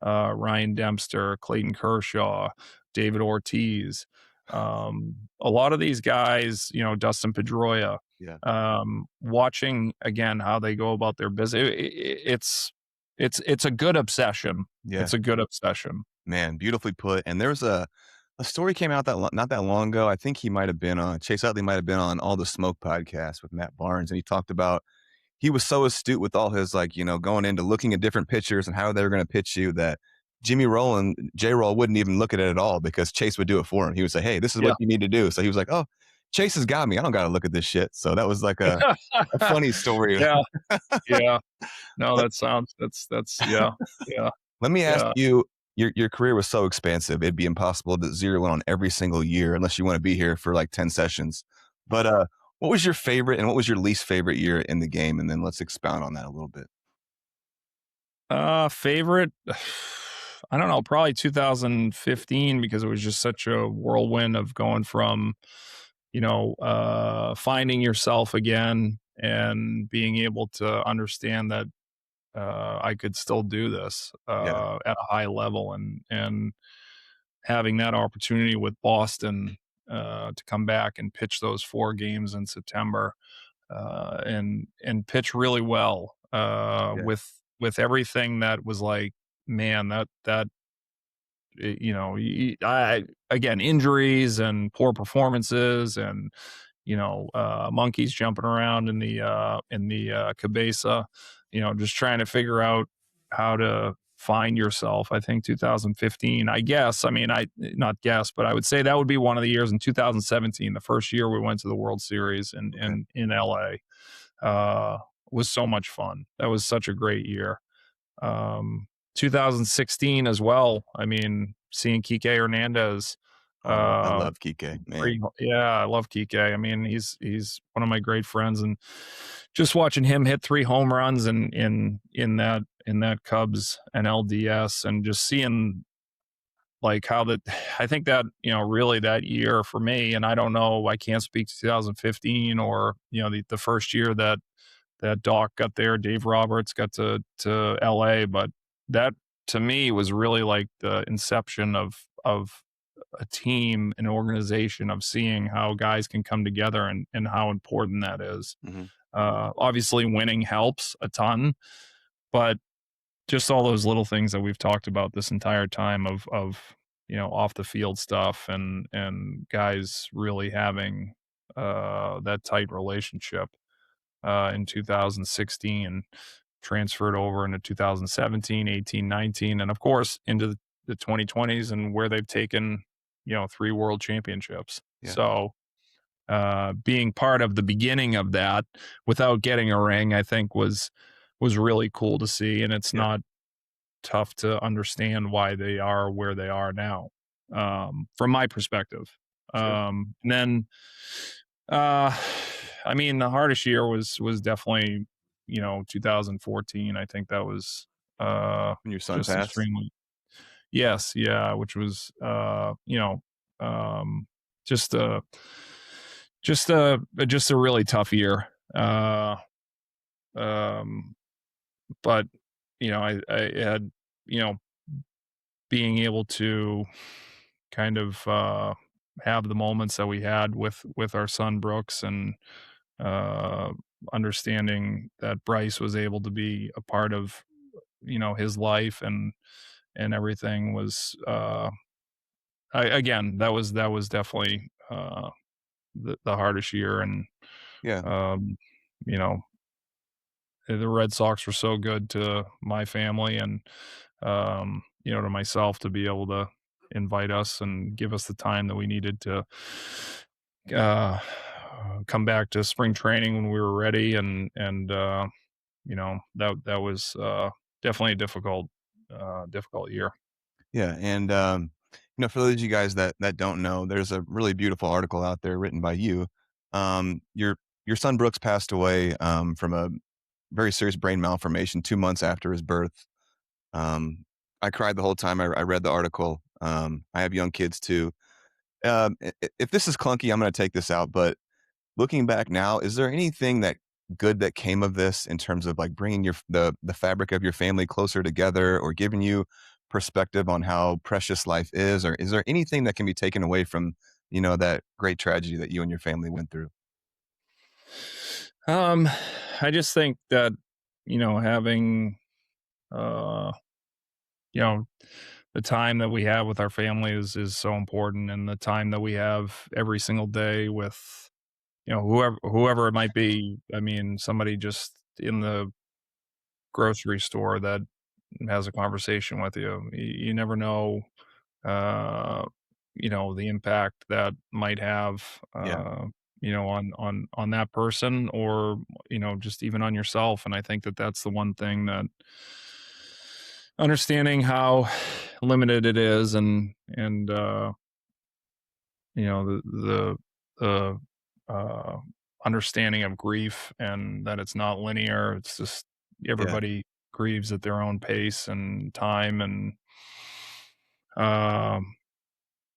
Speaker 2: Ryan Dempster, Clayton Kershaw, David Ortiz, a lot of these guys, Dustin Pedroia.
Speaker 1: Yeah.
Speaker 2: Watching again how they go about their business. It's a good obsession.
Speaker 1: Yeah.
Speaker 2: It's a good obsession.
Speaker 1: Man, beautifully put. And there's a story came out not that long ago. I think he might have been on Chase Utley might have been on All the Smoke podcast with Matt Barnes, and he talked about he was so astute with all his going into looking at different pitchers and how they were going to pitch you that Jimmy Roll J-Roll wouldn't even look at it at all because Chase would do it for him. He would say, "Hey, this is what you need to do." So he was like, "Oh, Chase has got me. I don't got to look at this shit." So that was like a funny story.
Speaker 2: Yeah. No, that's yeah.
Speaker 1: Let me ask you, your career was so expansive. It'd be impossible to zero in on every single year unless you want to be here for like 10 sessions. But what was your favorite and what was your least favorite year in the game? And then let's expound on that a little bit.
Speaker 2: Favorite, I don't know, probably 2015 because it was just such a whirlwind of going from, finding yourself again and being able to understand that I could still do this at a high level and having that opportunity with Boston to come back and pitch those 4 games in September and pitch really well with everything that was like, man, again, injuries and poor performances and monkeys jumping around in the cabeza, just trying to figure out how to find yourself. I think 2015, I guess, I mean, not guess, but I would say that would be one of the years. In 2017, the first year we went to the World Series in LA, was so much fun. That was such a great year. 2016 as well. I mean, seeing Kike Hernandez.
Speaker 1: I love Kike, man.
Speaker 2: I love Kike. I mean, he's one of my great friends, and just watching him hit 3 home runs in that Cubs and LDS, and just seeing like how I think that, really that year for me, and I don't know, I can't speak to 2015 or, the first year that Doc got there, Dave Roberts got to LA, but that to me was really like the inception of a team, an organization, of seeing how guys can come together and how important that is.
Speaker 1: Mm-hmm.
Speaker 2: Obviously winning helps a ton, but just all those little things that we've talked about this entire time of off the field stuff and guys really having that tight relationship in 2016, transferred over into 2017, 18, 19, and of course into the 2020s, and where they've taken 3 world championships.
Speaker 1: Yeah.
Speaker 2: So being part of the beginning of that without getting a ring, I think was really cool to see, and it's not tough to understand why they are where they are now, from my perspective.
Speaker 1: Sure.
Speaker 2: And then, I mean, the hardest year was definitely 2014. I think that was
Speaker 1: When your son
Speaker 2: just
Speaker 1: passed.
Speaker 2: extremely. Yes, yeah, which was um, just a just a really tough year. But I had being able to kind of have the moments that we had with our son Brooks, and uh, understanding that Bryce was able to be a part of his life and everything was again, that was definitely the hardest year. And
Speaker 1: Yeah.
Speaker 2: you know the Red Sox were so good to my family and to myself, to be able to invite us and give us the time that we needed to uh, come back to spring training when we were ready. And that was definitely a difficult year.
Speaker 1: Yeah. And for those of you guys that don't know, there's a really beautiful article out there written by you. Your son Brooks passed away from a very serious brain malformation 2 months after his birth. I cried the whole time I read the article. I have young kids too. If this is clunky, I'm going to take this out. But looking back now, is there anything that good that came of this in terms of like bringing the fabric of your family closer together, or giving you perspective on how precious life is? Or is there anything that can be taken away from that great tragedy that you and your family went through?
Speaker 2: I just think that having uh the time that we have with our family is so important, and the time that we have every single day with whoever it might be. I mean, somebody just in the grocery store that has a conversation with you. You never know, uh, the impact that might have,
Speaker 1: Yeah.
Speaker 2: on that person, or just even on yourself. And I think that that's the one thing that understanding how limited it is, and the understanding of grief, and that it's not linear. It's just everybody grieves at their own pace and time, and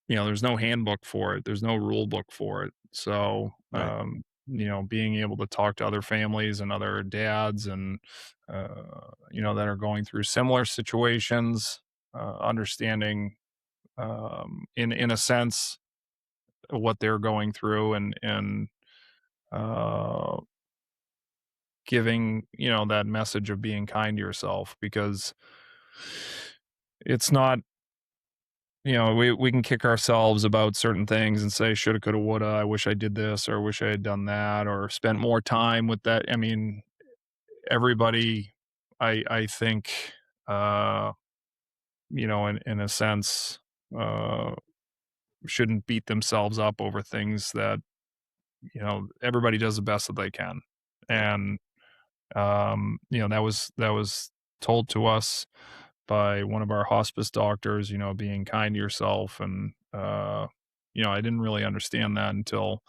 Speaker 2: there's no handbook for it. There's no rule book for it. So
Speaker 1: Right.
Speaker 2: being able to talk to other families and other dads, and that are going through similar situations, understanding in a sense what they're going through, and uh, giving that message of being kind to yourself, because it's not, we can kick ourselves about certain things and say shoulda, coulda, woulda, I wish I did this, or I wish I had done that, or spent more time with that. I mean, everybody, I think, in a sense, uh shouldn't beat themselves up over things that everybody does the best that they can. And that was told to us by one of our hospice doctors, being kind to yourself. And I didn't really understand that until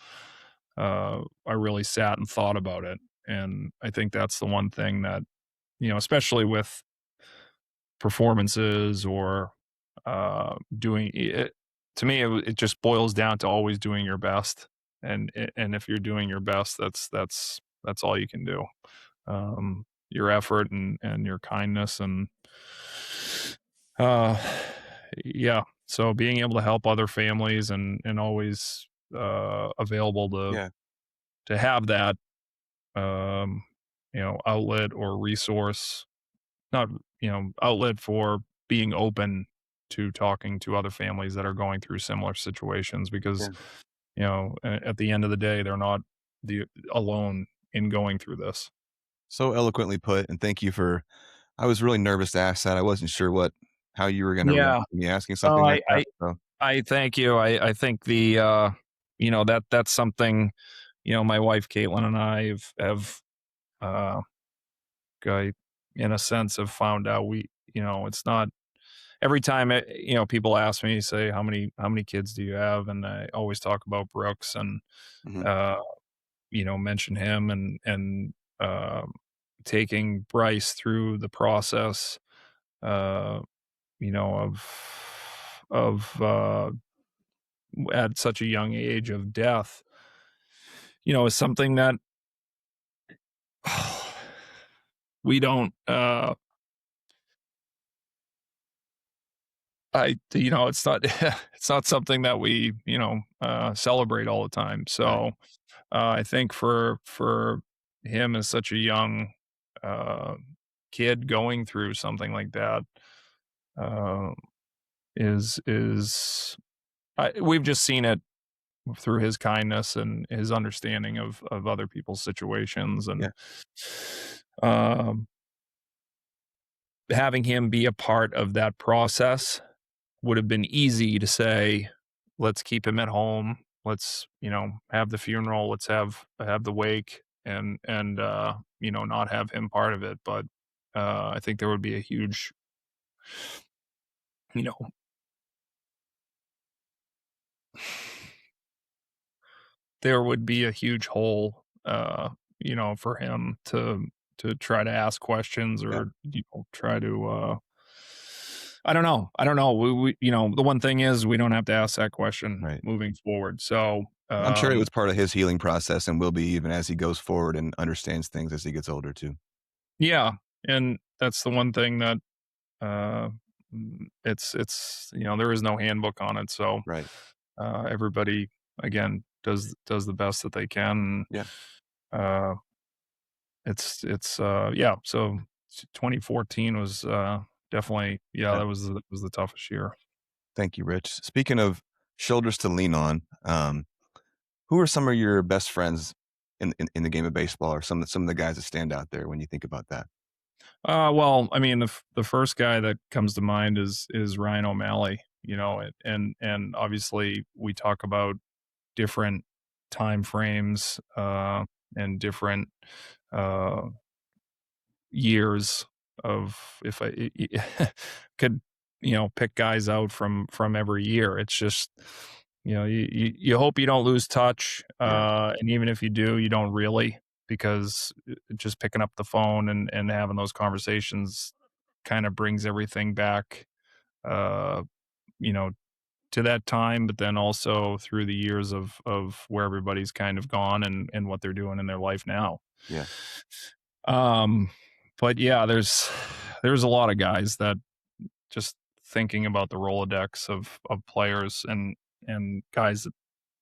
Speaker 2: I really sat and thought about it. And I think that's the one thing that, especially with performances, or doing it, to me it just boils down to always doing your best. And if you're doing your best, that's all you can do. Your effort and your kindness, and uh yeah, So being able to help other families and always available to have that um, outlet or resource, not outlet for being open to talking to other families that are going through similar situations, because at the end of the day, they're not alone in going through this.
Speaker 1: So eloquently put, and thank you for. I was really nervous to ask that. I wasn't sure how you were going to react
Speaker 2: Yeah.
Speaker 1: to me asking
Speaker 2: Oh,
Speaker 1: something like that. So
Speaker 2: I thank you. I think that's something, my wife Caitlin and I uh, in a sense have found out. It's not every time people ask me, say, how many kids do you have, and I always talk about Brooks and
Speaker 1: mhm.
Speaker 2: uh, mention him and uh, taking Bryce through the process, uh, of at such a young age of death, is something that we don't. It's not it's not something that we celebrate all the time.
Speaker 1: Right.
Speaker 2: So I think for him as such a young uh, kid going through something like that uh, is we've just seen it through his kindness and his understanding of other people's situations, and um, having him be a part of that process would have been easy to say, let's keep him at home. Let's, have the funeral. Let's have the wake and not have him part of it. But I think there would be a huge, you know, there would be a huge hole, for him to try to ask questions or try to. I don't know. We the one thing is we don't have to ask that question moving forward. So
Speaker 1: I'm sure it was part of his healing process and will be even as he goes forward and understands things as he gets older too.
Speaker 2: Yeah, and that's the one thing that it's there is no handbook on it. So everybody again does the best that they can.
Speaker 1: Yeah.
Speaker 2: It's yeah. So 2014 was definitely that was the toughest year.
Speaker 1: Thank you, Rich. Speaking of shoulders to lean on, who are some of your best friends in the game of baseball, or some of the guys that stand out there when you think about that?
Speaker 2: Well, I mean, the first guy that comes to mind is Ryan O'Malley. And obviously we talk about different time frames and different years of if I could pick guys out from every year. It's just you hope you don't lose touch, and even if you do, you don't really, because just picking up the phone and having those conversations kind of brings everything back you know to that time, but then also through the years of where everybody's kind of gone and what they're doing in their life now.
Speaker 1: Yeah.
Speaker 2: But yeah, there's a lot of guys that just thinking about the Rolodex of players and guys that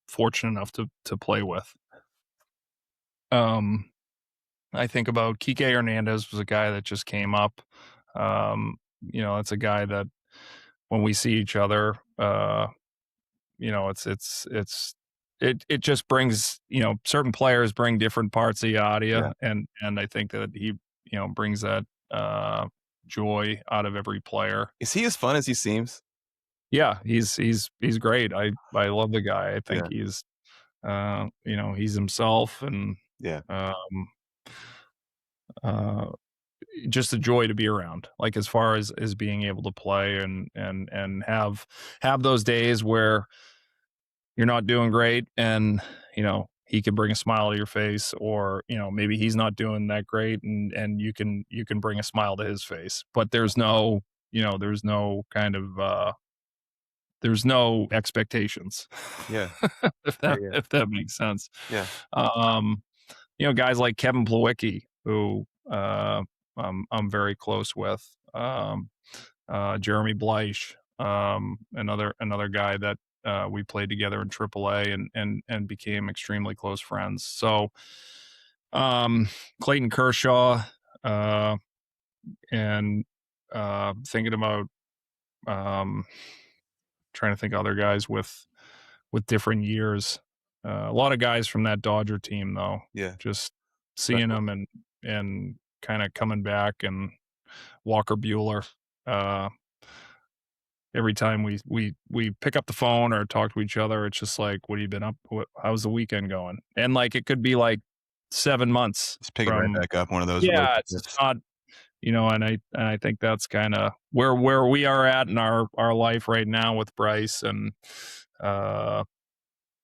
Speaker 2: fortunate enough to play with. I think about Kike Hernandez was a guy that just came up. It's a guy that when we see each other, it just brings, certain players bring different parts of you out of you. And I think that he, brings that joy out of every player.
Speaker 1: Is he as fun as he seems?
Speaker 2: Yeah, he's great. I love the guy. I think he's, he's himself, and just a joy to be around. Like as far as being able to play and have those days where you're not doing great, and he can bring a smile to your face, or maybe he's not doing that great, and you can bring a smile to his face. But there's no there's no kind of there's no expectations. if that makes sense. Guys like Kevin Plawecki, who I'm very close with, Jeremy Bleich, another guy that we played together in AAA and became extremely close friends. So Clayton Kershaw, and thinking about trying to think of other guys with different years. A lot of guys from that Dodger team, though.
Speaker 1: Yeah.
Speaker 2: Just seeing them and kind of coming back, and Walker Bueller. Every time we pick up the phone or talk to each other, it's just like, what have you been up? How's the weekend going? And like, it could be like 7 months.
Speaker 1: Just pick it right back up. One of those.
Speaker 2: Yeah, it's not, and I think that's kind of where we are at in our life right now with Bryce, and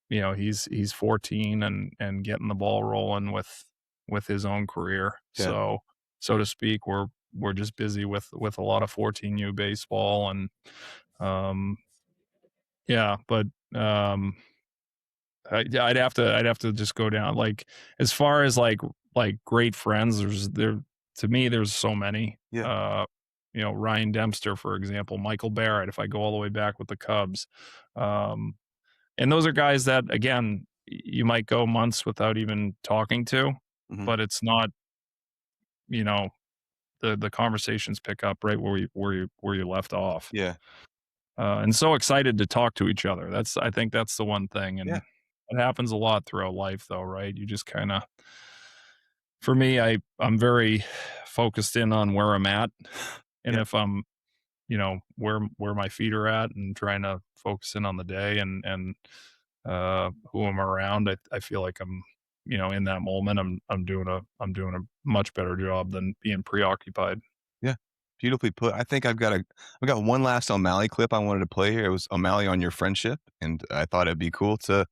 Speaker 2: he's 14 and getting the ball rolling with his own career. Yeah. So to speak, we're just busy with a lot of 14U baseball, and but I'd have to just go down, like, as far as like great friends, to me there's so many.
Speaker 1: Yeah.
Speaker 2: Ryan Dempster, for example, Michael Barrett, if I go all the way back with the Cubs. And those are guys that, again, you might go months without even talking to, but it's not, the conversations pick up right where you left off.
Speaker 1: Yeah.
Speaker 2: And so excited to talk to each other. I think that's the one thing. And it happens a lot throughout life, though, right? You just kind of, for me, I'm very focused in on where I'm at. And if I'm, where my feet are at, and trying to focus in on the day and who I'm around, I feel like I'm, in that moment, I'm doing a much better job than being preoccupied.
Speaker 1: Yeah. Beautifully put. I think I've got one last O'Malley clip I wanted to play here. It was O'Malley on your friendship, and I thought it'd be cool to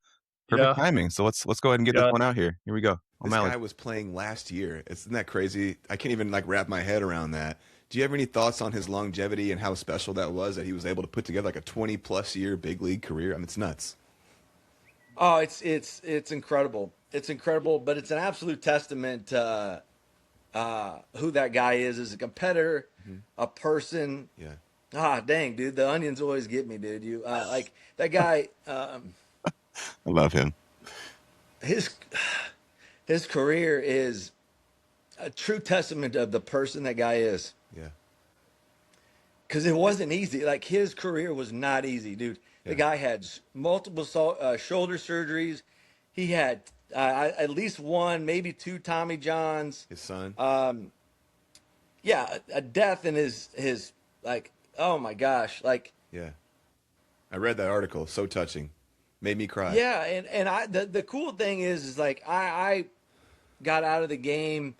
Speaker 1: perfect timing. So let's go ahead and get this one out here. Here we go. O'Malley. This guy was playing last year. Isn't that crazy? I can't even wrap my head around that. Do you have any thoughts on his longevity and how special that was, that he was able to put together like a 20+ year big league career? I mean, it's nuts.
Speaker 5: Oh, it's incredible. It's incredible, but it's an absolute testament to who that guy is as a competitor, a person.
Speaker 1: Yeah.
Speaker 5: Ah, dang, dude, the onions always get me, dude. You like that guy.
Speaker 1: I love him.
Speaker 5: His career is a true testament of the person that guy is.
Speaker 1: Yeah.
Speaker 5: Because it wasn't easy. Like, his career was not easy, dude. The guy had multiple shoulder surgeries. He had at least one, maybe two Tommy Johns.
Speaker 1: His son.
Speaker 5: Yeah, a death in his like, oh my gosh, like.
Speaker 1: Yeah. I read that article. So touching. Made me cry.
Speaker 5: Yeah, and the cool thing is like I got out of the game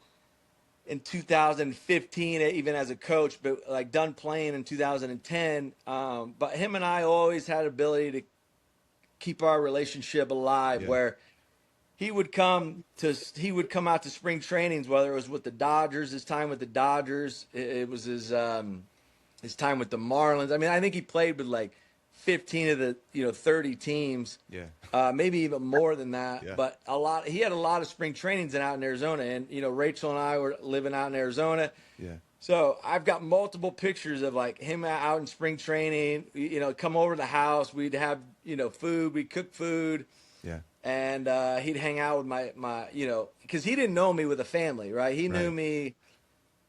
Speaker 5: in 2015, even as a coach, but like done playing in 2010. But him and I always had ability to keep our relationship alive, where he would come out to spring trainings, whether it was with the Dodgers, his time with the Dodgers, it was his time with the Marlins. I mean, I think he played with like 15 of the 30 teams.
Speaker 1: Yeah.
Speaker 5: Maybe even more than that.
Speaker 1: Yeah.
Speaker 5: But he had a lot of spring trainings out in Arizona, and Rachel and I were living out in Arizona.
Speaker 1: Yeah.
Speaker 5: So I've got multiple pictures of like him out in spring training. Come over to the house. We'd have food. We'd cook food.
Speaker 1: Yeah.
Speaker 5: And he'd hang out with my because he didn't know me with a family, right? He knew me.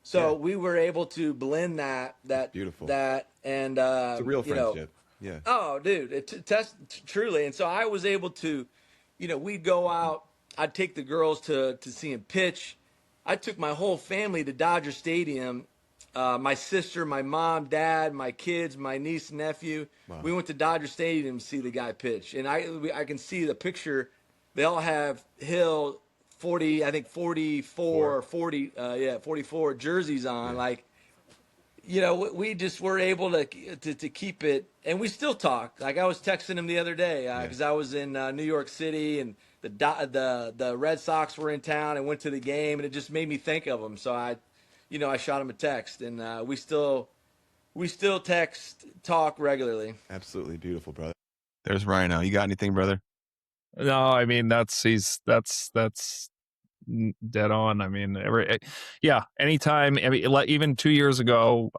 Speaker 5: So we were able to blend that
Speaker 1: beautiful.
Speaker 5: That and
Speaker 1: it's a real friendship. Yeah.
Speaker 5: Oh, dude, truly. And so I was able to, we'd go out. I'd take the girls to see him pitch. I took my whole family to Dodger Stadium. My sister, my mom, dad, my kids, my niece, nephew. Wow. We went to Dodger Stadium to see the guy pitch. And I can see the picture. They all have Hill 40, I think 44 or 40, 44 jerseys on. Yeah. Like, we just were able to keep it, and we still talk. Like, I was texting him the other day because I was in New York City, and the Red Sox were in town, and went to the game, and it just made me think of him. So I shot him a text, and we still talk regularly.
Speaker 1: Absolutely beautiful, brother. There's Rhino. You got anything, brother?
Speaker 2: No, I mean, that's dead on. I mean, yeah, anytime. I mean, even 2 years ago,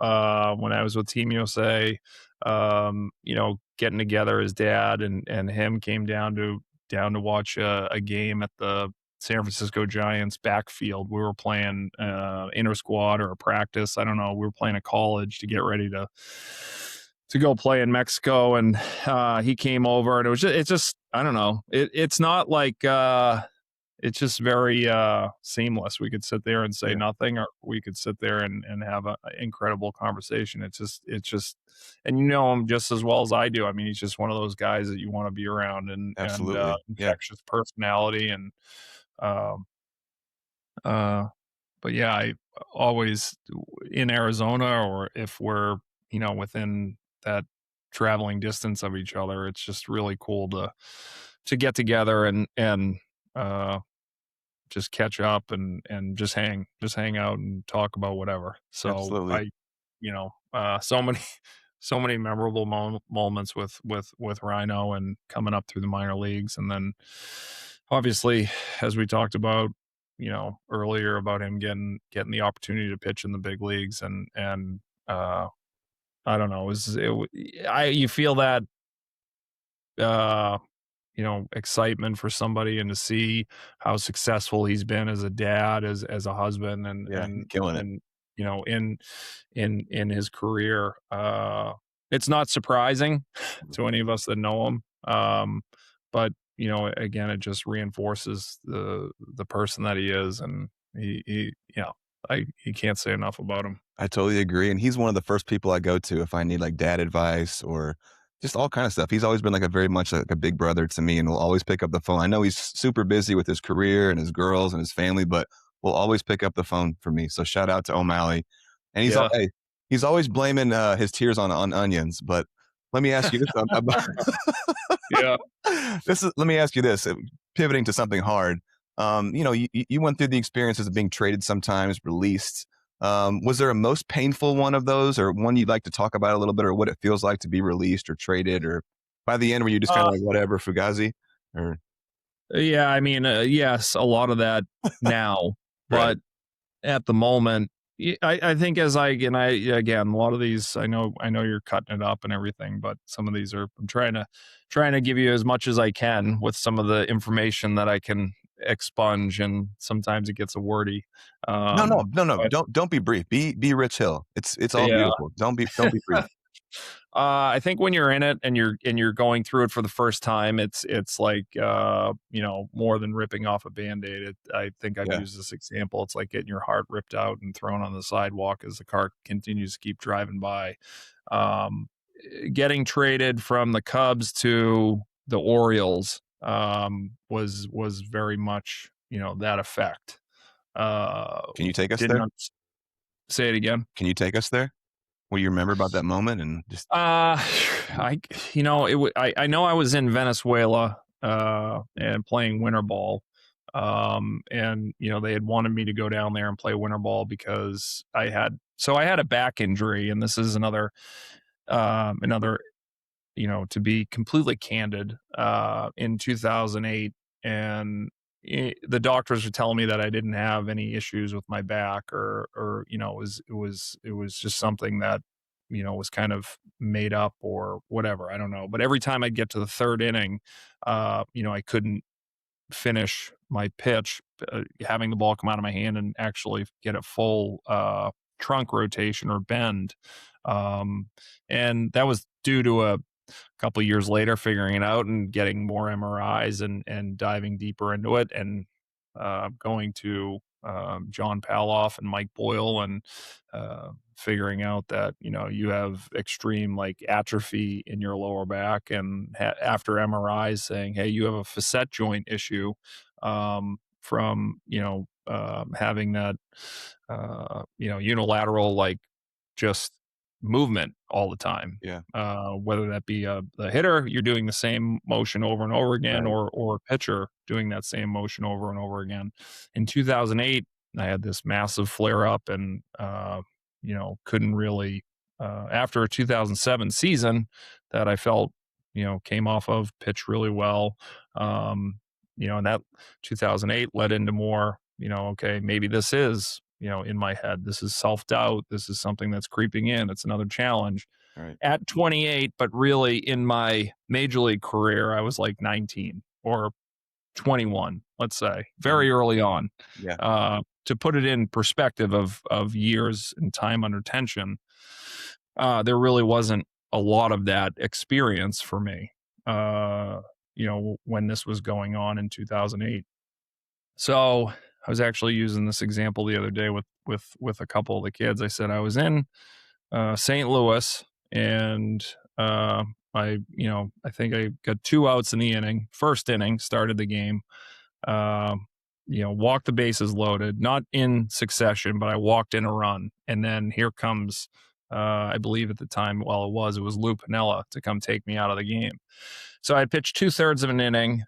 Speaker 2: when I was with Team USA, getting together, his dad and him came down to watch a game at the San Francisco Giants backfield. We were playing inter squad or a practice. I don't know. We were playing a college to get ready to go play in Mexico, and he came over, and it's just I don't know. It's not like it's just very seamless. We could sit there and say nothing, or we could sit there and have an incredible conversation. It's just, and him just as well as I do. I mean, he's just one of those guys that you want to be around, and
Speaker 1: Absolutely.
Speaker 2: infectious personality, and but yeah, I always in Arizona, or if we're within that traveling distance of each other, it's just really cool to get together and just catch up and just hang out and talk about whatever. So
Speaker 1: Absolutely.
Speaker 2: so many memorable moments with Rhino and coming up through the minor leagues, and then obviously, as we talked about earlier, about him getting the opportunity to pitch in the big leagues, and I don't know, you feel that excitement for somebody, and to see how successful he's been as a dad, as a husband, and
Speaker 1: killing it.
Speaker 2: And in his career. It's not surprising to any of us that know him, but again, it just reinforces the person that he is, and he can't say enough about him.
Speaker 1: I totally agree. And he's one of the first people I go to if I need like dad advice or just all kind of stuff. He's always been like very much like a big brother to me, and will always pick up the phone. I know he's super busy with his career and his girls and his family, but will always pick up the phone for me. So shout out to O'Malley. And he's always blaming his tears on onions. But let me ask you this about let me ask you this, pivoting to something hard. You went through the experiences of being traded sometimes, released. Was there a most painful one of those, or one you'd like to talk about a little bit, or what it feels like to be released or traded, or by the end were you just kind of like whatever, Fugazi? Or
Speaker 2: yeah, I mean, yes, a lot of that now, but at the moment, I think a lot of these, I know you're cutting it up and everything, but some of these I'm trying to give you as much as I can with some of the information that I can expunge, and sometimes it gets a wordy.
Speaker 1: No. Don't be brief. Be Rich Hill. It's all beautiful. Don't be brief.
Speaker 2: I think when you're in it and you're going through it for the first time, it's like more than ripping off a Band-Aid. I think I've used this example. It's like getting your heart ripped out and thrown on the sidewalk as the car continues to keep driving by. Getting traded from the Cubs to the Orioles was very much that effect.
Speaker 1: Can you take us there?
Speaker 2: Say it again.
Speaker 1: Can you take us there? What do you remember about that moment? And just
Speaker 2: I know I was in Venezuela and playing winter ball, and they had wanted me to go down there and play winter ball because I had a back injury, and this is another to be completely candid, in 2008, and the doctors were telling me that I didn't have any issues with my back, or it was just something that was kind of made up or whatever. I don't know. But every time I'd get to the third inning, I couldn't finish my pitch, having the ball come out of my hand and actually get a full trunk rotation or bend. And that was due to a couple of years later figuring it out and getting more MRIs and diving deeper into it, and going to John Paloff and Mike Boyle, and figuring out that you have extreme like atrophy in your lower back, and after MRIs saying, hey, you have a facet joint issue from having that unilateral like just movement all the time. Whether that be the hitter, you're doing the same motion over and over again, or a pitcher doing that same motion over and over again. In 2008, I had this massive flare up, and couldn't really after a 2007 season that I felt came off of, pitched really well, and that 2008 led into more okay, maybe this is, in my head, this is self-doubt. This is something that's creeping in. It's another challenge
Speaker 1: Right.
Speaker 2: at 28, but really in my major league career, I was like 19 or 21, let's say, very early on.
Speaker 1: Yeah.
Speaker 2: To put it in perspective of years and time under tension, there really wasn't a lot of that experience for me, when this was going on in 2008. So I was actually using this example the other day with a couple of the kids. I said I was in St. Louis, and I think I got 2 outs in the inning. First inning, started the game. Walked the bases loaded, not in succession, but I walked in a run, and then here comes, I believe at the time, it was Lou Piniella to come take me out of the game. So I pitched 2/3 of an inning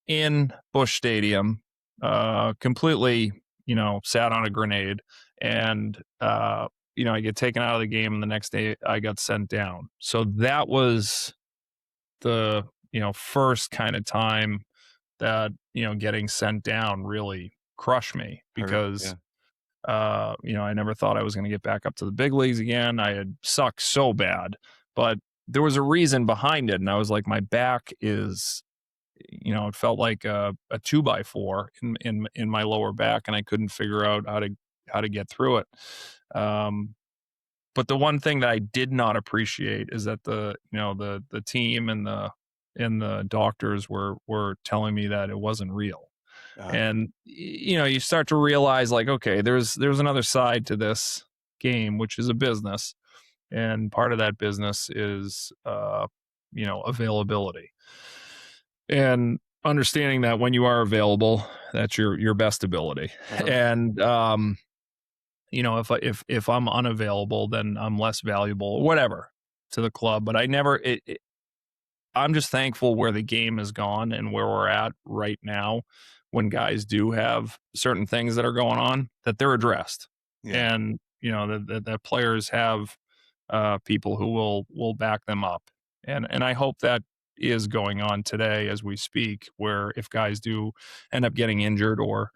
Speaker 2: in Busch Stadium, completely, sat on a grenade, and I get taken out of the game, and the next day I got sent down. So that was the, first kind of time that, getting sent down really crushed me, because, I never thought I was going to get back up to the big leagues again. I had sucked so bad, but there was a reason behind it. And I was like, my back is, it felt like a 2x4 in my lower back, and I couldn't figure out how to get through it. But the one thing that I did not appreciate is that the team and the doctors were telling me that it wasn't real. And you start to realize, like, okay, there's another side to this game, which is a business, and part of that business is availability, and understanding that when you are available, that's your best ability. And if I'm unavailable, then I'm less valuable or whatever to the club. But I'm just thankful where the game has gone and where we're at right now, when guys do have certain things that are going on, that they're addressed.
Speaker 1: Yeah.
Speaker 2: And that players have people who will back them up. And I hope that is going on today as we speak, where if guys do end up getting injured, or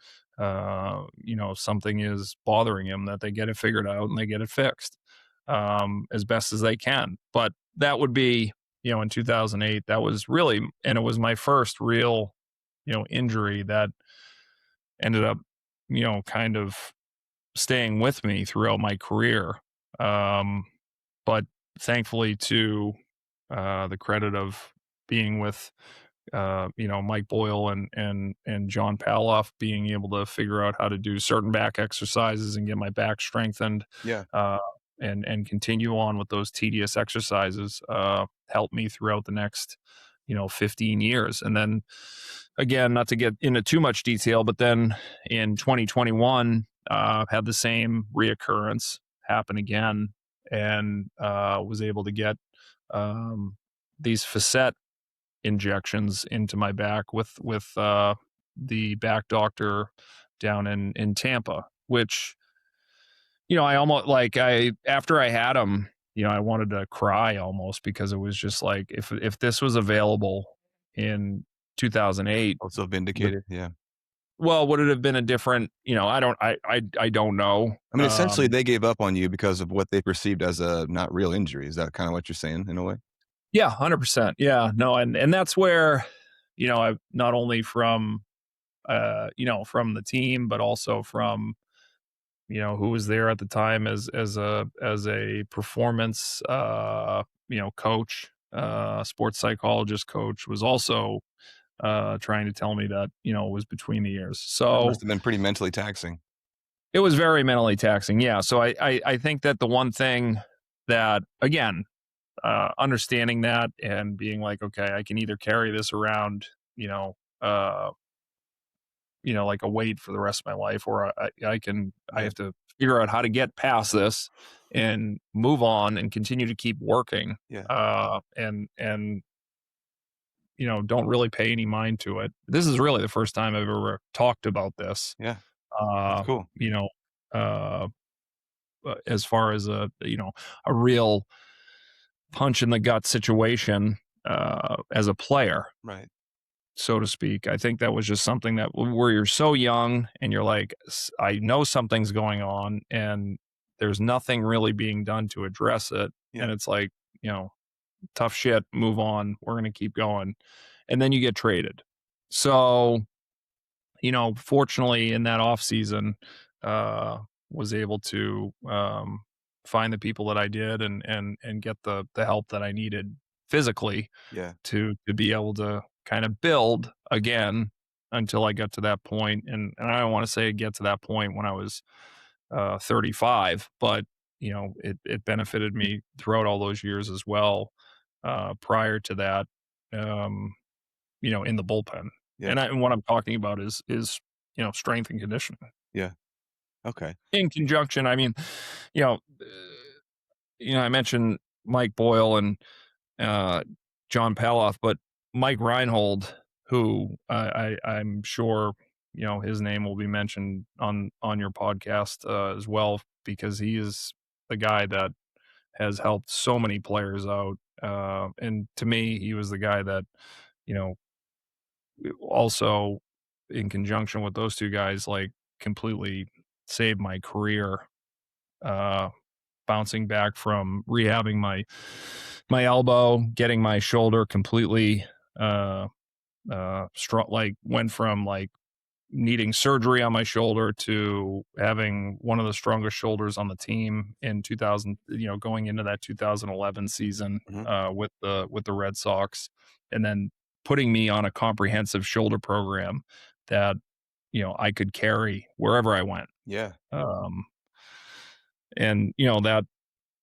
Speaker 2: something is bothering him, that they get it figured out and they get it fixed as best as they can. But that would be, in 2008, that was really, and it was my first real, injury that ended up, kind of staying with me throughout my career. But thankfully, to the credit of being with Mike Boyle and John Paloff, being able to figure out how to do certain back exercises and get my back strengthened.
Speaker 1: Yeah.
Speaker 2: And continue on with those tedious exercises, helped me throughout the next, 15 years. And then again, not to get into too much detail, but then in 2021, had the same reoccurrence happen again, and was able to get these facet injections into my back with the back doctor down in Tampa, which, I almost, after I had them, I wanted to cry almost, because it was just like, if this was available in 2008,
Speaker 1: Also vindicated. Yeah.
Speaker 2: well, would it have been a different, I don't know.
Speaker 1: I mean, essentially, they gave up on you because of what they perceived as a not real injury. Is that kind of what you're saying in a way?
Speaker 2: Yeah, 100%. Yeah, no. And that's where, I not only from, from the team, but also from, who was there at the time as a performance, coach, sports psychologist coach, was also trying to tell me that, it was between the years.
Speaker 1: That
Speaker 2: So
Speaker 1: must have been pretty mentally taxing.
Speaker 2: it was very mentally taxing. Yeah. So I think that the one thing that, again, understanding that and being like, okay, I can either carry this around, like a weight for the rest of my life, or I have to figure out how to get past this and move on and continue to keep working.
Speaker 1: Yeah.
Speaker 2: And don't really pay any mind to it. This is really the first time I've ever talked about this.
Speaker 1: Yeah. That's cool.
Speaker 2: As far as a real punch in the gut situation as a player.
Speaker 1: Right.
Speaker 2: so to speak. I think that was just something that where you're so young and you're like, I know something's going on and there's nothing really being done to address it.
Speaker 1: Yeah.
Speaker 2: And it's like, tough shit, move on. We're going to keep going. And then you get traded. So, fortunately in that off season, was able to find the people that I did and get the help that I needed physically
Speaker 1: Yeah.
Speaker 2: to be able to kind of build again until I got to that point. And I don't want to say get to that point when I was 35, but it benefited me throughout all those years as well. Prior to that, in the bullpen.
Speaker 1: Yeah.
Speaker 2: And what I'm talking about is strength and conditioning.
Speaker 1: Yeah. Okay.
Speaker 2: In conjunction, I mean, I mentioned Mike Boyle and John Paloff, but Mike Reinhold, who I'm sure his name will be mentioned on your podcast as well, because he is the guy that has helped so many players out. And to me, he was the guy that, also in conjunction with those two guys, like completely saved my career. Bouncing back from rehabbing my elbow, getting my shoulder completely strong, like went from like needing surgery on my shoulder to having one of the strongest shoulders on the team in 2000, going into that 2011 season with the Red Sox, and then putting me on a comprehensive shoulder program that I could carry wherever I went.
Speaker 1: Yeah.
Speaker 2: And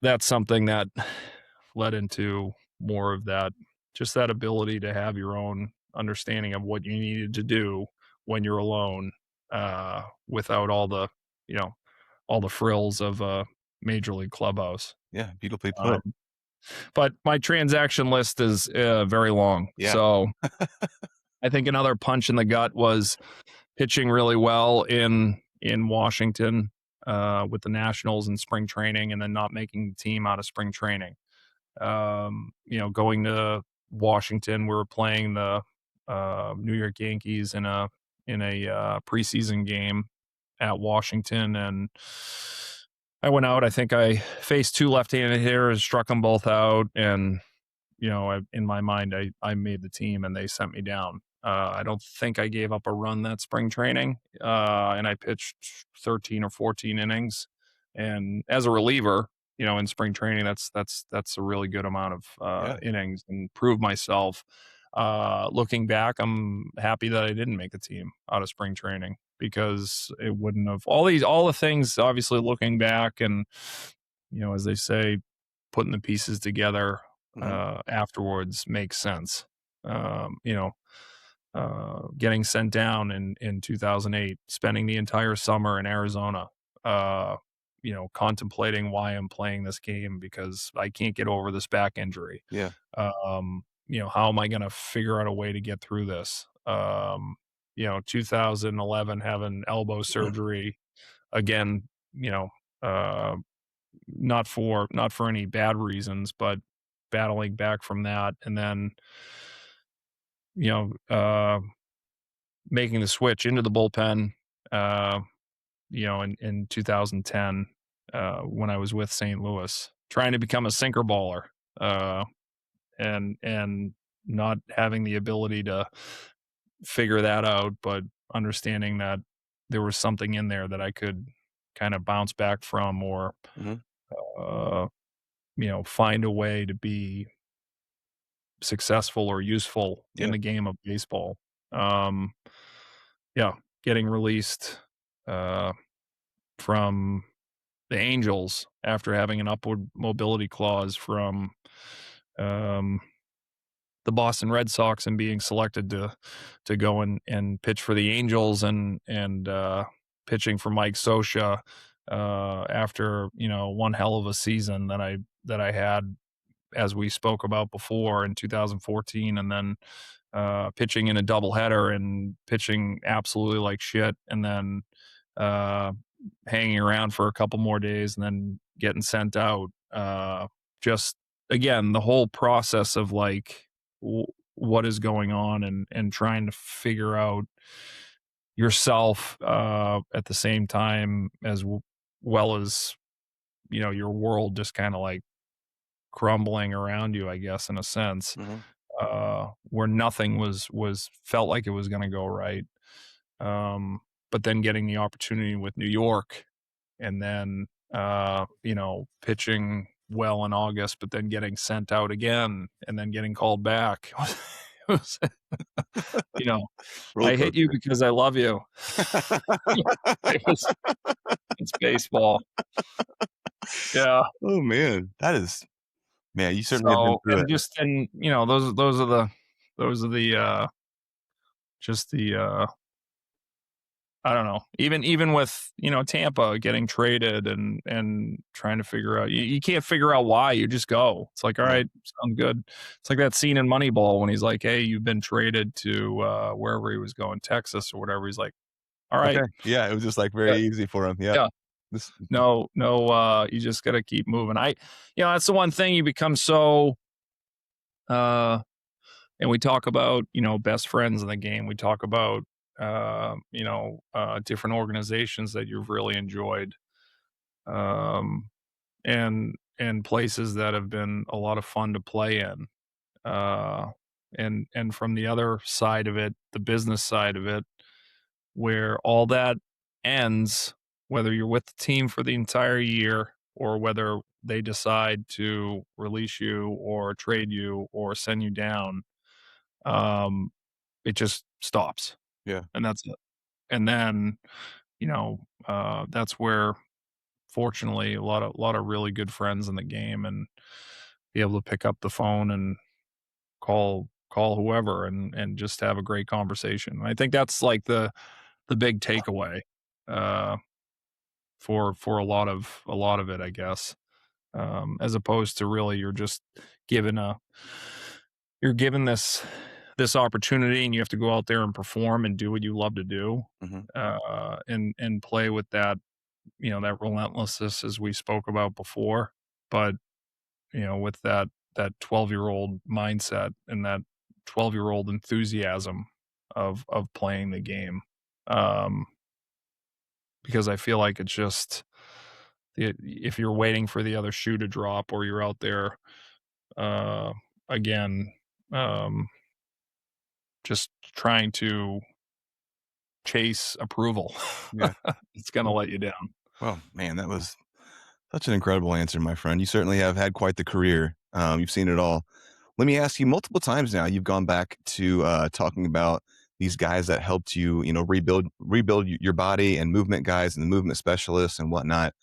Speaker 2: that's something that led into more of that, just that ability to have your own understanding of what you needed to do when you're alone, without all the frills of a major league clubhouse.
Speaker 1: Yeah. Beautifully put.
Speaker 2: But my transaction list is very long.
Speaker 1: Yeah.
Speaker 2: So I think another punch in the gut was pitching really well in Washington with the Nationals in spring training, and then not making the team out of spring training. Going to Washington, we were playing the New York Yankees in a preseason game at Washington, and I went out. I think I faced two left-handed hitters, struck them both out, and in my mind, I made the team, and they sent me down. I don't think I gave up a run that spring training, and I pitched 13 or 14 innings. And as a reliever, in spring training, that's a really good amount of innings, and proved myself. Looking back, I'm happy that I didn't make the team out of spring training, because it wouldn't have all the things, obviously looking back, and as they say, putting the pieces together afterwards makes sense. Getting sent down in 2008, spending the entire summer in Arizona, contemplating why I'm playing this game, because I can't get over this back injury.
Speaker 1: Yeah.
Speaker 2: How am I going to figure out a way to get through this? 2011, having elbow surgery again, not for any bad reasons, but battling back from that. And then, making the switch into the bullpen, in 2010, when I was with St. Louis, trying to become a sinker baller, and not having the ability to figure that out, but understanding that there was something in there that I could kind of bounce back from, or, find a way to be successful or useful in the game of baseball. Getting released from the Angels after having an upward mobility clause from the Boston Red Sox, and being selected to go and pitch for the Angels, and pitching for Mike Scioscia after one hell of a season that I had, as we spoke about before, in 2014, and then pitching in a doubleheader and pitching absolutely like shit, and then hanging around for a couple more days and then getting sent out. Just again, the whole process of like, what is going on and trying to figure out yourself at the same time as well as, you know, your world just kind of like crumbling around you, I guess, in a sense, where nothing was felt like it was going to go right. But then getting the opportunity with New York, and then you know, pitching well in August, but then getting sent out again, and then getting called back. It was, you know,
Speaker 1: Roller
Speaker 2: I hit you
Speaker 1: coaster.
Speaker 2: because I love you. It's baseball. Yeah.
Speaker 1: Oh man, man. You certainly have been
Speaker 2: So,
Speaker 1: through it.
Speaker 2: and you know, those are the just the I don't know. Even with, you know, Tampa getting traded and trying to figure out, you can't figure out why. You just go. It's like, all
Speaker 1: Yeah.
Speaker 2: right, sounds good. It's like that scene in Moneyball when he's like, hey, you've been traded to wherever he was going, Texas or whatever. He's like, all right,
Speaker 1: Okay. Yeah, it was just like
Speaker 2: yeah,
Speaker 1: very easy for him. Yeah.
Speaker 2: yeah.
Speaker 1: This,
Speaker 2: No, you just gotta keep moving. You know, that's the one thing you become so and we talk about, you know, best friends in the game. We talk about you know, different organizations that you've really enjoyed, um, and places that have been a lot of fun to play in. Uh, and from the other side of it, the business side of it, where all that ends, whether you're with the team for the entire year or whether they decide to release you or trade you or send you down, um, it just stops,
Speaker 1: yeah.
Speaker 2: and that's it. And then, you know, that's where, fortunately, a lot of really good friends in the game, and be able to pick up the phone and call whoever and just have a great conversation. I think that's like the big takeaway uh, for a lot of it, I guess, as opposed to really given a you're given this opportunity and you have to go out there and perform and do what you love to do,
Speaker 1: Mhm.
Speaker 2: and play with that, you know, that relentlessness as we spoke about before, but you know, with that 12-year-old mindset and that 12-year-old enthusiasm of playing the game. Um, because I feel like it's just if you're waiting for the other shoe to drop or you're out there uh again, um just trying to chase approval,
Speaker 1: Yeah.
Speaker 2: it's gonna let you down.
Speaker 1: Well, man, that was such an incredible answer, my friend. You certainly have had quite the career. You've seen it all. Let me ask you, multiple times now, you've gone back to talking about these guys that helped you, you know, rebuild your body, and movement guys and the movement specialists and whatnot.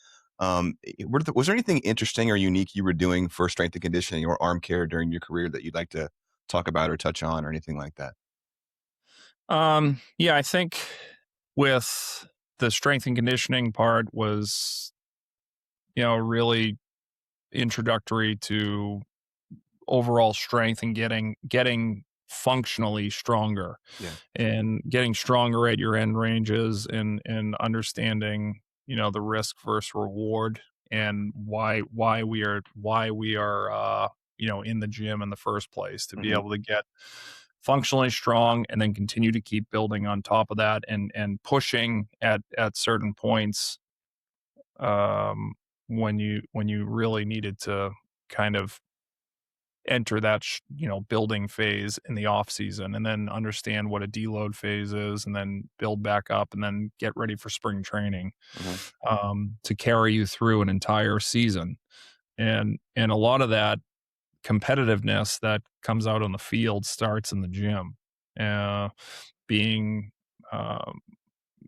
Speaker 1: Was there anything interesting or unique you were doing for strength and conditioning or arm care during your career that you'd like to talk about or touch on or anything like that?
Speaker 2: Yeah, I think with the strength and conditioning part was, you know, really introductory to overall strength and getting functionally stronger,
Speaker 1: Yeah.
Speaker 2: and getting stronger at your end ranges, and understanding, you know, the risk versus reward, and why we are you know, in the gym in the first place, to be
Speaker 1: Hmm.
Speaker 2: able to get functionally strong and then continue to keep building on top of that, and pushing at certain points, um when you really needed to kind of enter that you know, building phase in the off season, and then understand what a deload phase is, and then build back up, and then get ready for spring training,
Speaker 1: Hmm.
Speaker 2: to carry you through an entire season. And a lot of that competitiveness that comes out on the field starts in the gym, uh, being um,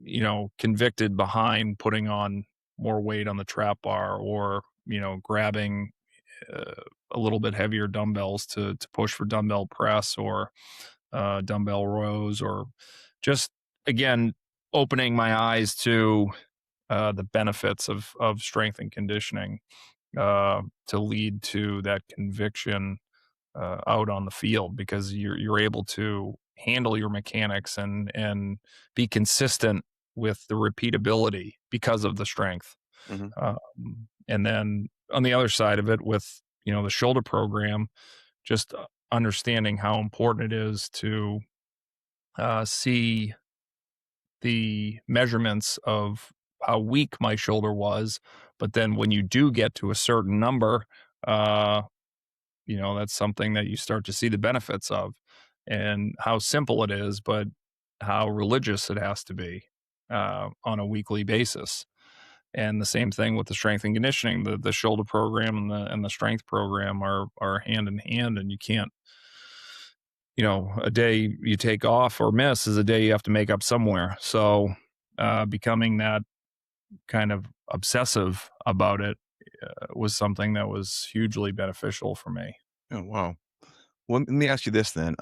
Speaker 2: you know, convicted behind putting on more weight on the trap bar, or you know, grabbing uh, a little bit heavier dumbbells to push for dumbbell press, or dumbbell rows, or just, again, opening my eyes to the benefits of strength and conditioning, to lead to that conviction out on the field, because you're able to handle your mechanics and be consistent with the repeatability because of the strength.
Speaker 1: Hmm.
Speaker 2: And then on the other side of it, with, you know, the shoulder program, just understanding how important it is to see the measurements of how weak my shoulder was. But then when you do get to a certain number, uh, that's something that you start to see the benefits of, and how simple it is, but how religious it has to be on a weekly basis. And the same thing with the strength and conditioning. The shoulder program and the strength program are hand in hand, and you can't, a day you take off or miss is a day you have to make up somewhere. So becoming that kind of obsessive about it was something that was hugely beneficial for me.
Speaker 1: Oh, wow. Well, let me ask you this then.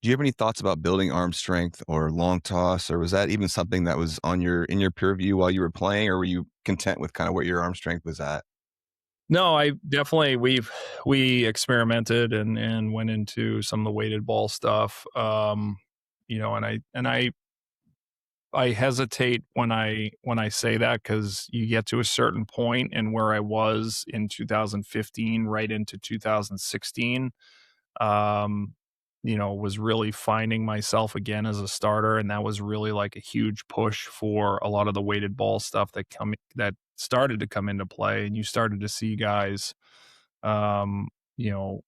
Speaker 1: Do you have any thoughts about building arm strength or long toss, or was that even something that was in your purview while you were playing, or were you content with kind of where your arm strength was at?
Speaker 2: No, I definitely we experimented and went into some of the weighted ball stuff. And I hesitate when I say that, because you get to a certain point, and where I was in 2015 right into 2016, was really finding myself again as a starter, and that was really like a huge push for a lot of the weighted ball stuff that started to come into play, and you started to see guys, um, you know,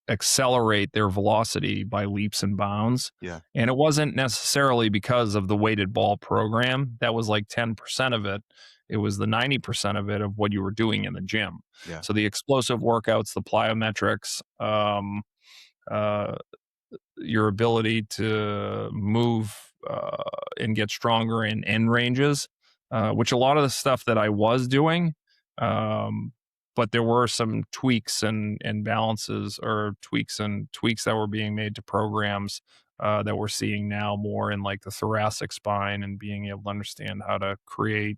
Speaker 2: accelerate their velocity by leaps and bounds.
Speaker 1: Yeah.
Speaker 2: And it wasn't necessarily because of the weighted ball program. That was like 10% of it. It was the 90% of it of what you were doing in the gym.
Speaker 1: Yeah.
Speaker 2: So the explosive workouts, the plyometrics, uh, your ability to move and get stronger in end ranges, which a lot of the stuff that I was doing, but there were some tweaks and balances, or tweaks that were being made to programs that we're seeing now more in like the thoracic spine, and being able to understand how to create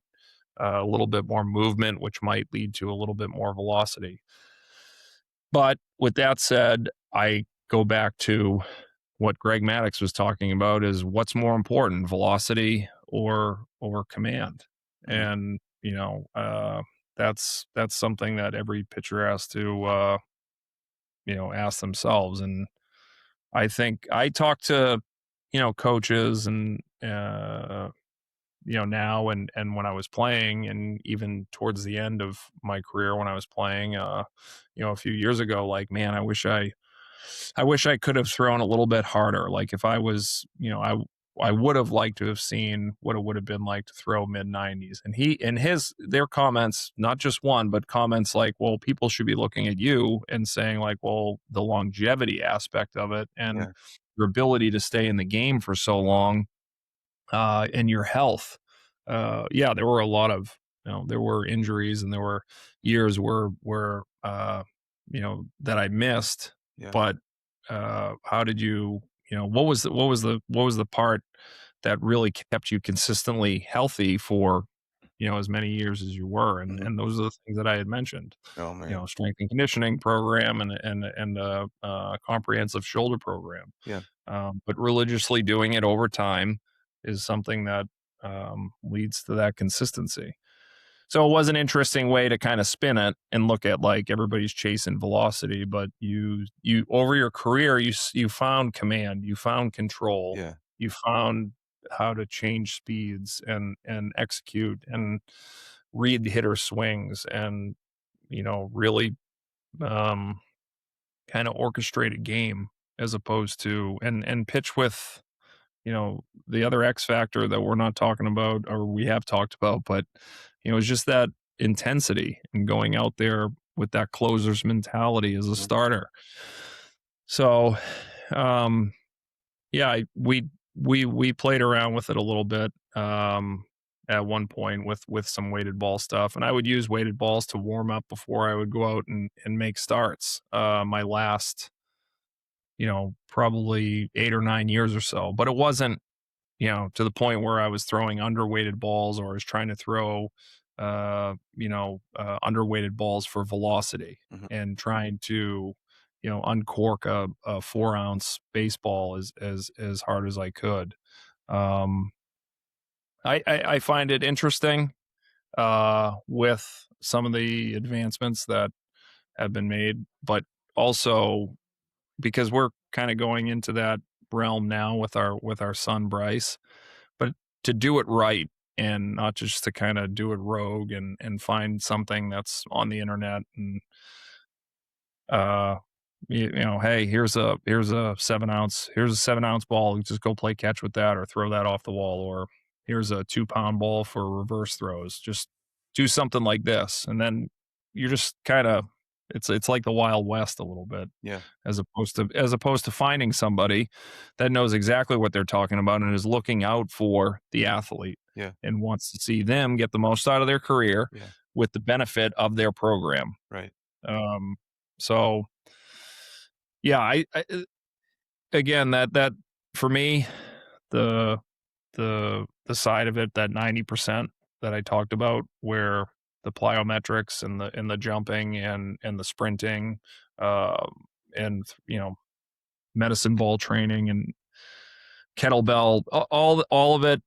Speaker 2: a little bit more movement, which might lead to a little bit more velocity. But with that said, I go back to what Greg Maddux was talking about: is what's more important, velocity or command. And that's something that every pitcher has to ask themselves. And I think I talk to coaches, and now and when I was playing, and even towards the end of my career when I was playing, a few years ago, like, man, I wish I could have thrown a little bit harder. Like, if I was, I would have liked to have seen what it would have been like to throw mid 90s. And their comments, not just one, but comments like, well, people should be looking at you and saying like, well, the longevity aspect of it, and
Speaker 1: Yeah.
Speaker 2: your ability to stay in the game for so long, and your health. There were a lot of, there were injuries, and there were years where that I missed.
Speaker 1: Yeah.
Speaker 2: But how did you, what was the part that really kept you consistently healthy for, as many years as you were? And
Speaker 1: Mhm.
Speaker 2: and those are the things that I had mentioned.
Speaker 1: Oh man.
Speaker 2: Strength and conditioning program, and comprehensive shoulder program.
Speaker 1: Yeah.
Speaker 2: But religiously doing it over time is something that leads to that consistency. So it was an interesting way to kind of spin it and look at, like, everybody's chasing velocity, but you over your career, you found command, you found control,
Speaker 1: Yeah.
Speaker 2: you found how to change speeds and execute and read the hitter swings, and really um, kind of orchestrate a game, as opposed to and pitch with the other X factor that we're not talking about, or we have talked about, but it's just that intensity and going out there with that closer's mentality as a
Speaker 1: Mhm.
Speaker 2: starter. So, yeah, we played around with it a little bit at one point with some weighted ball stuff, and I would use weighted balls to warm up before I would go out and make starts. My last, probably 8 or 9 years or so, but it wasn't to the point where I was throwing underweighted balls, or I was trying to throw, underweighted balls for velocity,
Speaker 1: Mhm.
Speaker 2: and trying to, uncork a 4-ounce baseball as hard as I could. Um, I find it interesting with some of the advancements that have been made, but also because we're kind of going into that realm now with our son Bryce, but to do it right and not just to kind of do it rogue and find something that's on the internet and you know, hey, here's a 7-ounce ball, just go play catch with that or throw that off the wall, or here's a 2-pound ball for reverse throws, just do something like this. And then you're just kind of, it's like the Wild West a little bit.
Speaker 1: Yeah.
Speaker 2: As opposed to finding somebody that knows exactly what they're talking about and is looking out for the athlete.
Speaker 1: Yeah.
Speaker 2: And wants to see them get the most out of their career with the benefit of their program.
Speaker 1: Right.
Speaker 2: So yeah, I again, that for me, the side of it, that 90% that I talked about, where the plyometrics and the jumping and the sprinting, and you know, medicine ball training and kettlebell, all of it.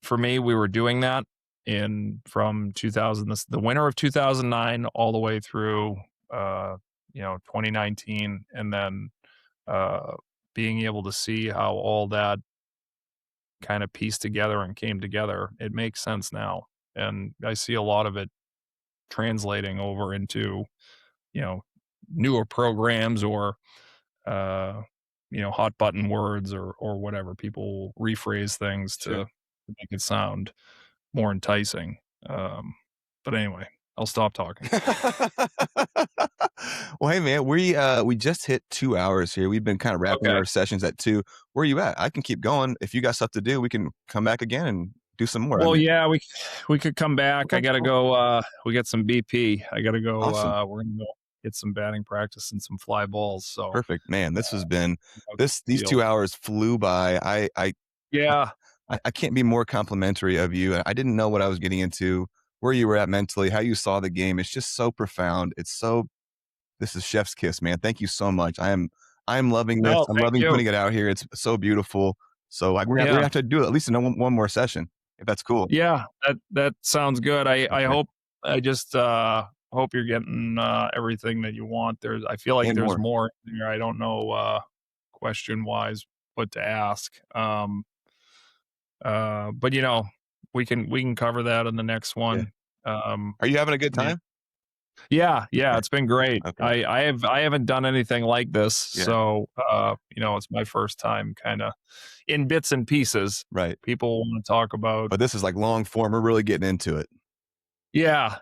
Speaker 2: For me, we were doing that from 2000, the winter of 2009, all the way through 2019, and then being able to see how all that kind of pieced together and came together, it makes sense now. And I see a lot of it translating over into, newer programs or, hot button words or whatever. People rephrase things to make it sound more enticing. But anyway, I'll stop talking.
Speaker 1: Well, hey man, we just hit 2 hours here. We've been kind of wrapping our sessions at 2. Where are you at? I can keep going. If you got stuff to do, we can come back again and do some more.
Speaker 2: Well, we could come back. Okay, I gotta go. We got some BP. I gotta go.
Speaker 1: Awesome.
Speaker 2: We're gonna go get some batting practice and some fly balls. So
Speaker 1: perfect, man. This has been these 2 hours flew by. I can't be more complimentary of you. I didn't know what I was getting into, where you were at mentally, how you saw the game. It's just so profound. This is chef's kiss, man. Thank you so much. I'm loving this. I'm loving putting it out here. It's so beautiful. So we're gonna have to do at least one more session, if that's cool.
Speaker 2: Yeah, that sounds good. I hope you're getting everything that you want. I feel like there's more in there. I don't know question wise what to ask. But we can cover that in the next one.
Speaker 1: Are you having a good time?
Speaker 2: Yeah, it's been great. Okay. I haven't done anything like this, so it's my first time kind of in bits and pieces.
Speaker 1: Right.
Speaker 2: People want to talk about,
Speaker 1: but this is like long form. We're really getting into it.
Speaker 2: Yeah.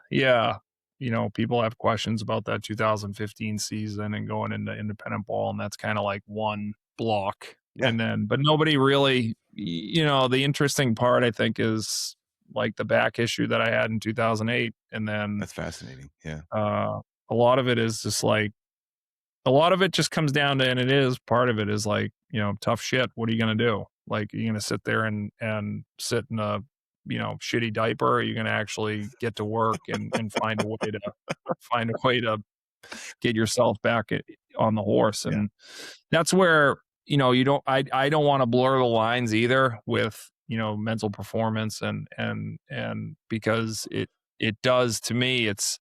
Speaker 2: People have questions about that 2015 season and going into independent ball, and that's kind of like one block. Yeah. But nobody really, the interesting part I think is like the back issue that I had in 2008. And then
Speaker 1: that's fascinating. Yeah.
Speaker 2: A lot of it is just like, a lot of it just comes down to, and it is part of it is like, tough shit. What are you going to do? Like, you're going to sit there and sit in a, shitty diaper, or are you going to actually get to work and find a way to get yourself back on the horse? And that's where, I don't want to blur the lines either with, mental performance and because it does, to me, it's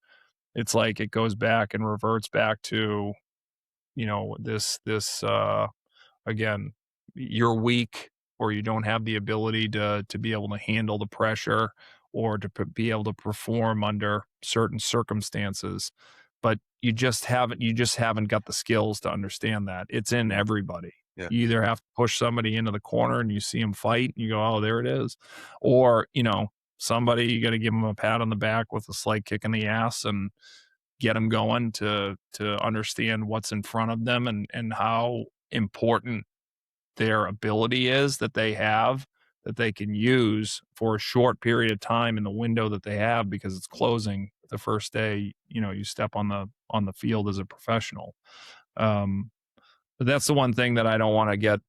Speaker 2: like it goes back and reverts back to, this again, you're weak or you don't have the ability to be able to handle the pressure or to be able to perform under certain circumstances, but you just haven't got the skills to understand that. It's in everybody. Yeah. You either have to push somebody into the corner and you see them fight and you go, oh, there it is. Or, somebody, you got to give them a pat on the back with a slight kick in the ass and get them going to understand what's in front of them and how important their ability is that they have, that they can use for a short period of time in the window that they have, because it's closing the first day, you step on the field as a professional. But that's the one thing that I don't want to get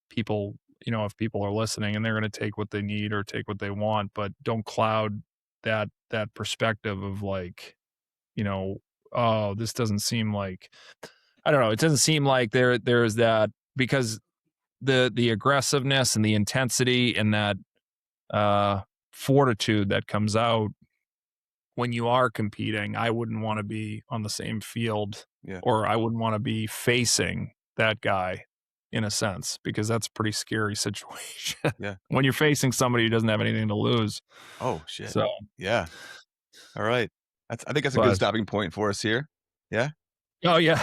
Speaker 2: people, if people are listening and they're going to take what they need or take what they want, but don't cloud that perspective of like, oh, this doesn't seem like, I don't know. It doesn't seem like there's that, because the aggressiveness and the intensity and that fortitude that comes out when you are competing, I wouldn't want to be on the same field,
Speaker 1: Yeah.
Speaker 2: or I wouldn't want to be facing that guy in a sense, because that's a pretty scary situation.
Speaker 1: Yeah.
Speaker 2: When you're facing somebody who doesn't have anything to lose.
Speaker 1: Oh shit.
Speaker 2: So
Speaker 1: Yeah. All right. I think that's a good
Speaker 2: but
Speaker 1: stopping point for us here. Yeah.
Speaker 2: oh yeah.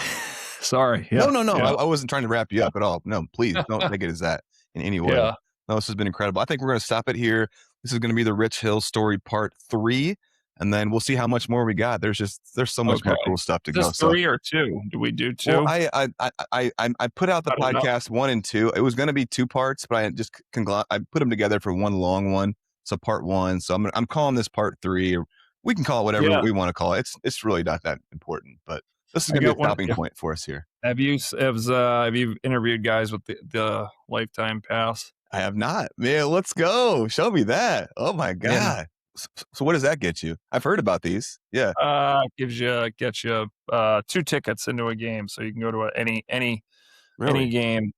Speaker 2: Sorry. Yeah.
Speaker 1: No.
Speaker 2: Yeah.
Speaker 1: I wasn't trying to wrap you up at all. No, please don't take it as that in any way.
Speaker 2: Yeah.
Speaker 1: No, this has been incredible. I think we're going to stop it here. This is going to be the Rich Hill story part 3, and then we'll see how much more we got. There's so much more
Speaker 2: Okay.
Speaker 1: cool stuff to
Speaker 2: Is
Speaker 1: go.
Speaker 2: this 3 or 2? Do we do 2?
Speaker 1: Well, I put out the
Speaker 2: I don't know.
Speaker 1: podcast 1 and 2. It was going to be 2 parts, but I just I put them together for one long one. So part 1. So I'm calling this part 3. Or we can call it whatever we want to call it. It's really not that important, but this is going to be a stopping point for us here.
Speaker 2: Have you interviewed guys with the lifetime pass?
Speaker 1: I have not. Man, let's go. Show me that. Oh my God.
Speaker 2: Yeah.
Speaker 1: So what does that get you? I've heard about these. Yeah.
Speaker 2: Gets you 2 tickets into a game, so you can go to any
Speaker 1: Really?
Speaker 2: game.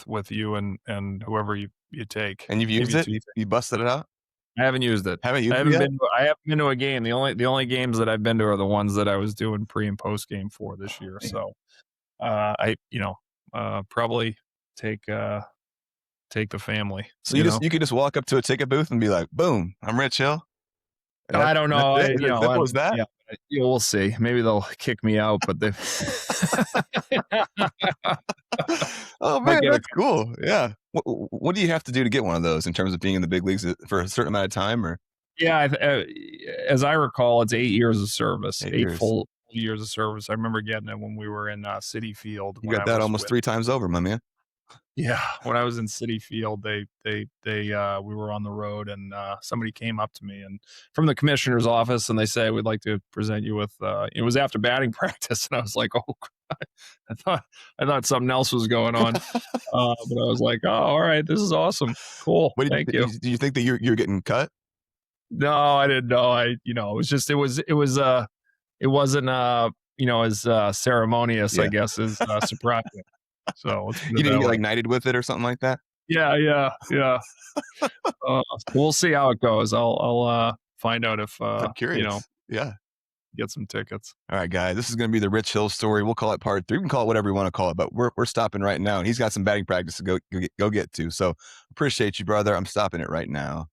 Speaker 2: With you and whoever you take.
Speaker 1: And you've used it? You busted it out?
Speaker 2: I haven't used it.
Speaker 1: Haven't used
Speaker 2: I
Speaker 1: it
Speaker 2: haven't
Speaker 1: yet?
Speaker 2: I haven't been to a game. The only games that I've been to are the ones that I was doing pre and post game for this year. So I probably take the family.
Speaker 1: So you could just walk up to a ticket booth and be like, boom, I'm Rich Hill.
Speaker 2: I don't know.
Speaker 1: That's it? As simple as that?
Speaker 2: Yeah, we'll see. Maybe they'll kick me out, but they.
Speaker 1: Oh man, that's cool. Yeah. What do you have to do to get one of those in terms of being in the big leagues for a certain amount of time, or?
Speaker 2: Yeah, as I recall, it's 8 years of service, 8 full years of service. I remember getting it when we were in City Field.
Speaker 1: You got that almost 3 times over, my man.
Speaker 2: Yeah, when I was in City Field, we were on the road, and somebody came up to me and from the commissioner's office, and they say, "We'd like to present you with." It was after batting practice, and I was like, "Oh, God. I thought something else was going on," but I was like, "Oh, all right, this is awesome, cool, thank you."
Speaker 1: Do you think that you're getting cut?
Speaker 2: No, I didn't know. It wasn't as ceremonious, I guess, as surprising. So
Speaker 1: You didn't get like knighted with it or something like that?
Speaker 2: Yeah. We'll see how it goes. I'll find out if
Speaker 1: I'm curious. Yeah.
Speaker 2: Get some tickets.
Speaker 1: All right, guys. This is going to be the Rich Hill story. We'll call it part 3. We can call it whatever you want to call it, but we're stopping right now, and he's got some batting practice to go get to. So appreciate you, brother. I'm stopping it right now.